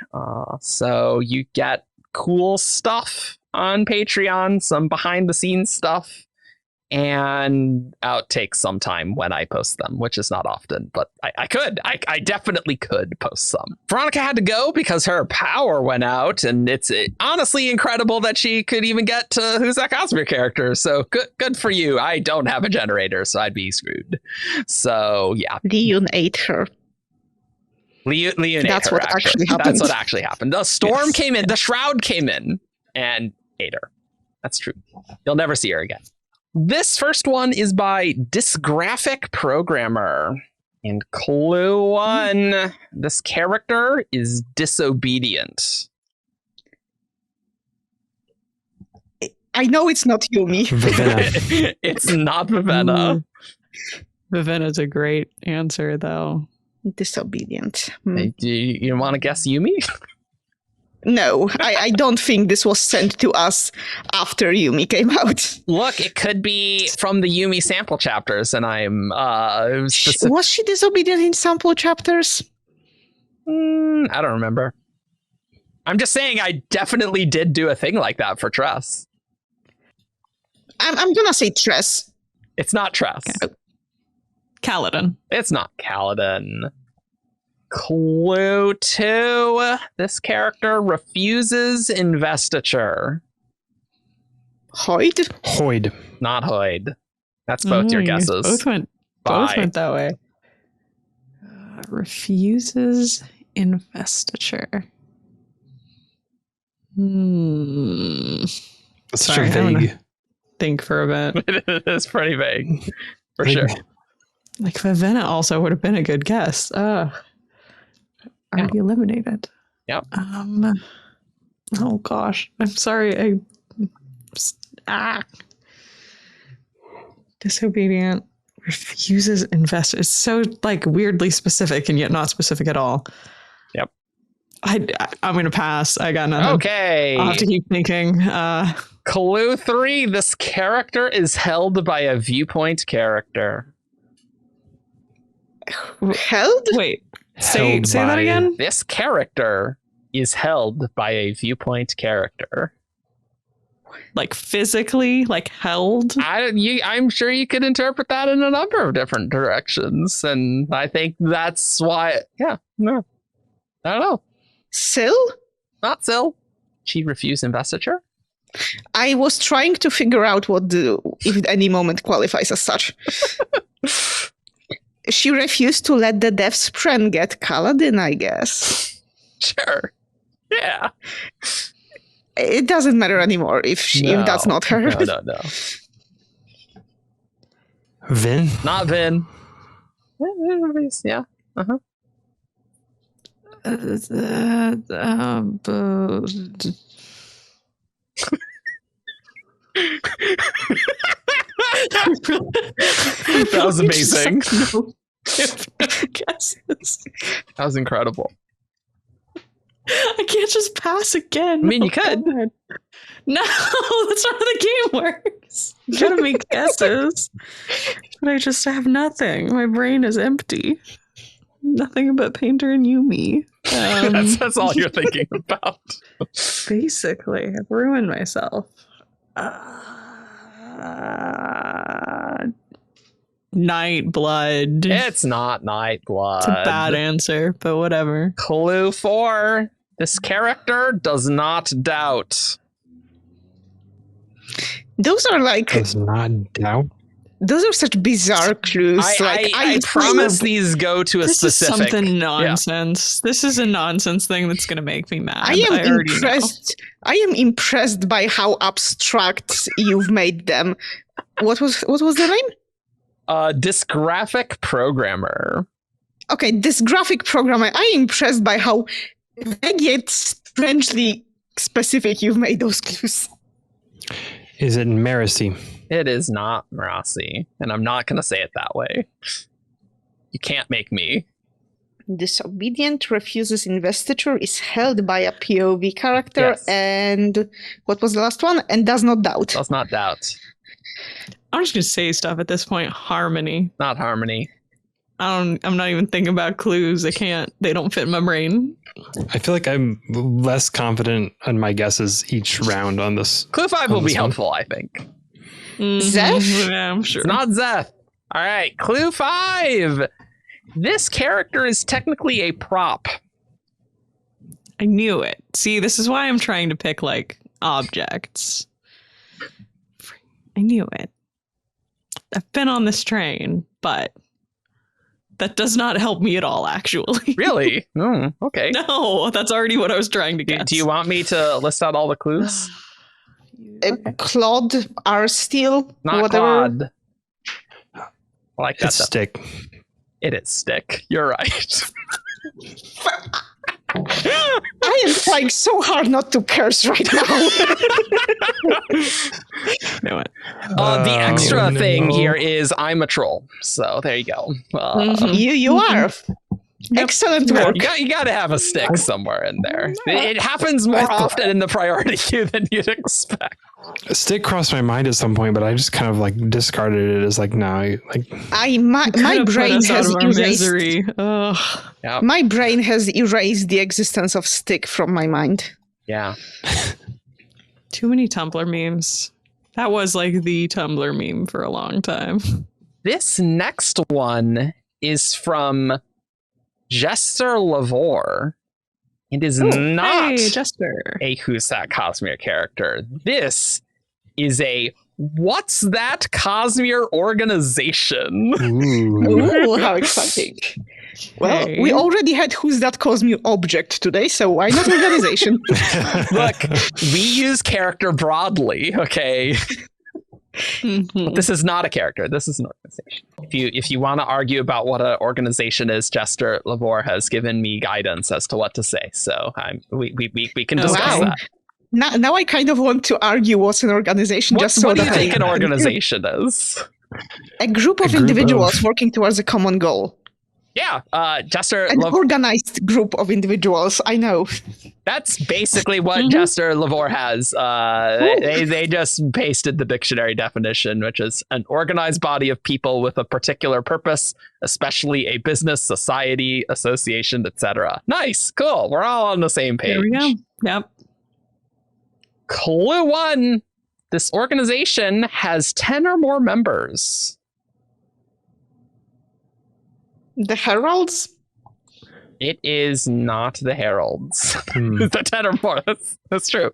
so you get cool stuff on Patreon, some behind the scenes stuff, and outtakes sometime when I post them, which is not often, but I definitely could post some. Veronica had to go because her power went out, and it's honestly incredible that she could even get to Who's That Cosmere Character. So good for you. I don't have a generator, so I'd be screwed. So yeah. Leon ate her. Leon That's ate her, what actually happened. That's what actually happened. The storm came in, the shroud came in and ate her. That's true. You'll never see her again. This first one is by Dysgraphic Programmer. And clue 1, this character is disobedient. I know it's not Yumi. It's not Vivenna. Vivenna's a great answer, though. Disobedient. Hey, do you want to guess Yumi? No, I don't think this was sent to us after Yumi came out. Look, it could be from the Yumi sample chapters, and I'm was she disobedient in sample chapters? I don't remember. I'm just saying I definitely did do a thing like that for Tress. I'm gonna say Tress. It's not Tress. Okay. Kaladin. It's not Kaladin. Clue 2. This character refuses investiture. Hoyd? Not Hoyd. That's both your guesses. Both went that way. Refuses investiture. That's Sorry, too vague. Think for a bit. It's pretty vague. For sure. Like Vivenna also would have been a good guess. Already eliminated. Yep. Oh gosh. I'm sorry. Disobedient. Refuses invest. It's so like weirdly specific and yet not specific at all. Yep. I'm gonna pass. I got nothing. Okay. I'll have to keep thinking. Clue 3. This character is held by a viewpoint character. Held? Wait. Say that by- again. This character is held by a viewpoint character. Like physically, like held. I'm sure you could interpret that in a number of different directions, and I think that's why. Yeah, no, I don't know. Syl? Not Syl. She refused investiture. I was trying to figure out if any moment qualifies as such. She refused to let the Death Spren get Kaladin, I guess. Sure. Yeah. It doesn't matter anymore if that's not her. No. Vin? Not Vin. Yeah. Uh-huh. That was amazing. That was incredible. I can't just pass again. I mean, you could. God. No, that's not how the game works. You gotta make guesses. But I just have nothing. My brain is empty. Nothing but Painter and Yumi. That's all you're thinking about. Basically, I've ruined myself. Nightblood. It's not Nightblood. It's a bad answer, but whatever. Clue 4. This character does not doubt. Those are like Does not doubt. those are such bizarre clues. I promise these go to a This specific. is something nonsense. This is a nonsense thing that's going to make me mad. I am already impressed. I am impressed by how abstract you've made them. What was the name? Dysgraphic programmer. Okay, this graphic programmer. I am impressed by how vague yet strangely specific you've made those clues. Is it Marasi? It is not Marasi, and I'm not going to say it that way. You can't make me. Disobedient, refuses investiture, is held by a POV character, Yes. and what was the last one? And does not doubt. Does not doubt. I'm just going to say stuff at this point. Harmony. Not Harmony. I'm not even thinking about clues. They don't fit in my brain. I feel like I'm less confident on my guesses each round on this. Clue 5 will On be this one. helpful, I think. Zeph? Yeah, I'm sure. It's not Zeth. All right, clue 5. This character is technically a prop. I knew it. See, this is why I'm trying to pick like objects. I knew it. I've been on this train, but that does not help me at all, actually. Really? Okay. No, that's already what I was trying to guess. Do you want me to list out all the clues? Claude, R. Steel, Not whatever. Claude. I like that It's stuff. Stick. It is Stick. You're right. I am trying so hard not to curse right now. Know it. The extra no. thing here is I'm a troll. So there you go. You are. Excellent work. You got to have a stick somewhere in there. It happens more often in the priority queue than you'd expect. Stick crossed my mind at some point, but I just kind of like discarded it as like, no, like My Could've put brain us out has of our erased. misery. Ugh. Yeah. My brain has erased the existence of Stick from my mind. Yeah. Too many Tumblr memes. That was like the Tumblr meme for a long time. This next one is from Jester Lavore. It is not Hey, Jester. a Who's That Cosmere character. This is a What's That Cosmere organization? Ooh, how exciting. Well, Hey. we already had Who's That Cosmere object today, so why not organization? Look, we use character broadly, okay? Mhm. This is not a character. This is an organization. If you want to argue about what an organization is, Jester Lavore has given me guidance as to what to say. So we can Oh, discuss wow. that. Now I kind of want to argue what's an organization just so What do that you think I an organization is? A group of group individuals of- working towards a common goal. Yeah, Jester. An organized group of individuals. I know. That's basically what Jester Lavore has. They just pasted the dictionary definition, which is an organized body of people with a particular purpose, especially a business, society, association, etc. Nice, cool. We're all on the same page. There we go. Yep. Clue 1. This organization has 10 or more members. The Heralds? It is not the Heralds. Hmm. The 10 or more. That's true.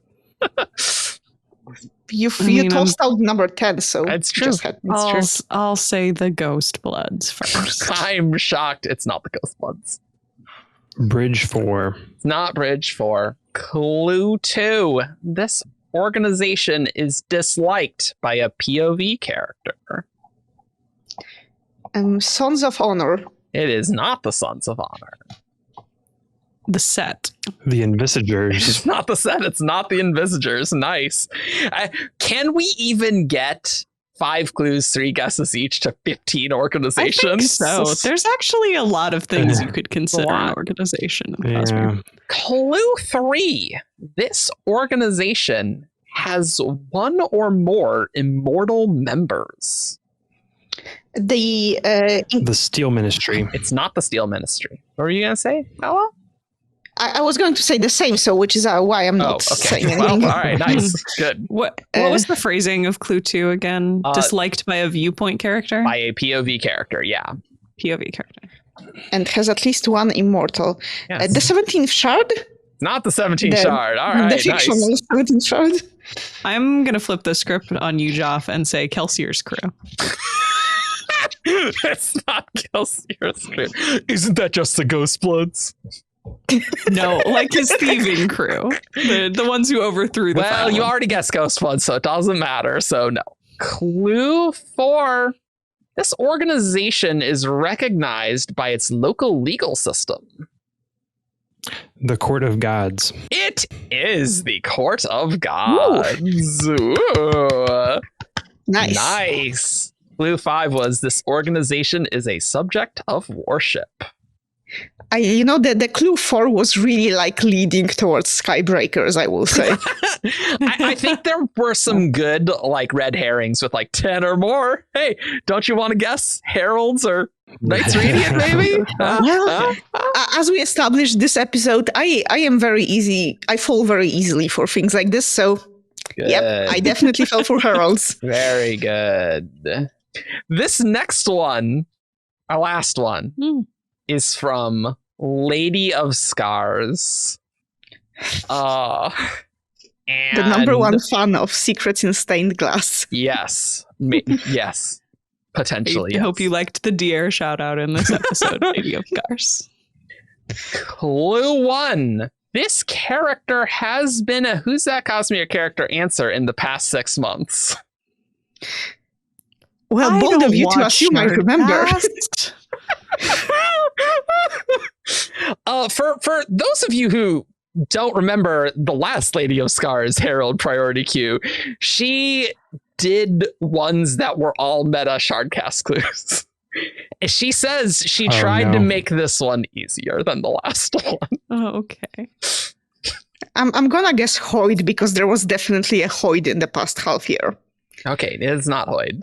You mean, tossed out number 10, so It's true. just had- I'll say the Ghost Bloods first. I'm shocked it's not the Ghost Bloods. Bridge 4. It's not Bridge 4. Clue 2. This organization is disliked by a POV character. Sons of Honor. It is not the Sons of Honor. The set. The Envisagers. It's not the set. It's not the Envisagers. Nice. Can we even get 5 clues, 3 guesses each to 15 organizations? I think so. There's actually a lot of things you could consider an lot. organization. in Yeah. Cosmere. Clue 3. This organization has 1 or more immortal members. The The Steel Ministry. It's not the Steel Ministry. What were you going to say, Bella? I was going to say the same, so which is why I'm not saying anything. Well, all right, nice. Good. What was the phrasing of Clue 2 again? Disliked by a viewpoint character? By a POV character, yeah. POV character. And has at least 1 immortal. Yes. The 17th Shard? Not the 17th The- Shard. All right, the nice. fictional 17th Shard? I'm going to flip the script on you, Joff, and say Kelsier's crew. It's not Kelsier's crew. Isn't that just the Ghost Bloods? No, like his thieving crew. The ones who overthrew the Well, you Phylum. already guessed Ghost Bloods, so it doesn't matter. So no. Clue 4. This organization is recognized by its local legal system. The Court of Gods. It is the Court of Gods. Ooh. Nice. Nice. Clue 5 was this organization is a subject of worship. The clue 4 was really like leading towards Skybreakers, I will say. I think there were some good like red herrings with like 10 or more. Hey, don't you want to guess Heralds or Knights Radiant maybe? Well, as we established this episode, I am very easy. I fall very easily for things like this. So, yep, I definitely fell for Heralds. Very good. This next one, our last one, is from Lady of Scars. The number 1 fan of Secrets in Stained Glass. Yes. Yes. Potentially. I hope yes. you liked the deer shout out in this episode, Lady of Scars. Clue 1. This character has been a Who's That Cosmere character answer in the past 6 months. Well, I bold don't of you to watch assume I remember. Shardcast. For those of you who don't remember the last Lady of Scars Herald priority queue, she did ones that were all meta Shardcast clues. She says she tried to make this one easier than the last one. Oh, okay. I'm gonna guess Hoyd because there was definitely a Hoyd in the past half year. Okay, it's not Hoyd.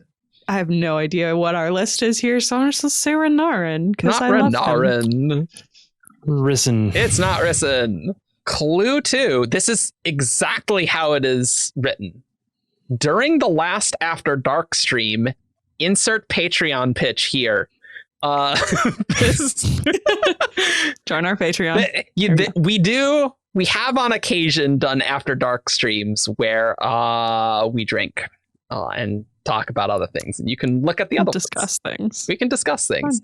I have no idea what our list is here, so I'm just going to say Renarin. Not I love him. Renarin. Risen. It's not Risen. Clue 2. This is exactly how it is written. During the last After Dark stream, insert Patreon pitch here. This Join our Patreon. We have on occasion done After Dark streams where we drink and talk about other things. And you can look at the other discuss things. We can discuss things.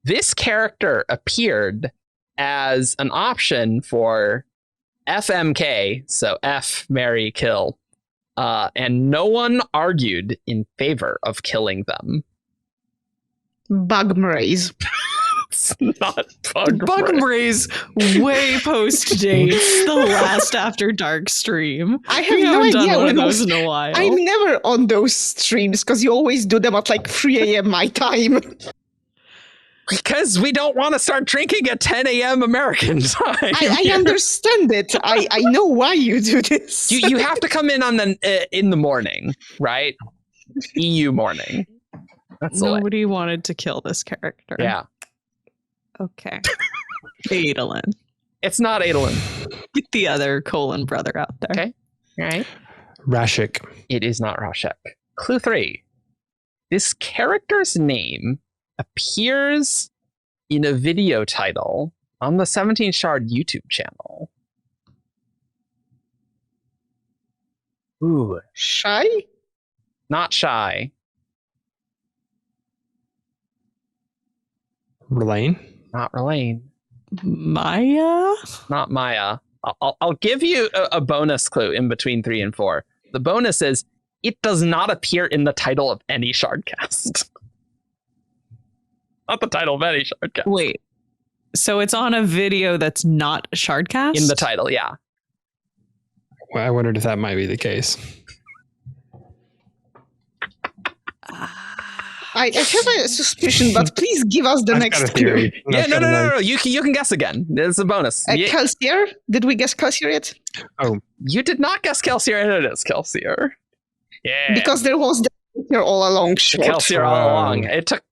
This character appeared as an option for FMK, so F, marry, kill. And no one argued in favor of killing them. Bugmraze. It's Braze, not Bug Braze. Bug Braze way post dates the last After Dark stream. I have We no haven't done idea one when of those was. in a while. I'm never on those streams because you always do them at like 3 a.m. my time. Because we don't want to start drinking at 10 a.m. American time. I understand it. I know why you do this. You have to come in on in the morning, right? EU morning. That's the way. Nobody wanted to kill this character. Yeah. Okay. Adolin. It's not Adolin. Get the other colon brother out there. Okay. All right. Rashik. It is not Rashek. Clue 3. This character's name appears in a video title on the 17 Shard YouTube channel. Ooh, Shy? not Shy. Relaine. Not Relaine. Maya? Not Maya. I'll give you a bonus clue in between 3 and 4. The bonus is it does not appear in the title of any Shardcast. Not the title of any Shardcast. Wait. So it's on a video that's not Shardcast? In the title, yeah. Well, I wondered if that might be the case. I have a suspicion, but please give us the I've next got a clue. theory. Yeah, I've no. got a You can guess again. It's a bonus. Kelsier? Did we guess Kelsier yet? You did not guess Kelsier, and it is Kelsier. Yeah. Because there was the Kelsier all along short. Kelsier all along. It took.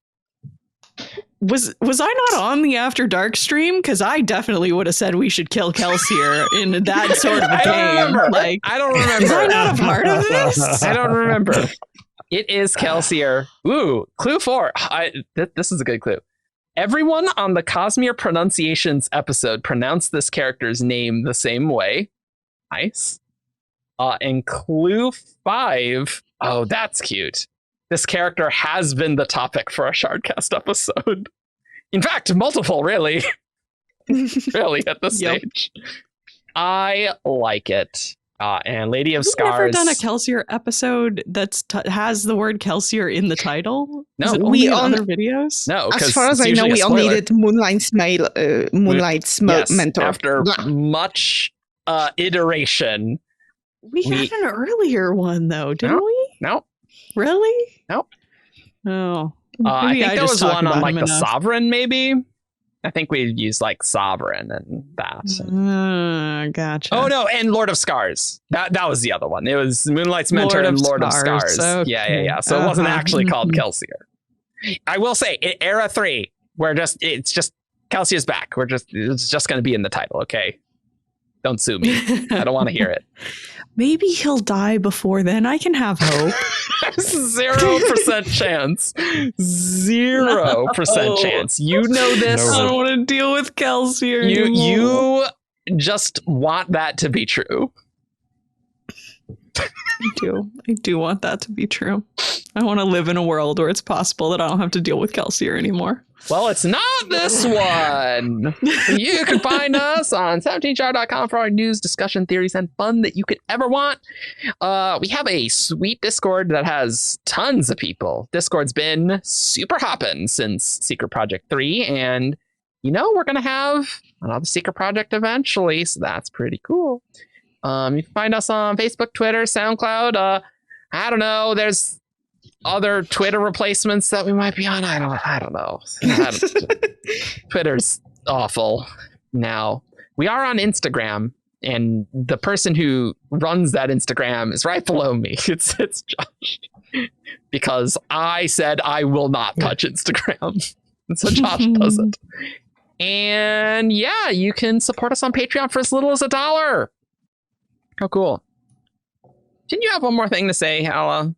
Was I not on the After Dark stream? Because I definitely would have said we should kill Kelsier in that sort of I don't game. remember. Like, I don't was I remember. not a part of this? I don't remember. It is Kelsier. Ooh, clue 4. This is a good clue. Everyone on the Cosmere pronunciations episode pronounced this character's name the same way. Nice. And clue 5. Oh, that's cute. This character has been the topic for a Shardcast episode. In fact, multiple, really. Really, at this Yep. stage. I like it. And Lady of We've never Scars. done a Kelsier episode that has the word Kelsier in the title. No, Is it we only in on- other videos. No, As 'cause far as it's I know, usually a we only spoiler. did Moonlight's Yes, mentor. after Blah. much iteration. We had an earlier one though, didn't No. we? No, Really? Nope. Oh. I Maybe think there just was talk one on about like him the enough. Sovereign, maybe. I think we used like Sovereign and that. Gotcha. Oh no, and Lord of Scars. That was the other one. It was Moonlight's Mentor Lord and of Lord of Scars. Scars. Yeah. So it wasn't Uh-huh. actually called Kelsier. I will say, Era 3, it's just Kelsier's back. It's just going to be in the title. Okay, don't sue me. I don't want to hear it. Maybe he'll die before then. I can have hope. 0% chance. 0% No. chance. You know this. No. I don't want to deal with Kelsier You anymore. you just want that to be true. I do want that to be true. I want to live in a world where it's possible that I don't have to deal with Kelsier anymore. Well, it's not this one. You can find us on 17shard.com for our news, discussion, theories, and fun that you could ever want. We have a sweet Discord that has tons of people. Discord's been super hopping since Secret Project 3, and we're going to have another Secret Project eventually, so that's pretty cool. You can find us on Facebook, Twitter, SoundCloud. I don't know. There's other Twitter replacements that we might be on. I don't know. Twitter's awful now. We are on Instagram, and the person who runs that Instagram is right below me. It's Josh, because I said I will not touch Instagram, and so Josh doesn't. And yeah, you can support us on Patreon for as little as $1. How cool! Didn't you have one more thing to say, Hala?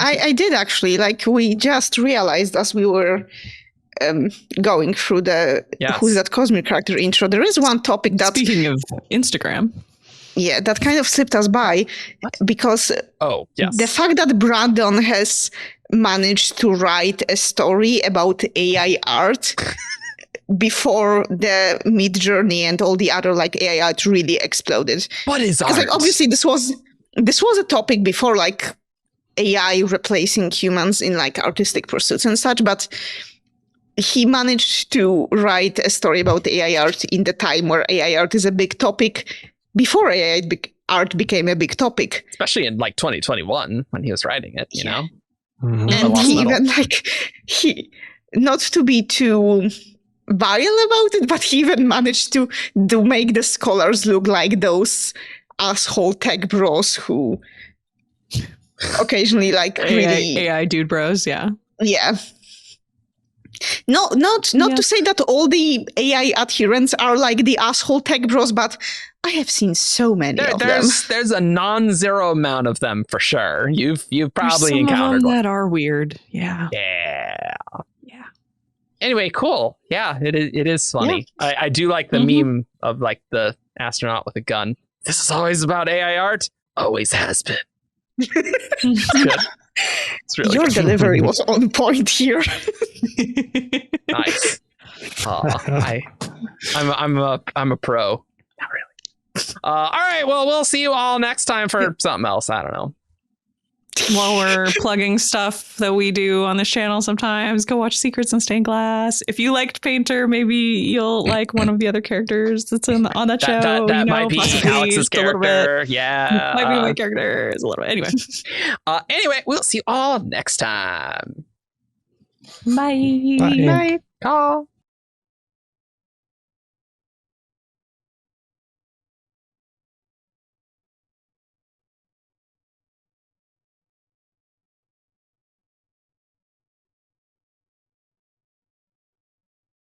I did actually. Like, we just realized as we were going through the Who's That Cosmere character intro, there is one topic that... Speaking of Instagram. Yeah, that kind of slipped us by because the fact that Brandon has managed to write a story about AI art before the Midjourney and all the other AI art really exploded. What is art? Because obviously this was a topic before AI replacing humans in artistic pursuits and such, but he managed to write a story about AI art in the time where AI art is a big topic, before AI art became a big topic. Especially in like 2021 when he was writing it, you know? Mhm. And lost he metal. even not to be too vile about it, but he even managed to make the scholars look like those asshole tech bros who occasionally like really AI dude bros, yeah. yeah. Not to say that all the AI adherents are like the asshole tech bros, but I have seen so many of them. There's a non-zero amount of them for sure. You've probably There's some encountered of them one. that are weird. Yeah. Yeah. Yeah. Anyway, cool. Yeah, it is funny. I do like the meme of like the astronaut with a gun. This is always about AI art. Always has been. It's good. It's really Your good. delivery was on point here. Nice. I'm a pro. Not really. All right. Well, we'll see you all next time for something else. I don't know. While we're plugging stuff that we do on this channel, sometimes go watch Secrets in Stained Glass. If you liked Painter, maybe you'll like one of the other characters that's on that show. That might be possibly Alyx's just a little bit. character. Yeah. Might be my character is a little bit. Anyway. Anyway, we'll see you all next time. Bye. Bye. Bye. Call.